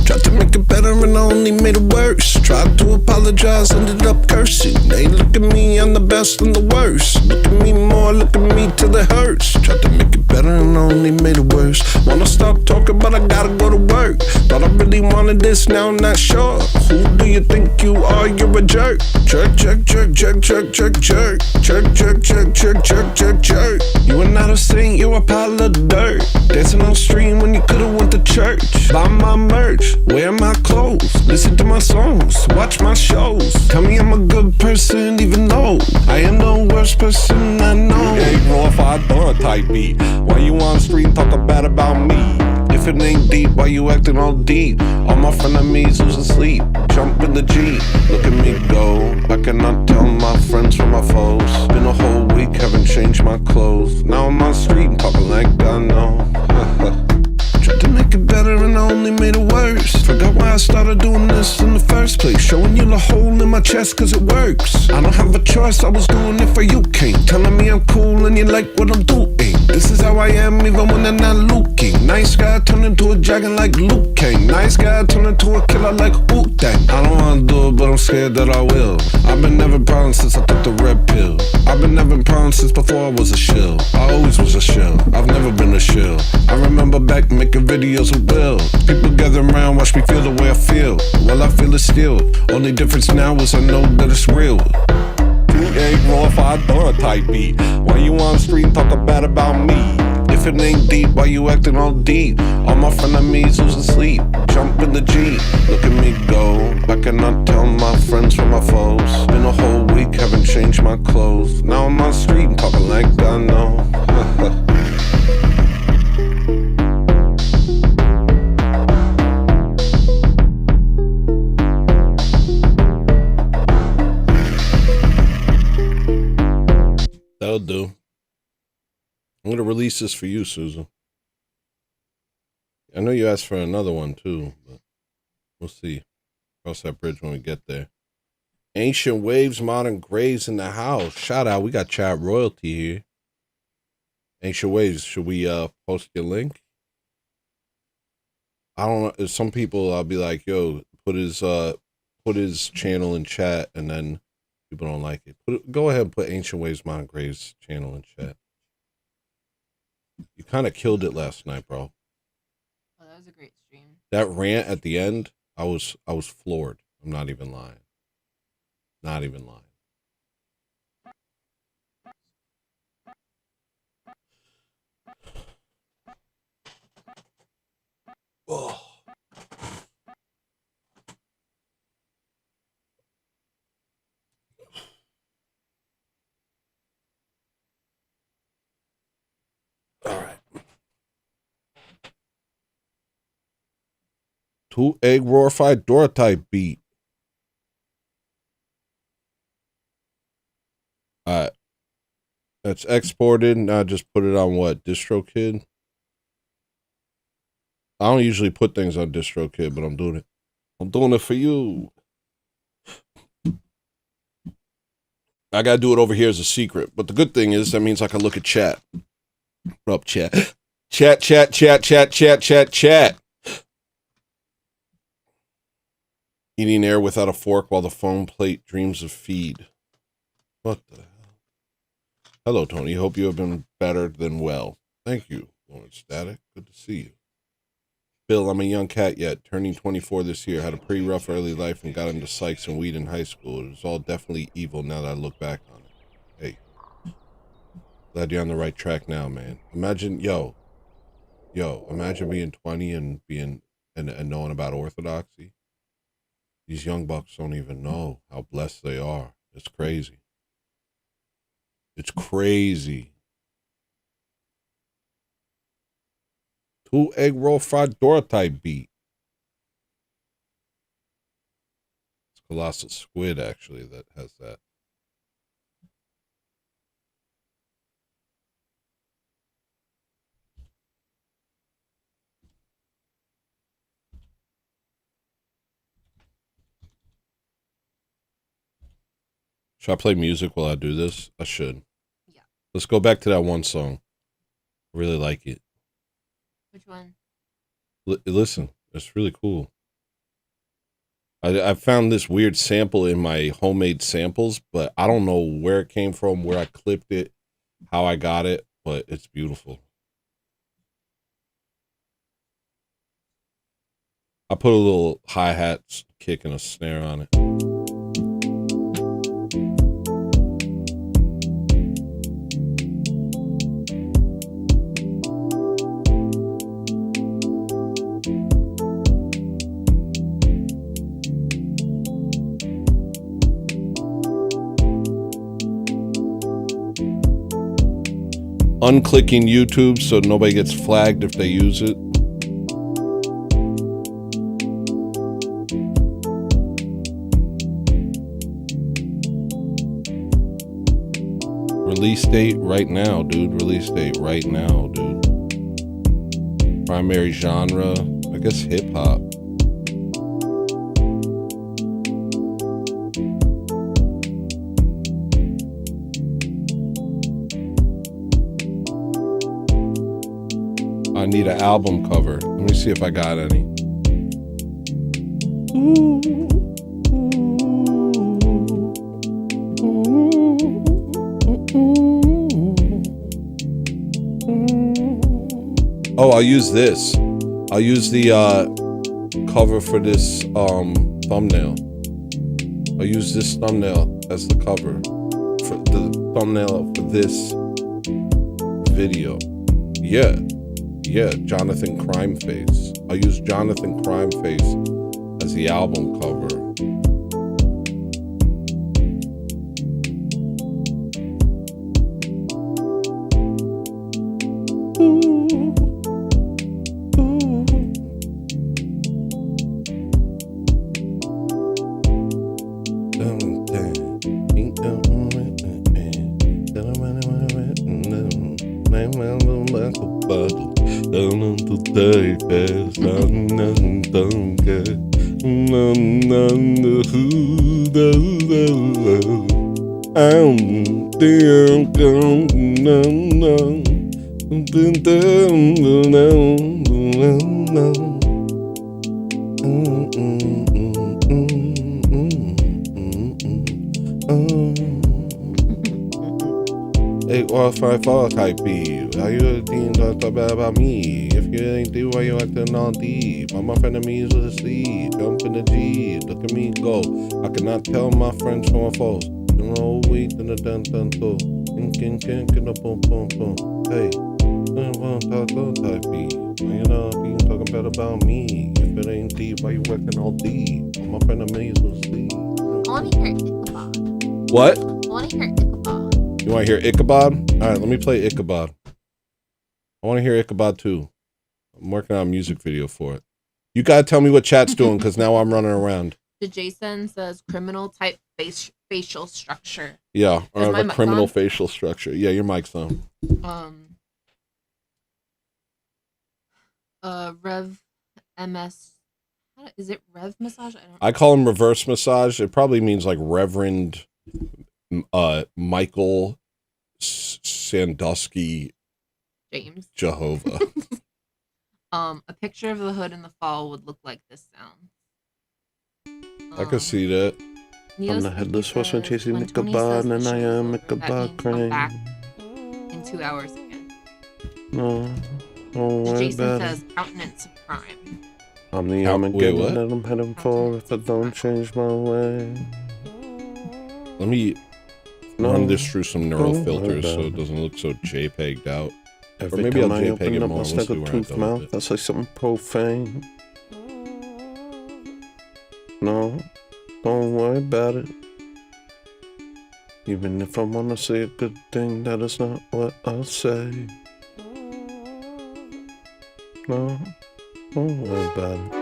Tried to make it better and I only made it worse. Tried to apologize, ended up cursing. They look at me, I'm the best and the worst. Look at me more, look at me till it hurts. Tried to make it better and I only made it worse. Wanna stop talking but I gotta go to work. Thought I really wanted this, now I'm not sure. Who do you think you are? You're a jerk. Jerk, jerk, jerk, jerk, jerk, jerk, jerk. Jerk, jerk, jerk, jerk, jerk, jerk, jerk. You are not a saint, you're a pile of dirt. Dancing on stream when you could've went to church. Buy my merch, wear my clothes, listen to my songs, watch my shows. Tell me I'm a good person even though I am the worst person I know. Hey, raw if I done type beat. Why you on stream talking bad about me? If it ain't deep, why you acting all deep? All my frenemies who's asleep. Jump in the Jeep, look at me go. I cannot tell my friends from my foes. Been a whole week, haven't changed my clothes. Now I'm on street talking like I know. Tried to make it better and I only made it worse. Forgot why I started doing this in the first place. Showing you the hole in my chest cause it works. I don't have a choice, I was doing it for you, King. Telling me I'm cool and you like what I'm doing. This is how I am even when I'm not looking. Nice guy turned into a dragon like Luke Kang. Nice guy turned into a killer like Wu-Tang. I don't wanna do it but I'm scared that I will. I've been never proud since I took the red pill. I I've been having problems since before I was a shill. I always was a shill, I've never been a shill. I remember back making videos with Will. People gather around, watch me feel the way I feel. Well, I feel it still. Only difference now is I know that it's real. 2-8 raw 5 bar type beat. Why you on the street and talk bad about me? If it ain't deep, why you acting all deep? All my frenemies losing sleep. Jump in the Jeep, look at me go. I cannot tell my friends from my foes. Been a whole week, haven't changed my clothes. Now I'm on the street and talking like I know. That'll do. I'm gonna release this for you, Susan. I know you asked for another one too, but we'll see. Cross that bridge when we get there. Ancient Waves, Modern Graves in the house. Shout out, we got chat royalty here. Ancient Waves, should we post your link? I don't know. Some people I'll be like, yo, put his channel in chat, and then people don't like it. Go ahead and put Ancient Waves, Modern Graves channel in chat. You kind of killed it last night, bro. Oh, that was a great stream. That rant at the end, I was floored. I'm not even lying. Not even lying. Oh. All right. 2-egg roarified Dora type beat. All right. That's exported. Now just put it on what? DistroKid? I don't usually put things on DistroKid, but I'm doing it. I'm doing it for you. I gotta do it over here as a secret. But the good thing is that means I can look at chat. What up, chat? Chat. Eating air without a fork while the foam plate dreams of feed. What the hell? Hello, Tony. Hope you have been better than well. Thank you, Lord Static. Good to see you. Bill, I'm a young cat yet, turning 24 this year. Had a pretty rough early life and got into psychs and weed in high school. It was all definitely evil now that I look back on it. Hey. Glad you're on the right track now, man. Imagine, imagine being 20 and being and knowing about orthodoxy. These young bucks don't even know how blessed they are. It's crazy. It's crazy. 2-egg roll fried Dora type beat. It's Colossal Squid actually that has that. Should I play music while I do this? I should. Yeah. Let's go back to that one song. I really like it. Which one? Listen, it's really cool. I found this weird sample in my homemade samples, but I don't know where it came from, where I clipped it, how I got it, but it's beautiful. I put a little hi-hat kick and a snare on it. Unclicking YouTube so nobody gets flagged if they use it. Release date right now, dude. Release date right now, dude. Primary genre, I guess hip hop. I need an album cover. Let me see if I got any. Oh, I'll use this. I'll use the cover for this thumbnail. I'll use this thumbnail as the cover for the thumbnail for this video. Yeah, Jonathan Crimeface. I'll use Jonathan Crimeface as the album cover. Hey, off my fault type B. How you think talk bad about me? If you ain't do why you acting all deep? All my frenemies with a C. Jump in the G. Look at me go. I cannot tell my friends from my foes. You know, we in the dun dun do. King in the boom boom boom. Hey, talk type B. You know, you talking bad about me. If it ain't deep, why you acting all deep? All my frenemies with a C. I want to hear Ichabod. What? I want to hear Ichabod. You want to hear Ichabod? All right, let me play Ichabod. I want to hear Ichabod too. I'm working on a music video for it. You gotta tell me what chat's doing because now I'm running around. The Jason says criminal type facial structure. Yeah, I Is have my a mic criminal on? facial structure. Yeah, your mic's on. Rev MS. Is it Rev massage? I call him reverse massage. It probably means like Reverend Michael Sandusky James. Jehovah. A picture of the hood in the fall would look like this sound. I can see that. Neil I'm the headless says, horseman chasing when Tony Ichabod, says and the I show's am over, Ichabod that means Crane. come back in 2 hours again. No, don't The worry Jason about says it. countenance of crime. I'm the Wait, Armageddon what? that I'm heading for if I don't change my way. Let me No, run this through some neural don't worry filters so about it doesn't look so JPEG'd out. every maybe time I'll I JPEG open it up more. my We'll see snuggle where I tooth go with mouth, it. that's like something profane. No, don't worry about it. Even if I wanna say a good thing, that is not what I'll say. No, don't worry about it.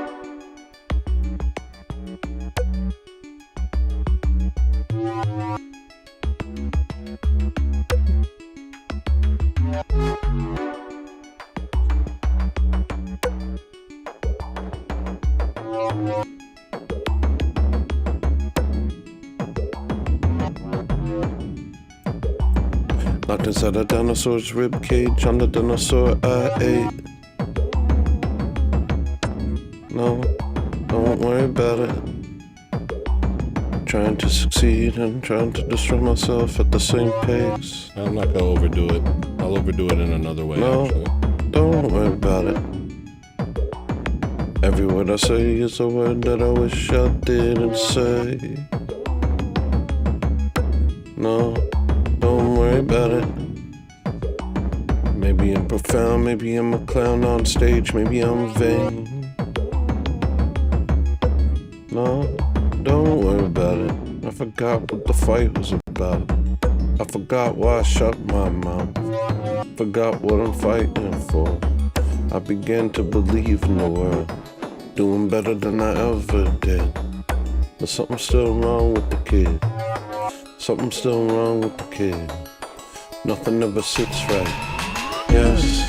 Locked inside a dinosaur's rib cage, on the dinosaur I ate. No, don't worry about it. Trying to succeed and trying to destroy myself at the same pace. I'm not gonna overdo it. I'll overdo it in another way, No. actually. Don't worry about it. Every word I say is a word that I wish I didn't say. No, don't worry about it. Maybe I'm profound, maybe I'm a clown on stage, maybe I'm vain. No, don't worry about it. I forgot what the fight was about. I forgot why I shut my mouth. Forgot what I'm fighting for. I began to believe in the world, doing better than I ever did. But something's still wrong with the kid. Something's still wrong with the kid. Nothing ever sits right. Yes,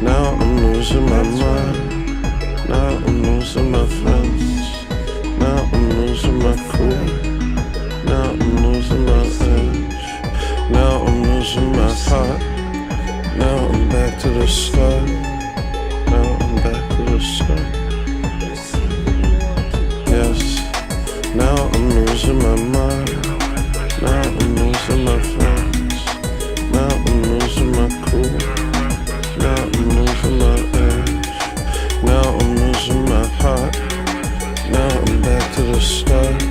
now I'm losing my mind. Now I'm losing my friends. Now I'm losing my cool. Now I'm losing my edge. Now I'm losing my heart. Now I'm back to the start. Now I'm back to the start. Yes, now I'm losing my mind. Now I'm losing my friends. Now I'm losing my cool. Now I'm losing my the start.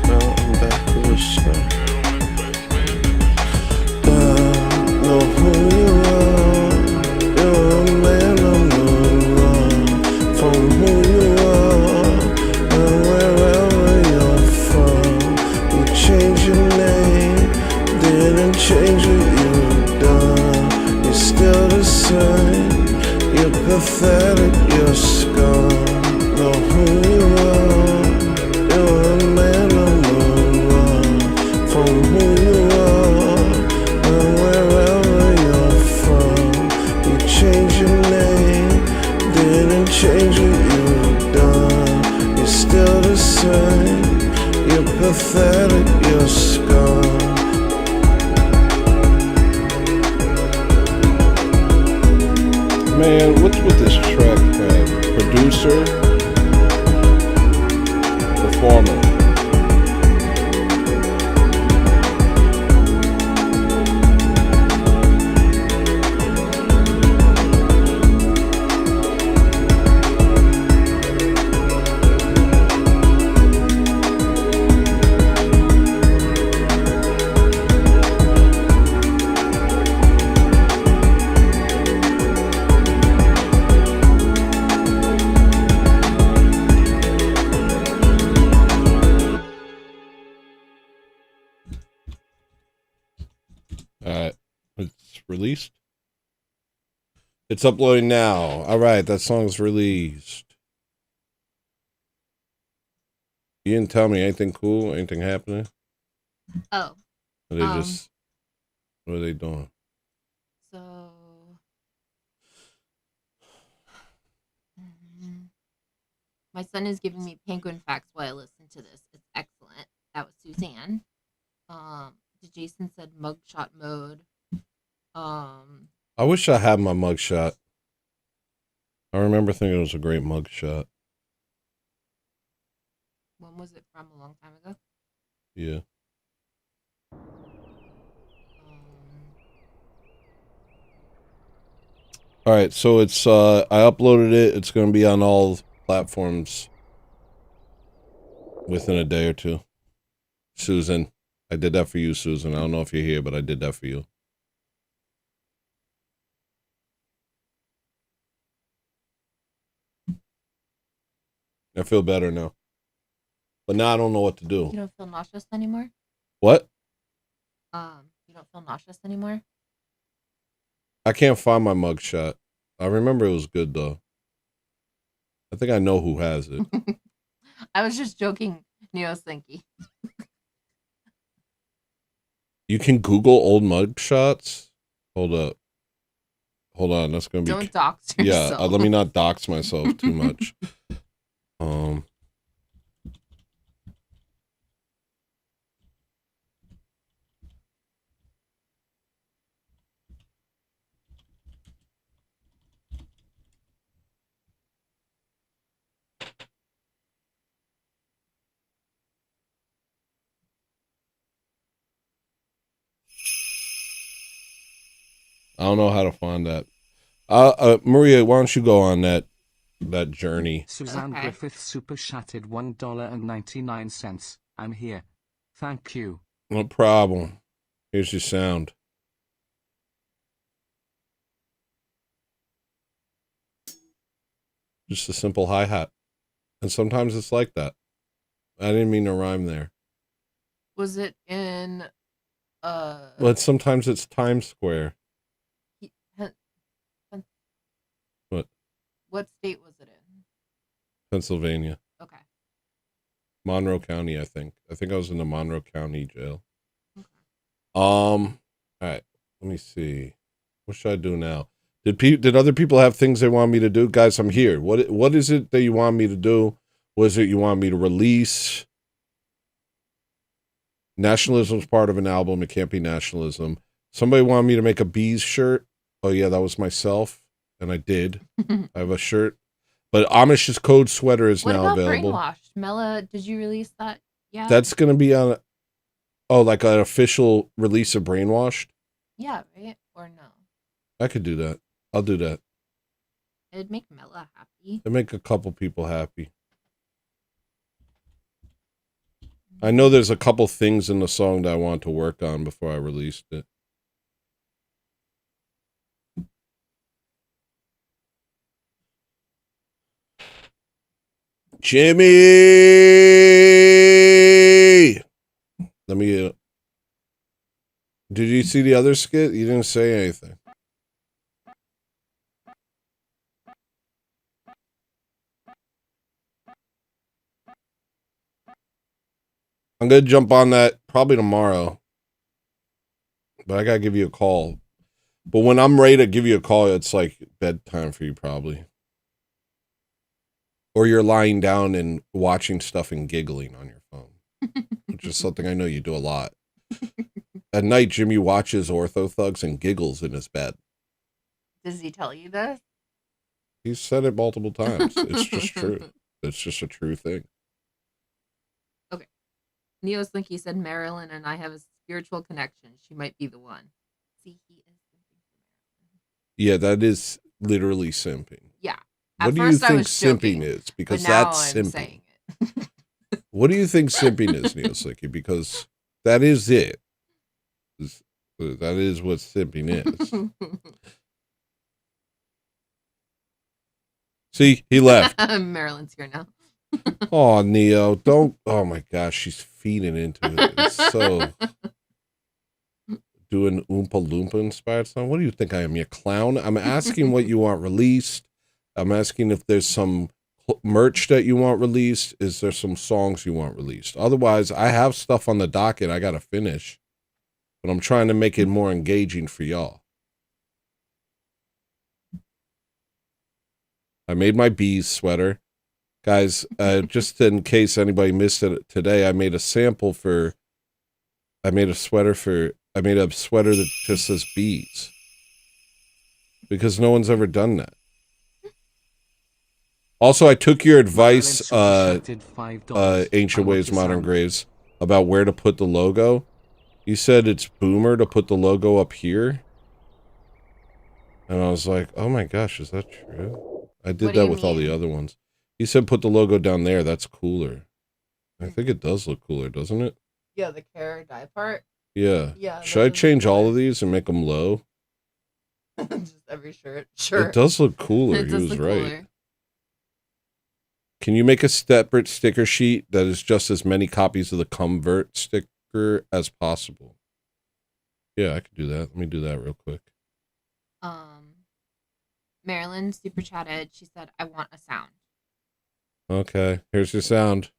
Now I'm back to the start. Don't know who you are. You're a man I'm moving on from who you are and wherever you're from. You changed your name, didn't change what you've done. You're still the same. You're pathetic, you're scarred. Know who you are. You're a man on the run from who you are and wherever you're from. You changed your name, didn't change what you've done. You're still the same. You're pathetic, you're scarred. Man, what's with this track? Producer, performer. Alright, it's released. It's uploading now. Alright, that song's released. You didn't tell me anything cool, anything happening? Oh, Or they just, what are they doing? so my son is giving me penguin facts while I listen to this. It's excellent. That was Suzanne. Jason said mugshot mode. I wish I had my mugshot. I remember thinking it was a great mugshot. When was it from? A long time ago. Yeah. Alright, so it's I uploaded it. It's gonna be on all platforms within a day or two. Susan. I did that for you, Susan. I don't know if you're here, but I did that for you. I feel better now. But now I don't know what to do. You don't feel nauseous anymore? What? You don't feel nauseous anymore? I can't find my mugshot. I remember it was good, though. I think I know who has it. I was just joking, Neo Sinky. You can Google old mugshots? Hold up. Hold on, that's gonna be... Don't dox yeah, yourself. let me not dox myself too much. I don't know how to find that. Maria, why don't you go on that journey? Suzanne Okay. Griffith super chatted $1.99. I'm here. Thank you. No problem. Here's your sound. Just a simple hi-hat. And sometimes it's like that. I didn't mean to rhyme there. Was it in But sometimes it's Times Square. What? What state was it in? Pennsylvania. Okay. Monroe County, I think. I think I was in the Monroe County jail. Okay. All right. Let me see. What should I do now? Did other people have things they want me to do? Guys, I'm here. What is it that you want me to do? What is it you want me to release? Nationalism's part of an album. It can't be nationalism. Somebody wanted me to make a bees shirt. Oh yeah, that was myself. And I did. I have a shirt. But Amish's Code sweater is What now about available. Brainwashed? Mela, did you release that? Yeah. That's going to be on, like an official release of Brainwashed? Yeah, right? Or no? I could do that. I'll do that. It'd make Mela happy. It'll make a couple people happy. I know there's a couple things in the song that I want to work on before I released it. Jimmy! Let me... did you see the other skit? You didn't say anything. I'm going to jump on that probably tomorrow. But I got to give you a call. But when I'm ready to give you a call, it's like bedtime for you probably. Or you're lying down and watching stuff and giggling on your phone. Which is something I know you do a lot. At night, Jimmy watches Ortho Thugs and giggles in his bed. Does he tell you this? He's said it multiple times. It's just true. It's just a true thing. Neo Slinky said Marilyn and I have a spiritual connection. She might be the one. See, he is simping for Marilyn. Yeah, that is literally simping. Yeah. What do you think simping is? Because that's simping. Saying it. What do you think simping is, Neo Slinky? Because that is it. That is what simping is. See, he left. Marilyn's here now. Oh, Neo, don't. Oh my gosh, she's feeding into it. It's so. Doing Oompa Loompa inspired song. What do you think I am, you clown? I'm asking what you want released. I'm asking if there's some merch that you want released. Is there some songs you want released? Otherwise, I have stuff on the docket I got to finish. But I'm trying to make it more engaging for y'all. I made my bees sweater. Guys, just in case anybody missed it today, I made a sample for... I made a sweater that just says bees. Because no one's ever done that. Also, I took your advice, Ancient Ways, Modern Graves, about where to put the logo. You said it's boomer to put the logo up here. And I was like, oh my gosh, is that true? I did that with all the other ones. He said put the logo down there. That's cooler. I think it does look cooler, doesn't it? Yeah, the care die part. Yeah. Yeah. Should I change all of these and make them low? Just every shirt. Sure. It does look cooler. He was right. Cooler. Can you make a separate sticker sheet that is just as many copies of the Convert sticker as possible? Yeah, I could do that. Let me do that real quick. Marilyn super chatted. She said, I want a sound. Okay, here's your sound.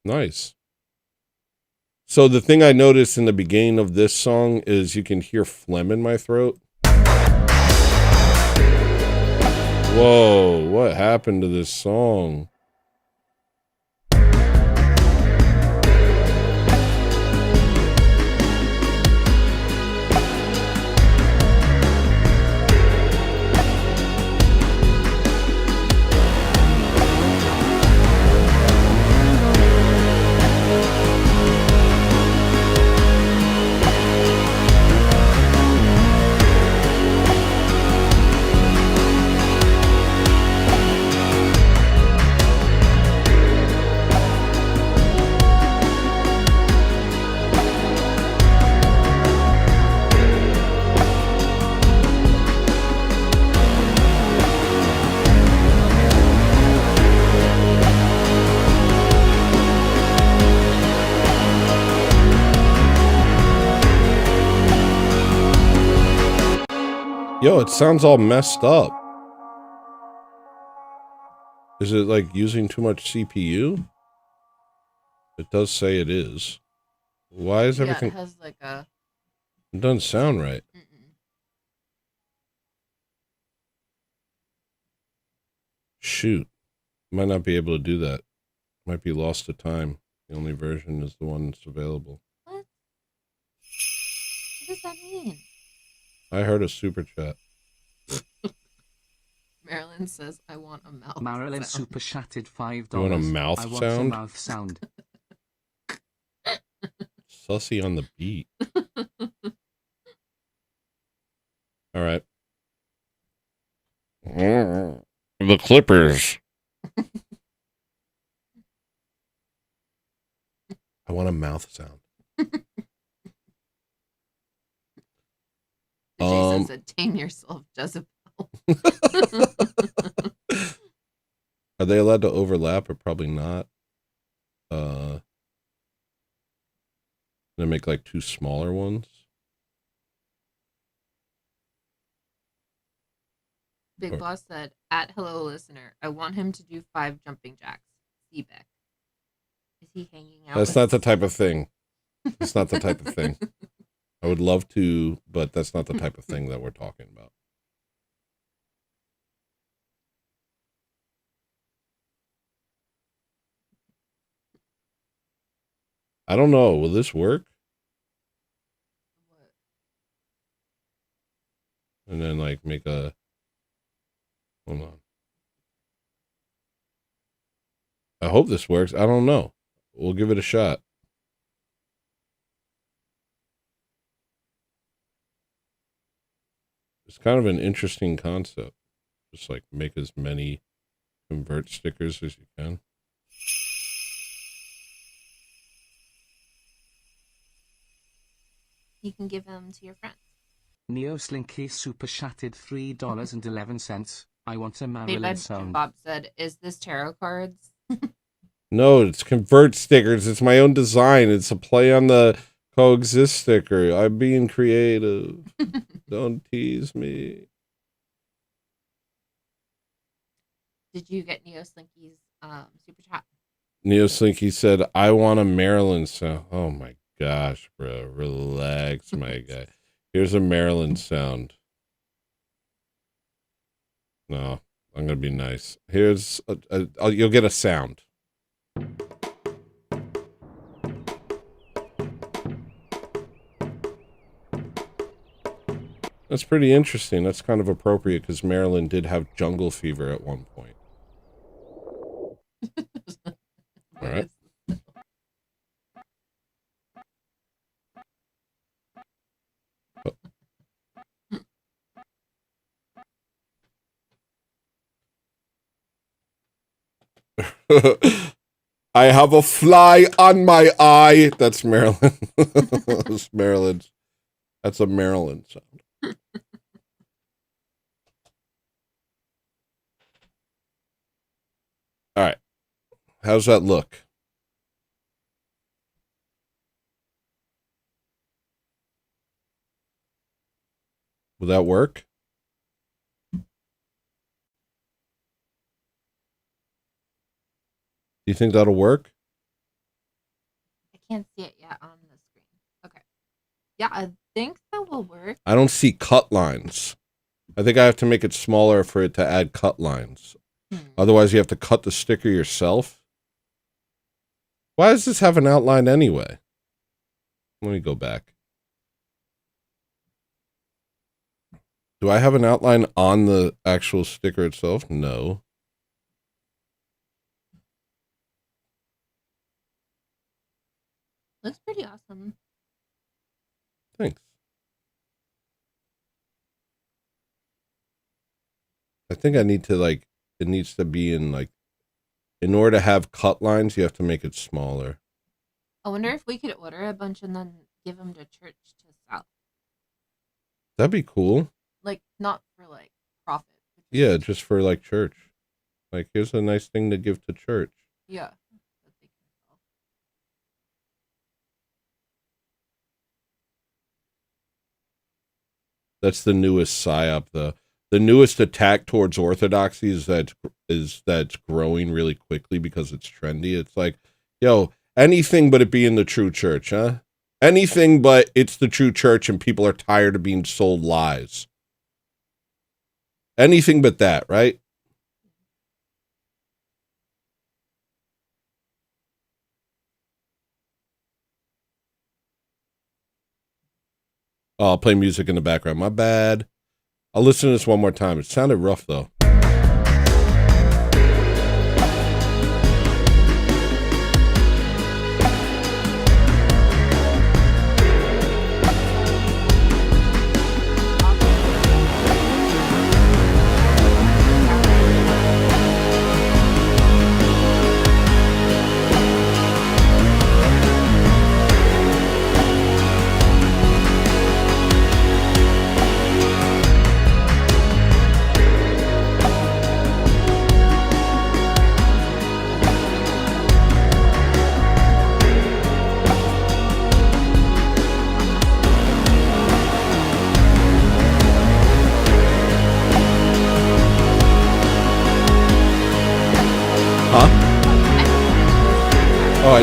Nice. So the thing I noticed in the beginning of this song is you can hear phlegm in my throat. Whoa, what happened to this song? Yo, it sounds all messed up. Is it like using too much CPU? It does say it is. Why is everything... it has like a... It doesn't sound right. Shoot. Might not be able to do that. Might be lost to time. The only version is the one that's available. What? What does that mean? I heard a super chat. Marilyn says, I want a mouth Marilyn sound. super chatted $5. You want a mouth I want sound? a mouth sound. Sussy on the beat. All right. The Clippers. I want a mouth sound. Jason said, "Tame yourself, Jezebel." Are they allowed to overlap or probably not? They make like 2 smaller ones. Big Or- Boss said, "At hello listener, I want him to do 5 jumping jacks." Seebeck. Is he hanging out? That's with not the us? type of thing. That's not the type of thing. I would love to, but that's not the type of thing that we're talking about. I don't know. Will this work? What? And then like make a. Hold on. I hope this works. I don't know. We'll give it a shot. It's kind of an interesting concept. Just like make as many convert stickers as you can. You can give them to your friends. Neo Slinky super chatted $3.11. I want a Made by Marilyn sound. Bob said, "Is this tarot cards?" No, it's convert stickers. It's my own design. It's a play on the coexist sticker. I'm being creative. Don't tease me. Did you get Neo Slinky's super chat? Neo Slinky said, I want a Maryland sound. Oh my gosh, bro. Relax, my guy. Here's a Maryland sound. No, I'm going to be nice. Here's, you'll get a sound. That's pretty interesting. That's kind of appropriate because Maryland did have jungle fever at one point. All right. I have a fly on my eye. That's Maryland. That's Maryland. That's a Maryland sound. All right. How's that look? Will that work? Do you think that'll work? I can't see it yet on the screen. Okay. Yeah, I think that will work. I don't see cut lines. I think I have to make it smaller for it to add cut lines. Otherwise, you have to cut the sticker yourself. Why does this have an outline anyway? Let me go back. Do I have an outline on the actual sticker itself? No. Looks pretty awesome. Thanks. I think I need to like, it needs to be in like, in order to have cut lines, you have to make it smaller. I wonder if we could order a bunch and then give them to church to sell. That'd be cool. Like, not for like profit. but Yeah, just for like church. Like, here's a nice thing to give to church. Yeah. that they can sell. That's the newest psyop. The newest attack towards orthodoxy is that's growing really quickly because it's trendy. It's like, yo, anything but it being the true church, huh? Anything but it's the true church and people are tired of being sold lies. Anything but that, right? Oh, I'll play music in the background. My bad. I'll listen to this one more time. It sounded rough, though.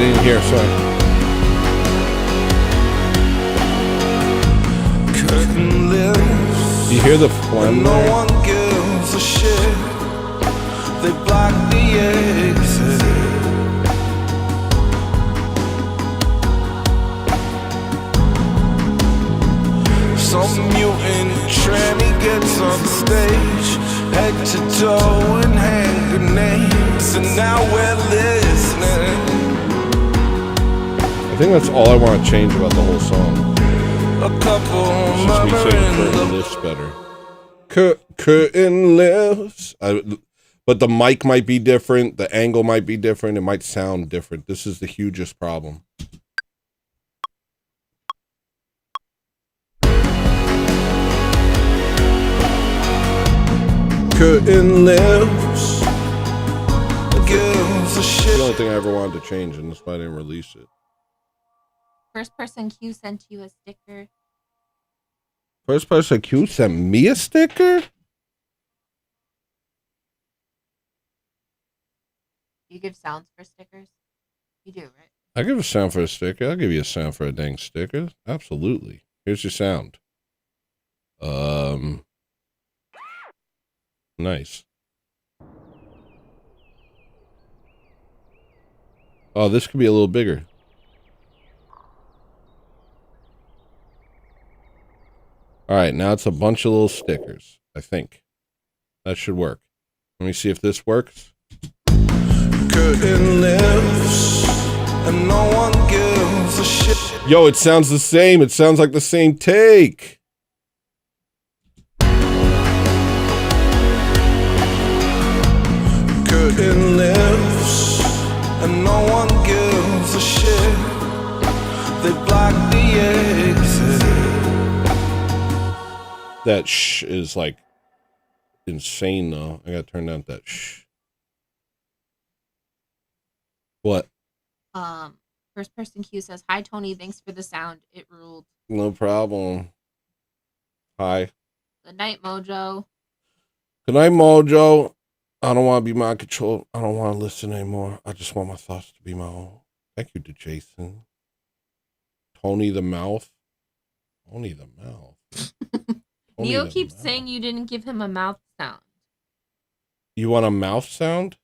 didn't hear. Sorry. Curtain lips. You hear the phlegm No there? one gives a shit. They block the exit. Some mutant tranny gets on stage, head to toe and hand grenades, and now we're listening. I think that's all I want to change about the whole song. A couple It's just me saying curtain murmuring lifts better. Curtain lifts. But the mic might be different. The angle might be different. It might sound different. This is the hugest problem. Curtain lifts. gives a The shit. only thing I ever wanted to change, and that's why I didn't release it. First person Q sent you a sticker. First person Q sent me a sticker? You give sounds for stickers? You do, right? I give a sound for a sticker. I'll give you a sound for a dang sticker. Absolutely. Here's your sound. Nice. Oh, this could be a little bigger. All right, now it's a bunch of little stickers, I think. That should work. Let me see if this works. Curtain lifts, and no one gives a shit. Yo, it sounds the same. It sounds like the same take. Curtain lifts, and no one gives a shit. They block the exit. That shh is like insane though. I gotta turn down that shh. What? First person Q says, "Hi Tony, thanks for the sound. It ruled." No problem. Hi. Good night, Mojo. Good night, Mojo. I don't want to be mind controlled. I don't want to listen anymore. I just want my thoughts to be my own. Thank you to Jason. Tony the Mouth. Tony the Mouth. Tony Neo the keeps Mouth. saying you didn't give him a mouth sound. You want a mouth sound?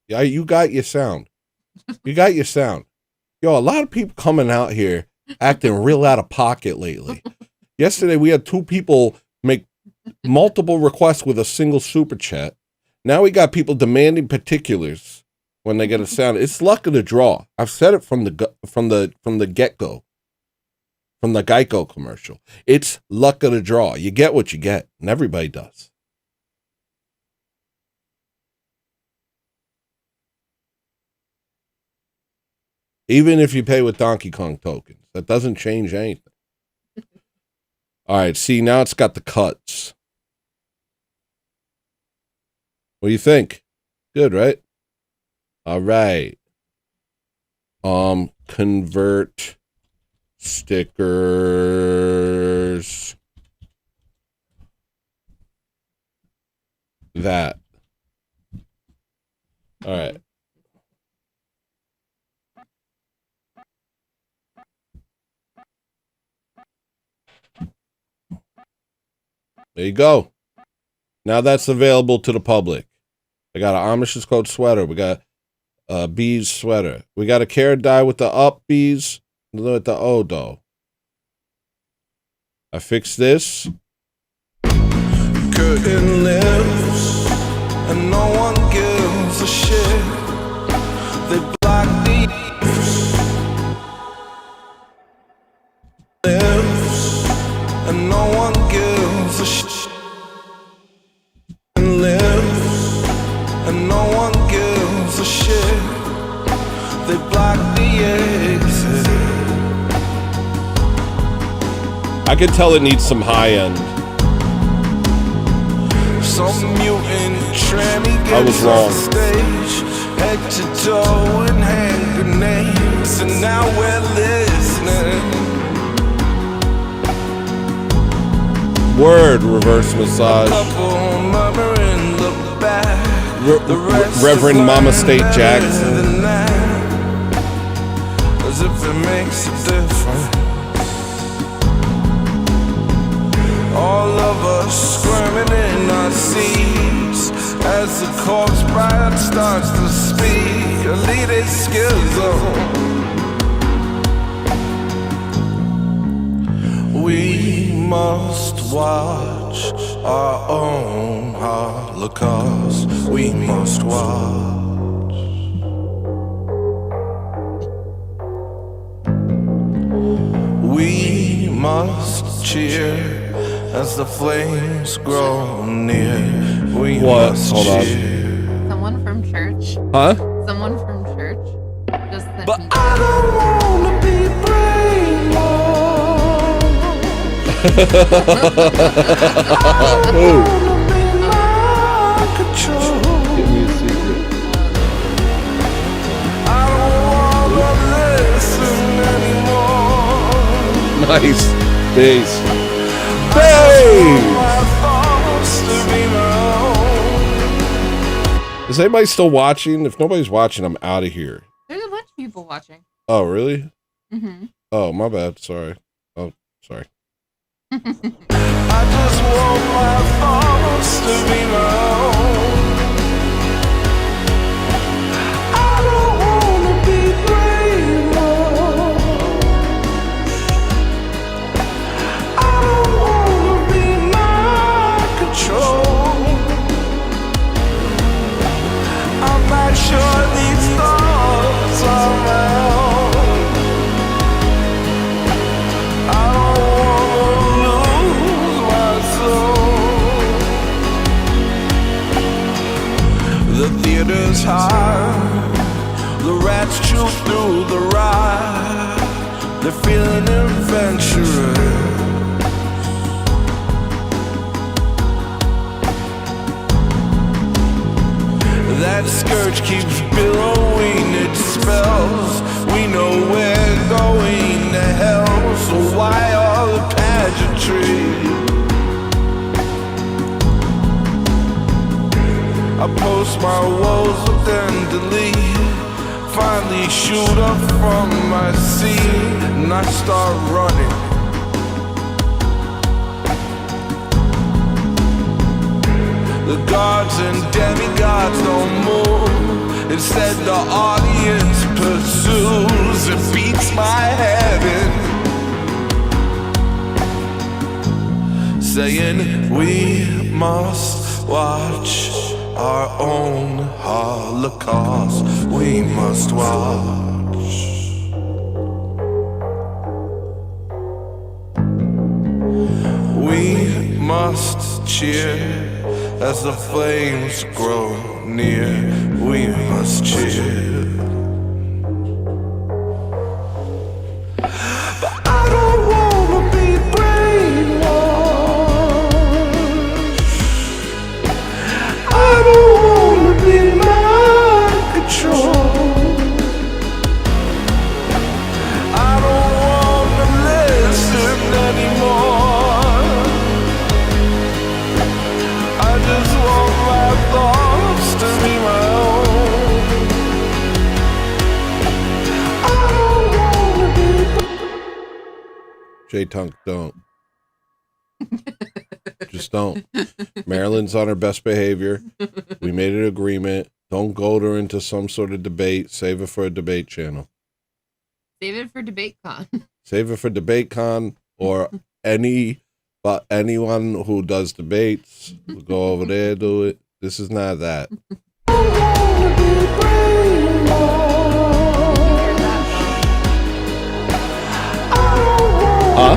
Yeah, you got your sound. You got your sound. Yo, a lot of people coming out here acting real out of pocket lately. Yesterday, we had 2 people make multiple requests with a single super chat. Now we got people demanding particulars when they get a sound. It's luck of the draw. I've said it from the get-go, from the Geico commercial. It's luck of the draw. You get what you get, and everybody does. Even if you pay with Donkey Kong tokens, that doesn't change anything. All right, see, now it's got the cuts. What do you think? Good, right? All right. Convert stickers. That. All right. There you go. Now that's available to the public. I got an Amish's Code sweater. We got a bees sweater. We got a carrot dye with the up bees with the O though. I fixed this. Curtain lifts, and no one gives a shit. They block the lifts, and no one gives a shit. Lifts, and no one gives a shit. They block the exit. I could tell it needs some high end. Some mutant tranny I was gets wrong. off stage, head to toe and hand grenades, and now we're listening. Word reverse massage. Couple murmuring, look back. The rest Reverend is Mama lying State better Jackson. than that. as if it makes a difference. All of us squirming in our seats as the corpse bride starts to speak. Elite schism. We must watch our own Holocaust. We must watch. We must cheer as the flames grow near. We What? must Hold on. cheer. Someone from church. Huh? Someone from church. Just sent But me. I don't wanna be brainwashed. Ooh. Wanna be mind control. Give me a secret. I don't wanna listen anymore. Nice. Bass. My Bass! thoughts to be my own. Is anybody still watching? If nobody's watching, I'm out of here. There's a bunch of people watching. Oh, really? Mm-hmm. Oh, my bad. Sorry. Oh, sorry. I just want my thoughts to be my own. I don't wanna be brainwashed. I don't wanna be mind control. I'm not sure these thoughts are my own. I don't wanna lose my soul. The theater's high, the rats chew through the rye. They're feeling adventurous. That scourge keeps billowing its spells. We know we're going to hell, so why all the pageantry? I post my woes but then delete. Finally shoot up from my seat and I start running. The gods and demigods don't move. Instead the audience pursues. It beats my head in, saying we must watch our own Holocaust. We must watch. We must cheer as the flames grow near. We must cheer. But I don't wanna be brainwashed. I don't wanna be mind control. I don't wanna listen anymore. I just want my thoughts to be my own. I don't wanna be. J-Tunk, don't. Just don't. Marilyn's on her best behavior. We made an agreement. Don't goad her into some sort of debate. Save it for a debate channel. Save it for DebateCon. Save it for DebateCon or anyone who does debates. We'll go over there, do it. This is not that. Huh?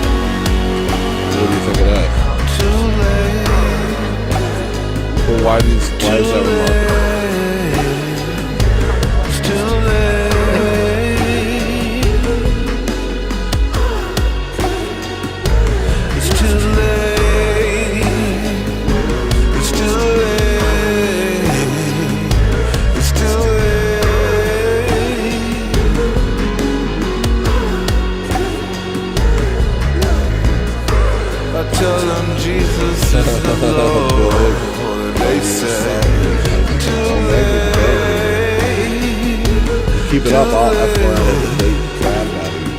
What do you think of that? Well, why is that remarkable? tell them Jesus is the Lord. They say too late. Keep it up, that's why I let the debate crap out of you.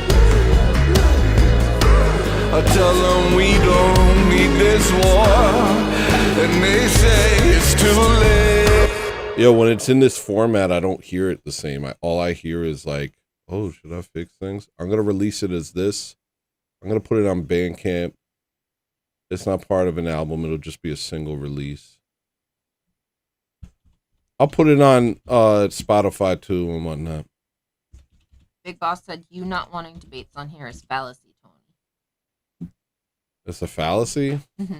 I tell them we don't need this war, and they say it's too late. Yo, when it's in this format, I don't hear it the same. All I hear is like, oh, should I fix things? I'm going to release it as this. I'm going to put it on Bandcamp. It's not part of an album. It'll just be a single release. I'll put it on Spotify too and whatnot. Big Boss said you not wanting debates on here is fallacy, Tony. It's a fallacy? Mm-hmm.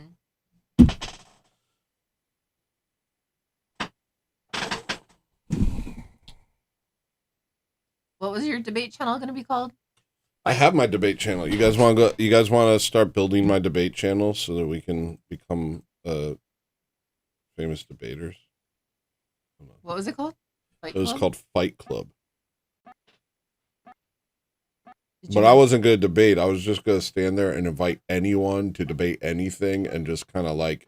What was your debate channel going to be called? I have my debate channel. You guys want to go? You guys want to start building my debate channel so that we can become famous debaters? What was it called? Fight It was Club? called Fight Club. Did you But I win? wasn't going to debate. I was just going to stand there and invite anyone to debate anything and just kind of like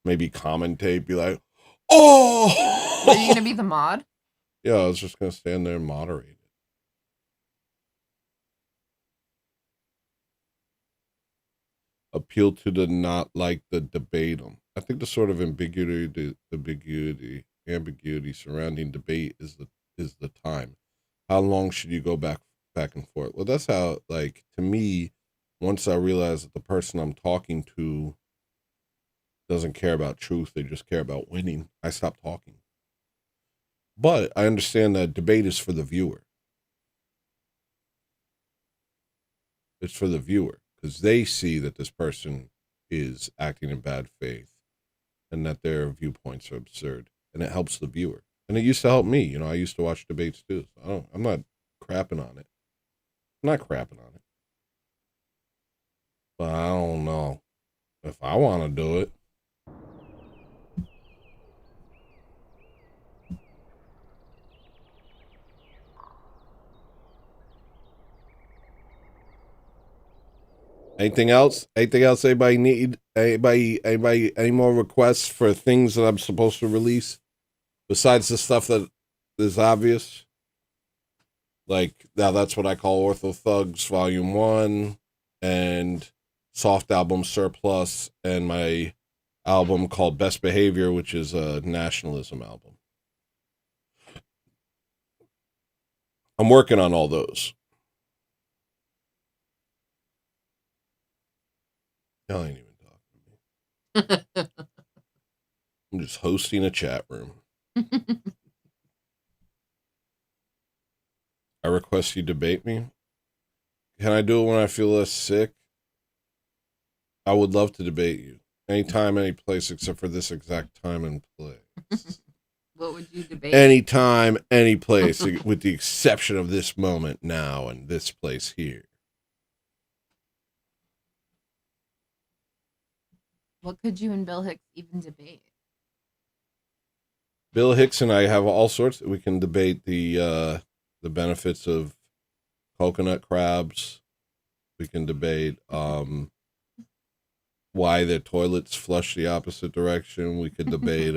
maybe commentate, be like, oh! Are you going to be the mod? Yeah, I was just going to stand there and moderate it. Appeal to the not like the debate 'em. I think the sort of ambiguity surrounding debate is the time. How long should you go back and forth? Well, that's how, like, to me, once I realize that the person I'm talking to doesn't care about truth, they just care about winning, I stop talking. But I understand that debate is for the viewer. It's for the viewer because they see that this person is acting in bad faith and that their viewpoints are absurd, and it helps the viewer. And it used to help me. You know, I used to watch debates too. So I'm not crapping on it. I'm not crapping on it. But I don't know if I want to do it. Anything else? Anything else anybody need? Anybody any more requests for things that I'm supposed to release? Besides the stuff that is obvious? Like, now that's what I call Ortho Thugs Volume 1 and Soft Album Surplus and my album called Best Behavior, which is a nationalism album. I'm working on all those. Y'all ain't even talking to me. I'm just hosting a chat room. I request you debate me. Can I do it when I feel less sick? I would love to debate you. Anytime, any place, except for this exact time and place. What would you debate? Anytime, any place, with the exception of this moment now and this place here. What could you and Bill Hicks even debate? Bill Hicks and I have all sorts. We can debate the benefits of coconut crabs. We can debate why their toilets flush the opposite direction. We could debate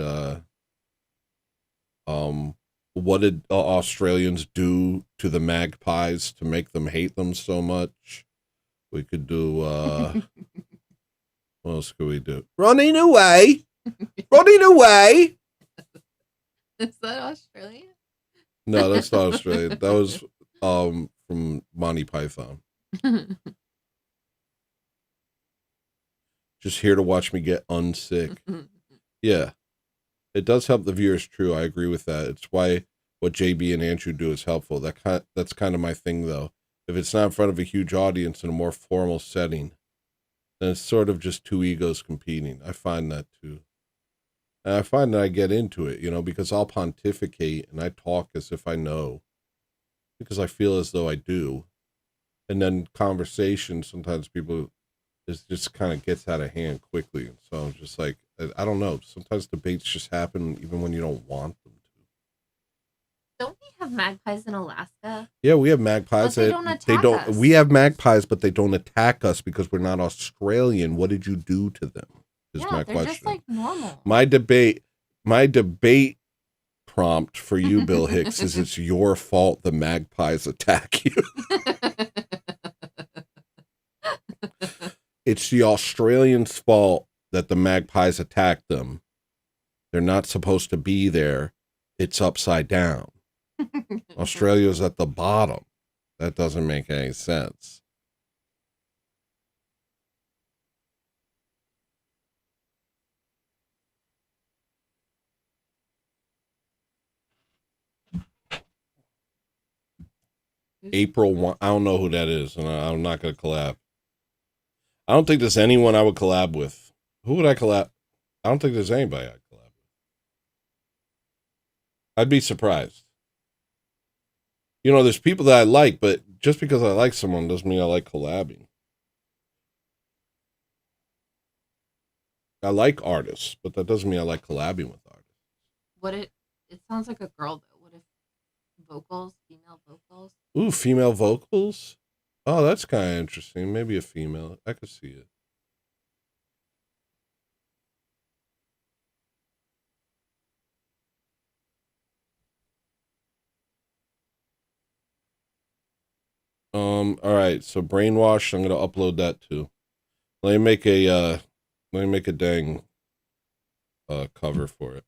what did Australians do to the magpies to make them hate them so much. We could do what else could we do? Running away. Running away. Is that Australia? No, that's not Australia. That was from Monty Python. Just here to watch me get unsick. Yeah. It does help the viewers, true. I agree with that. It's why what JB and Andrew do is helpful. That's kind of my thing, though. If it's not in front of a huge audience in a more formal setting, then it's sort of just two egos competing. I find that, too. And I find that I get into it, you know, because I'll pontificate and I talk as if I know, because I feel as though I do. And then conversation, sometimes people, it just kind of gets out of hand quickly. And so I'm just like, I don't know. Sometimes debates just happen even when you don't want them to. Don't we have magpies in Alaska? Yeah, we have magpies. But they don't attack us. We have magpies, but they don't attack us because we're not Australian. What did you do to them? Is Yeah, my they're question. just like normal. My debate prompt for you, Bill Hicks, is it's your fault the magpies attack you. It's the Australians' fault that the magpies attack them. They're not supposed to be there. It's upside down. Australia's at the bottom. That doesn't make any sense. April 1. I don't know who that is, and I'm not going to collab. I don't think there's anyone I would collab with. Who would I collab? I don't think there's anybody I'd collab with. I'd be surprised. You know, there's people that I like, but just because I like someone doesn't mean I like collabing. I like artists, but that doesn't mean I like collabing with artists. What it sounds like a girl though. What if female vocals? Ooh, female vocals? Oh, that's kind of interesting. Maybe a female. I could see it. All right, so Brainwashed, I'm gonna upload that too. Let me make a dang cover for it.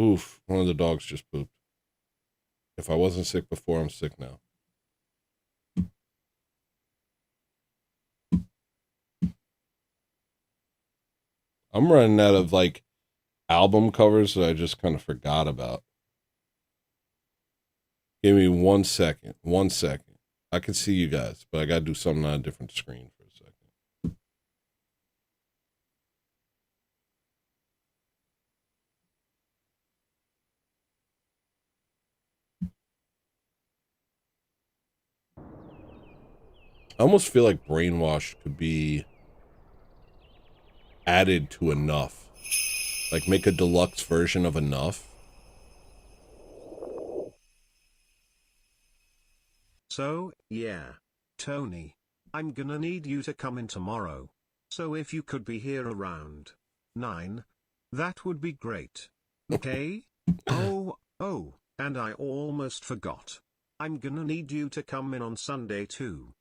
Oof, one of the dogs just pooped. If I wasn't sick before, I'm sick now. I'm running out of like album covers that I just kind of forgot about. Give me 1 second. 1 second. I can see you guys, but I gotta do something on a different screen for a second. I almost feel like Brainwashed could be added to Enough. Like make a deluxe version of Enough. So, yeah. Tony, I'm gonna need you to come in tomorrow. So if you could be here around 9, that would be great. Okay? Oh, and I almost forgot. I'm gonna need you to come in on Sunday too.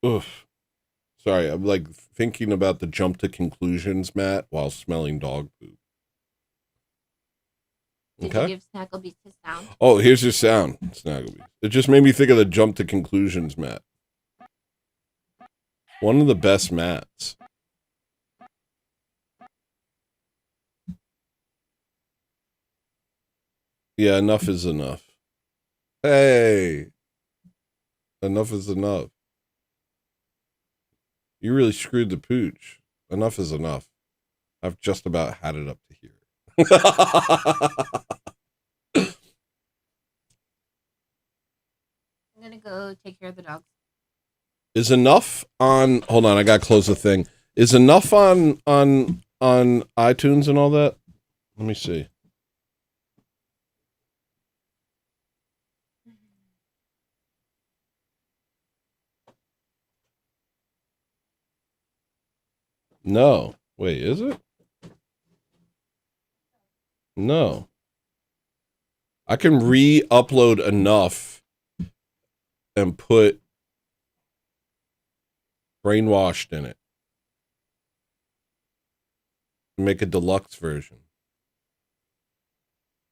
Oof. Sorry, I'm like thinking about the jump to conclusions, Matt, while smelling dog poop. Did Okay. you give Snagglebeast his sound? Oh, here's your sound, Snagglebeast. It just made me think of the jump to conclusions, Matt. One of the best Matts. Yeah, enough is enough. Hey, enough is enough. You really screwed the pooch. Enough is enough. I've just about had it up to here. I'm gonna go take care of the dogs. Is enough on? Hold on, I gotta close the thing. Is enough on iTunes and all that? Let me see. No. Wait, is it? No. I can re-upload enough and put Brainwashed in it. Make a deluxe version.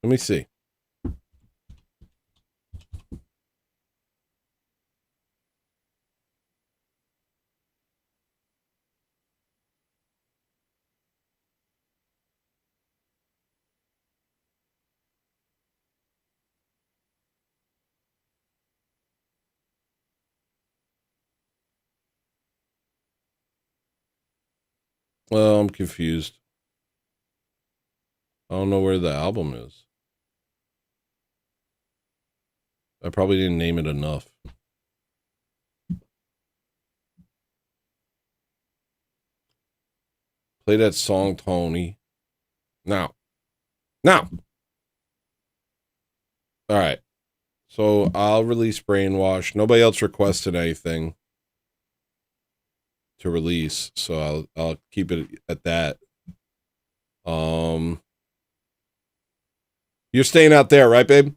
Let me see. Well, I'm confused. I don't know where the album is. I probably didn't name it enough. Play that song, Tony. Now. Now! Alright. So I'll release Brainwash. Nobody else requested anything to release, so I'll keep it at that. You're staying out there, right, babe?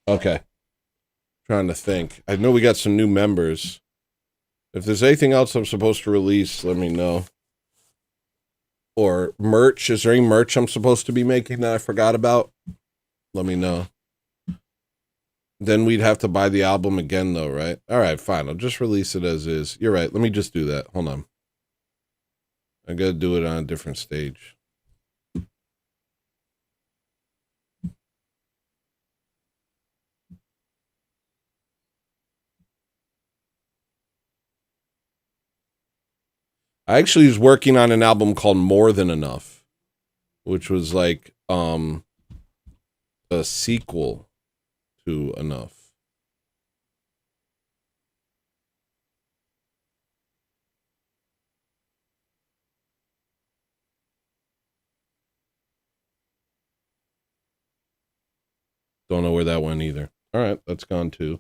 Okay. Trying to think. I know we got some new members. If there's anything else I'm supposed to release, let me know. Or merch. Is there any merch I'm supposed to be making that I forgot about? Let me know. Then we'd have to buy the album again, though, right? All right, fine. I'll just release it as is. You're right. Let me just do that. Hold on. I got to do it on a different stage. I actually was working on an album called More Than Enough, which was like a sequel to Enough. Don't know where that went either. All right, that's gone too.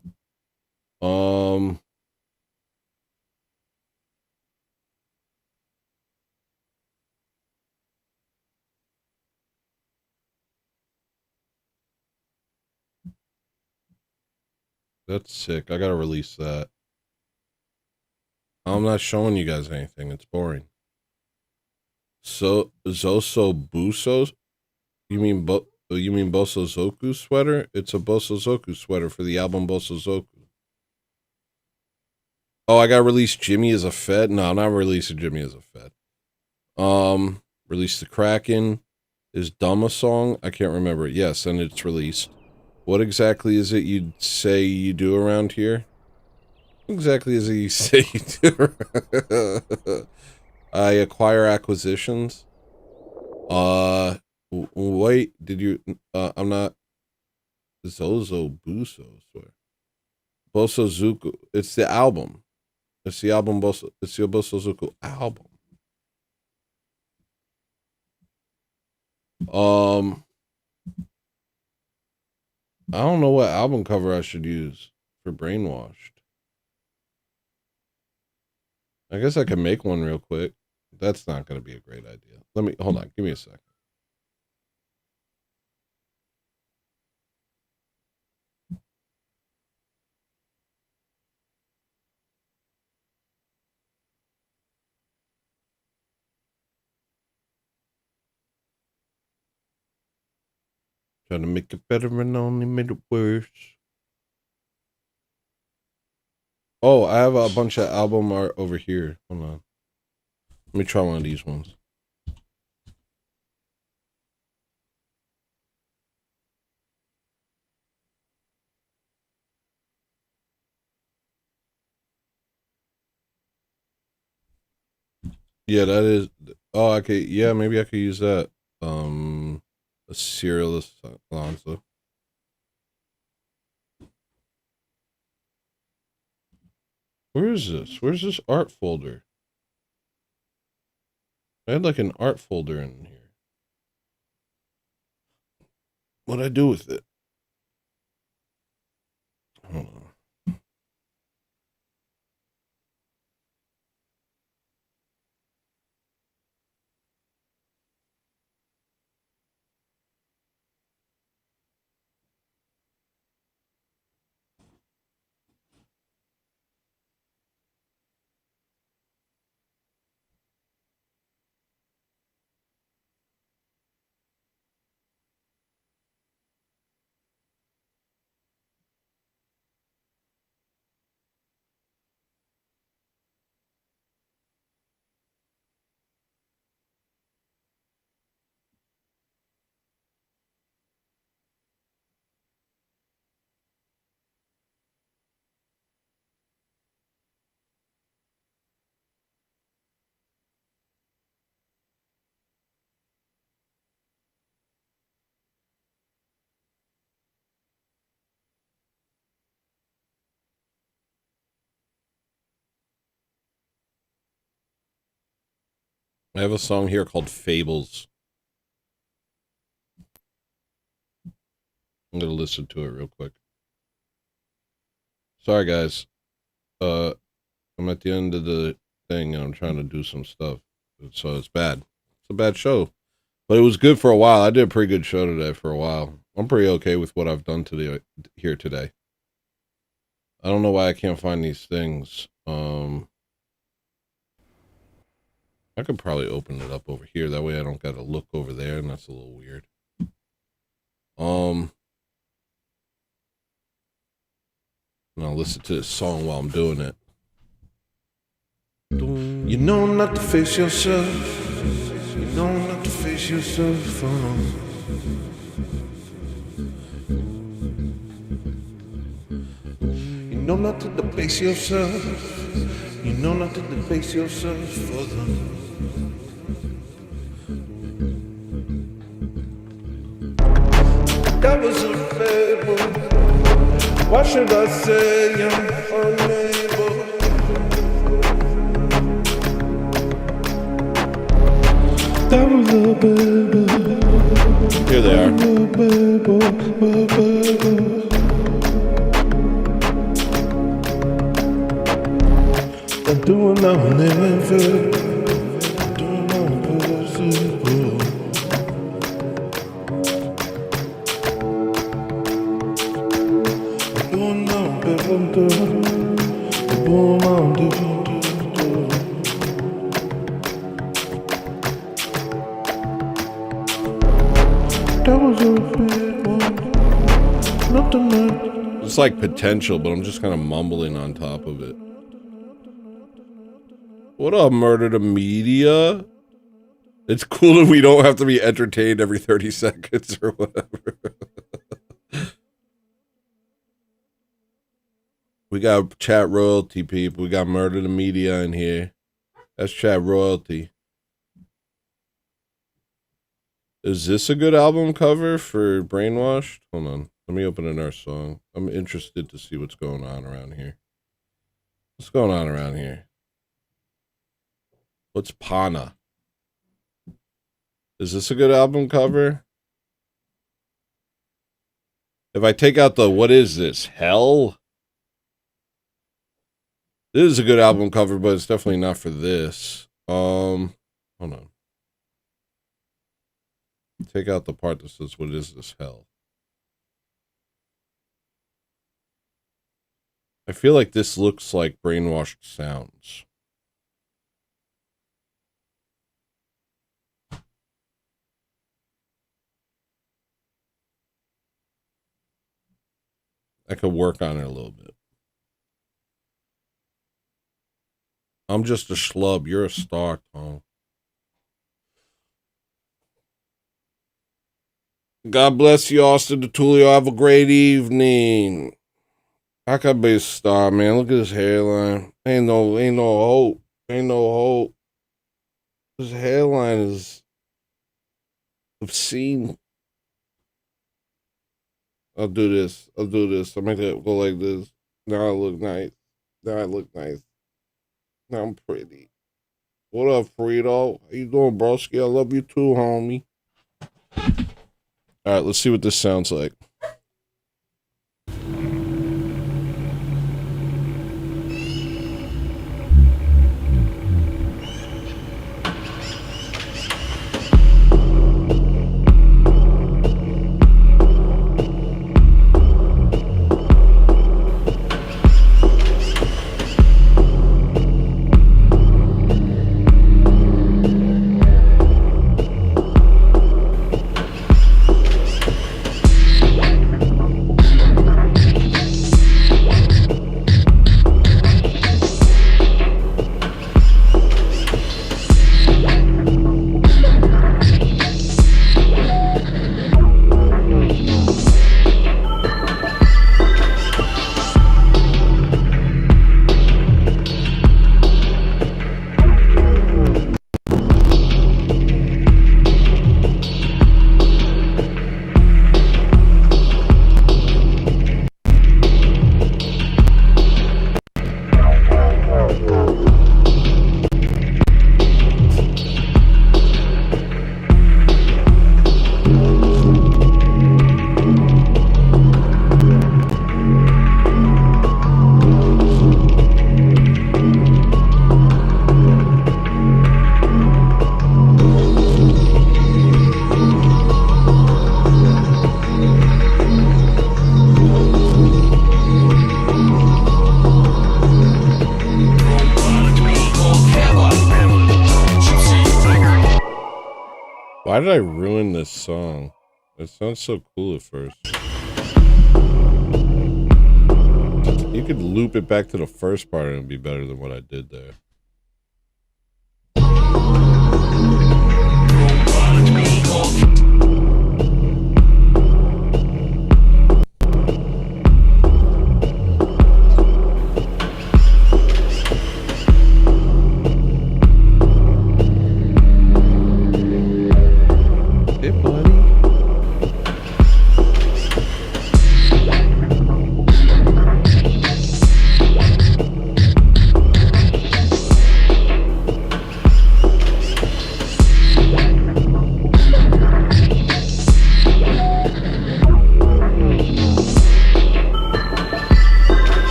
That's sick. I gotta release that. I'm not showing you guys anything. It's boring. So Zoso Buso? You mean Boso Zoku sweater? It's a Boso Zoku sweater for the album Boso Zoku. Oh, I gotta release Jimmy as a Fed? No, I'm not releasing Jimmy as a Fed. Release the Kraken. Is Dumb a song? I can't remember. Yes, and it's released. What exactly is it you'd say you do around here? What exactly is it you say you do? I acquire acquisitions. Wait, did you, I'm not, Zozo Buso, swear. Boso Zuku, it's the album. It's the album Boso, it's the Boso Zuku album. I don't know what album cover I should use for Brainwashed. I guess I can make one real quick. That's not going to be a great idea. Hold on, give me a second. Trying to make it better and only made it worse. Oh, I have a bunch of album art over here. Hold on. Let me try one of these ones. Yeah, that is. Oh, okay. Yeah, maybe I could use that. A serialist Alonso. Where is this? Where's this art folder? I had like an art folder in here. What'd I do with it? Hold on. I have a song here called Fables. I'm gonna listen to it real quick. Sorry guys. I'm at the end of the thing and I'm trying to do some stuff. So it's bad. It's a bad show. But it was good for a while. I did a pretty good show today for a while. I'm pretty okay with what I've done today here today. I don't know why I can't find these things. I could probably open it up over here. That way I don't gotta look over there, and that's a little weird. And I'll listen to this song while I'm doing it. You know not to face yourself. You know not to face yourself. You know not to debase yourself. You know not to debase yourself further. That was a fable. Why should I say I'm unable? That was a baby. Here they are. I'm doing now and then. Doing now impossible. I'm doing now impossible. I'm doing now impossible. That was a big one. Nothing like. It's like potential, but I'm just kind of mumbling on top of it. What up, Murder to Media? It's cool that we don't have to be entertained every 30 seconds or whatever. We got chat royalty, people. We got Murder to Media in here. That's chat royalty. Is this a good album cover for Brainwashed? Hold on. Let me open another song. I'm interested to see what's going on around here. What's going on around here? What's Pana? Is this a good album cover? If I take out the, what is this, Hell? This is a good album cover, but it's definitely not for this. Hold on. Take out the part that says, what is this, Hell? I feel like this looks like Brainwashed sounds. I could work on it a little bit. I'm just a schlub. You're a star, Tom. God bless you, Austin DeTulio. Have a great evening. I could be a star, man. Look at his hairline. Ain't no hope. Ain't no hope. His hairline is obscene. I'll do this. I'll make it go like this. Now I look nice. Now I'm pretty. What up, Frito? How you doing, broski? I love you too, homie. All right, let's see what this sounds like. Why did I ruin this song? It sounds so cool at first. You could loop it back to the first part and it'd be better than what I did there. Hey, buddy.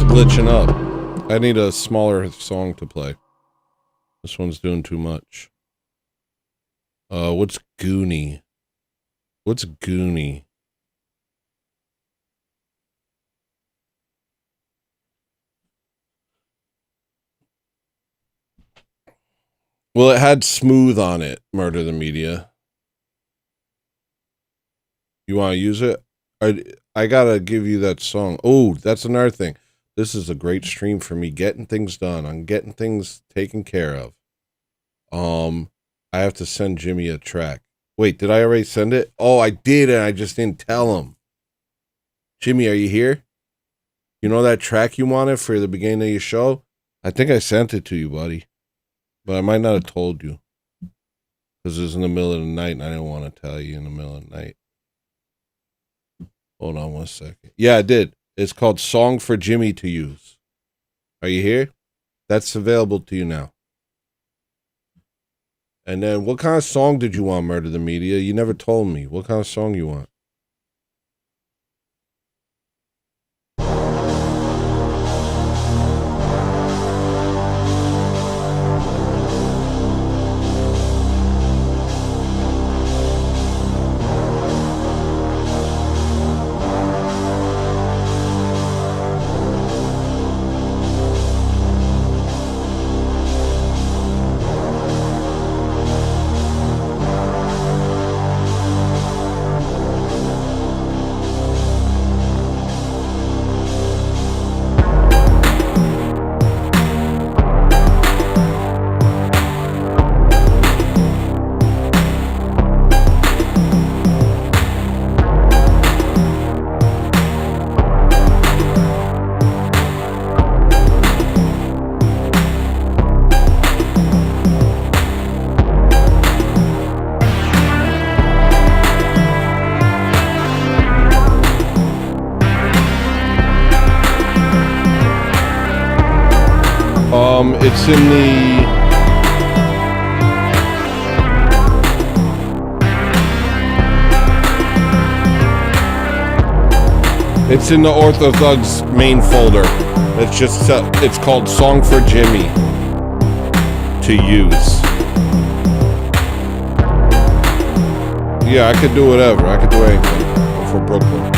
Glitching up. I need a smaller song to play. This one's doing too much. What's Goonie? What's Goonie? Well, it had Smooth on it, Murder the Media. You want to use it? I gotta give you that song. Oh, that's another thing. This is a great stream for me getting things done. I'm getting things taken care of. I have to send Jimmy a track. Wait, did I already send it? Oh, I did, and I just didn't tell him. Jimmy, are you here? You know that track you wanted for the beginning of your show? I think I sent it to you, buddy. But I might not have told you. Because it was in the middle of the night, and I didn't want to tell you in the middle of the night. Hold on 1 second. Yeah, I did. It's called Song for Jimmy to Use. Are you here? That's available to you now. And then what kind of song did you want, Murder the Media? You never told me. What kind of song you want? It's in the... It's in the Orthodox main folder. It's just, it's called Song for Jimmy to use. Yeah, I could do whatever. I could do anything for Brooklyn.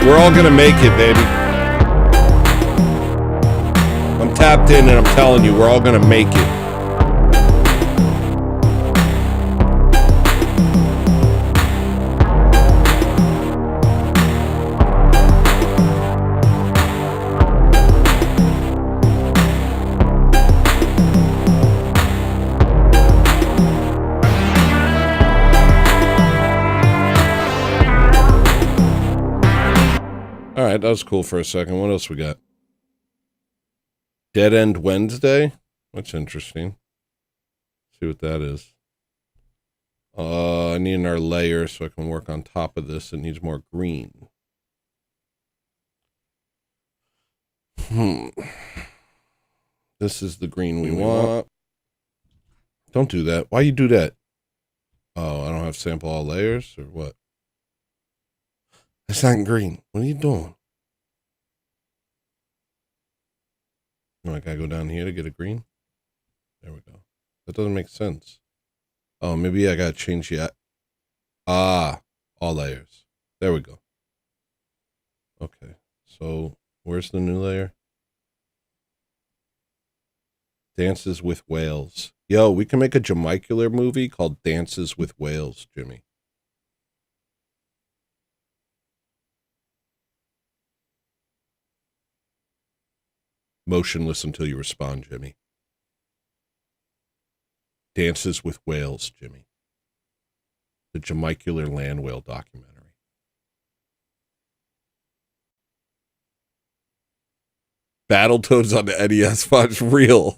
We're all gonna make it, baby. I'm tapped in and I'm telling you, we're all gonna make it. Alright, that was cool for a second. What else we got? Dead End Wednesday? That's interesting. See what that is. I need another layer so I can work on top of this. It needs more green. This is the green we want. Don't do that. Why you do that? Oh, I don't have sample all layers or what? It's not green. What are you doing? Oh, I gotta go down here to get a green. There we go. That doesn't make sense. Oh, maybe I gotta change the... Ah, all layers. There we go. Okay, so where's the new layer? Dances with Whales. Yo, we can make a Jamicular movie called Dances with Whales, Jimmy. Motionless until you respond, Jimmy. Dances with Whales, Jimmy. The Jamicular land whale documentary. Battletoads on the NES watch. Real.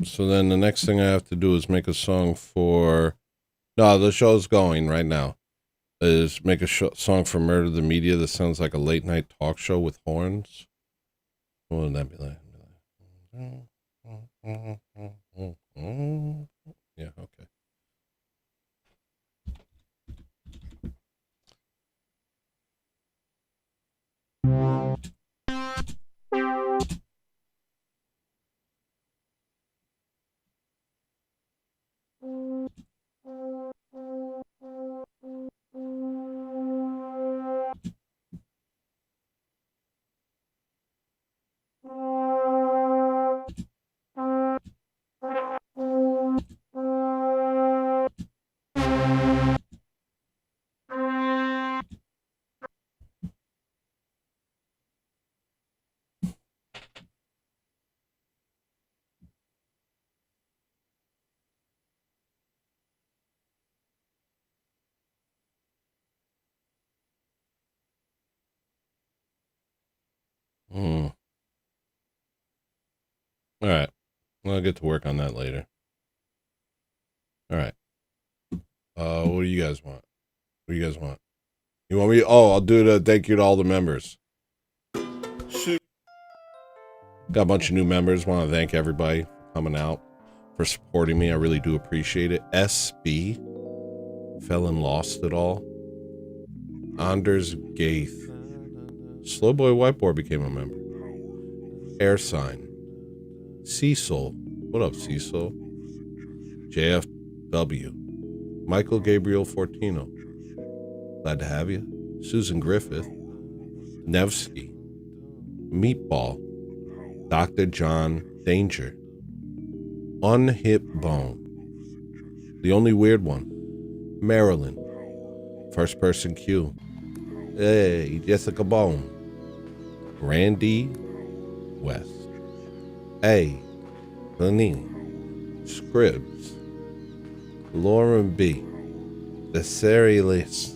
So then the next thing I have to do is make a song for... No, the show's going right now. Is make a song for Murder the Media that sounds like a late night talk show with horns. What would that be like? Yeah, okay. All right. I'll get to work on that later. All right. What do you guys want? What do you guys want? You want me? Oh, I'll do the thank you to all the members. Got a bunch of new members. Want to thank everybody for coming out, for supporting me. I really do appreciate it. SB, fell and lost it all. Anders Gaith. Slowboy Whiteboard became a member. Air Sign. Cecil. What up, Cecil? JFW. Michael Gabriel Fortino. Glad to have you. Susan Griffith. Nevsky. Meatball. Dr. John Danger. Unhip Bone. The only weird one. Marilyn. First Person Q. Hey, Jessica Bone. Randy West. A. Lenine. Scribs. Lauren B. The Serilis.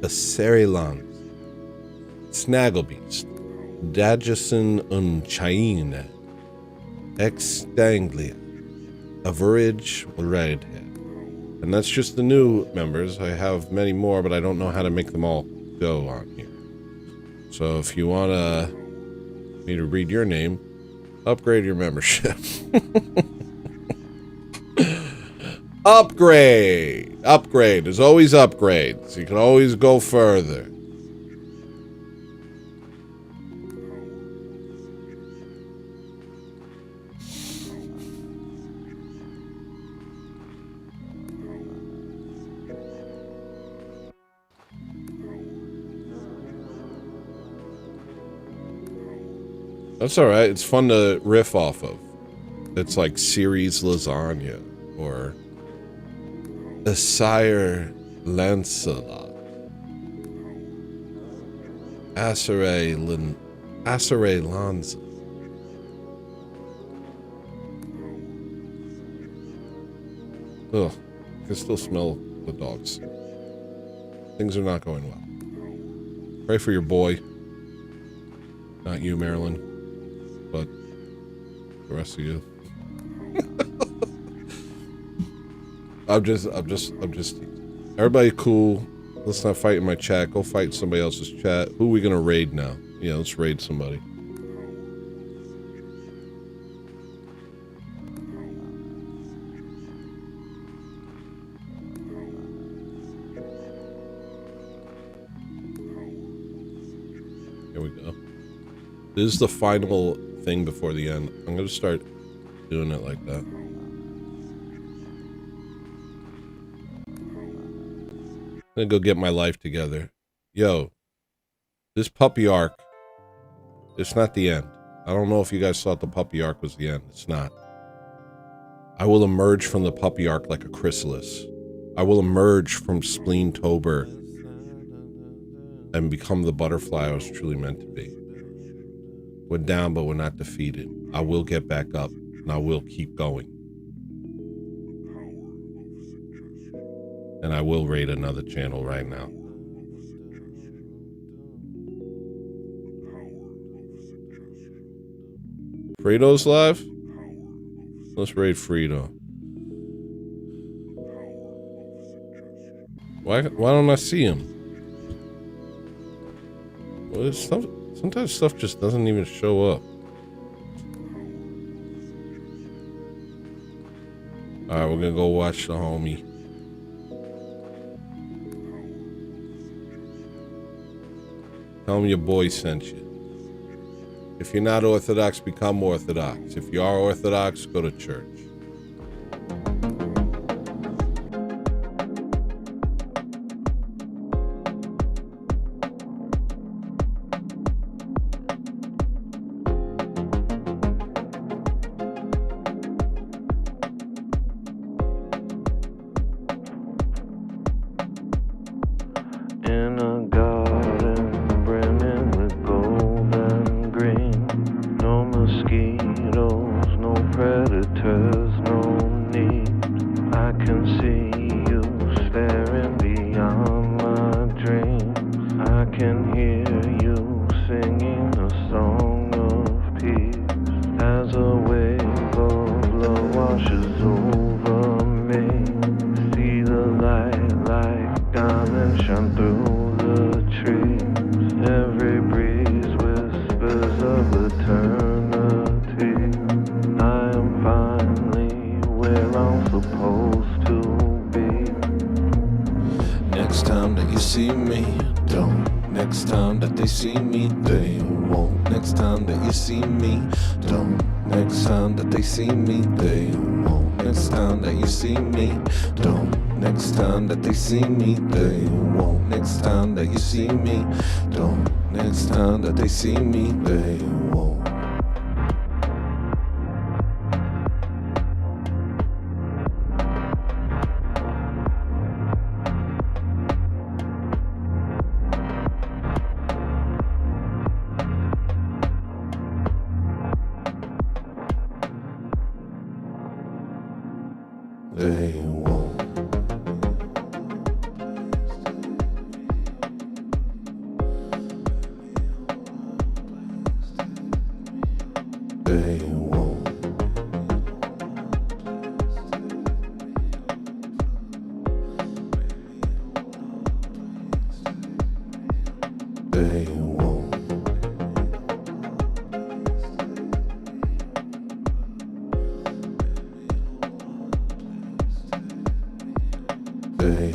The Serilans. Snagglebeast. Dajison Unchain. Extanglia. Average Redhead. And that's just the new members. I have many more, but I don't know how to make them all go on here. So if you want me to read your name, upgrade your membership. Upgrade! Upgrade. There's always upgrades. You can always go further. That's alright. It's fun to riff off of. It's like Ceres Lasagna or the Sire Lancelot. Asare Lanza. Ugh. I can still smell the dogs. Things are not going well. Pray for your boy. Not you, Marilyn. But the rest of you. I'm just everybody cool. Let's not fight in my chat. Go fight in somebody else's chat. Who are we gonna raid now? Yeah, let's raid somebody. Here we go. This is the final thing before the end. I'm gonna start doing it like that. I'm gonna go get my life together. Yo, this puppy arc, it's not the end. I don't know if you guys thought the puppy arc was the end. It's not. I will emerge from the puppy arc like a chrysalis. I will emerge from Spleentober and become the butterfly I was truly meant to be. We're down, but we're not defeated. I will get back up, and I will keep going. And I will raid another channel right now. Fredo's live? Let's raid Frito. Why don't I see him? Well, sometimes stuff just doesn't even show up. Alright, we're gonna go watch the homie. Tell him your boy sent you. If you're not Orthodox, become Orthodox. If you are Orthodox, go to church. In a garden brimming with gold and green. No mosquitoes, no predators, no need. I can see you staring beyond my dreams. I can hear you singing a song of peace. As a wave of love washes over me. See the light like diamonds shine through the trees. Every breeze whispers of eternity. I am finally where I'm supposed to be. Next time that you see me, don't. Next time that they see me, they won't. Next time that you see me, don't. Next time that they see me, they won't. Next time that you see me, don't. Next time that they see me, they won't. Next time that you see me, don't. Next time that they see me, they won't. They won't. They won't. They won't. They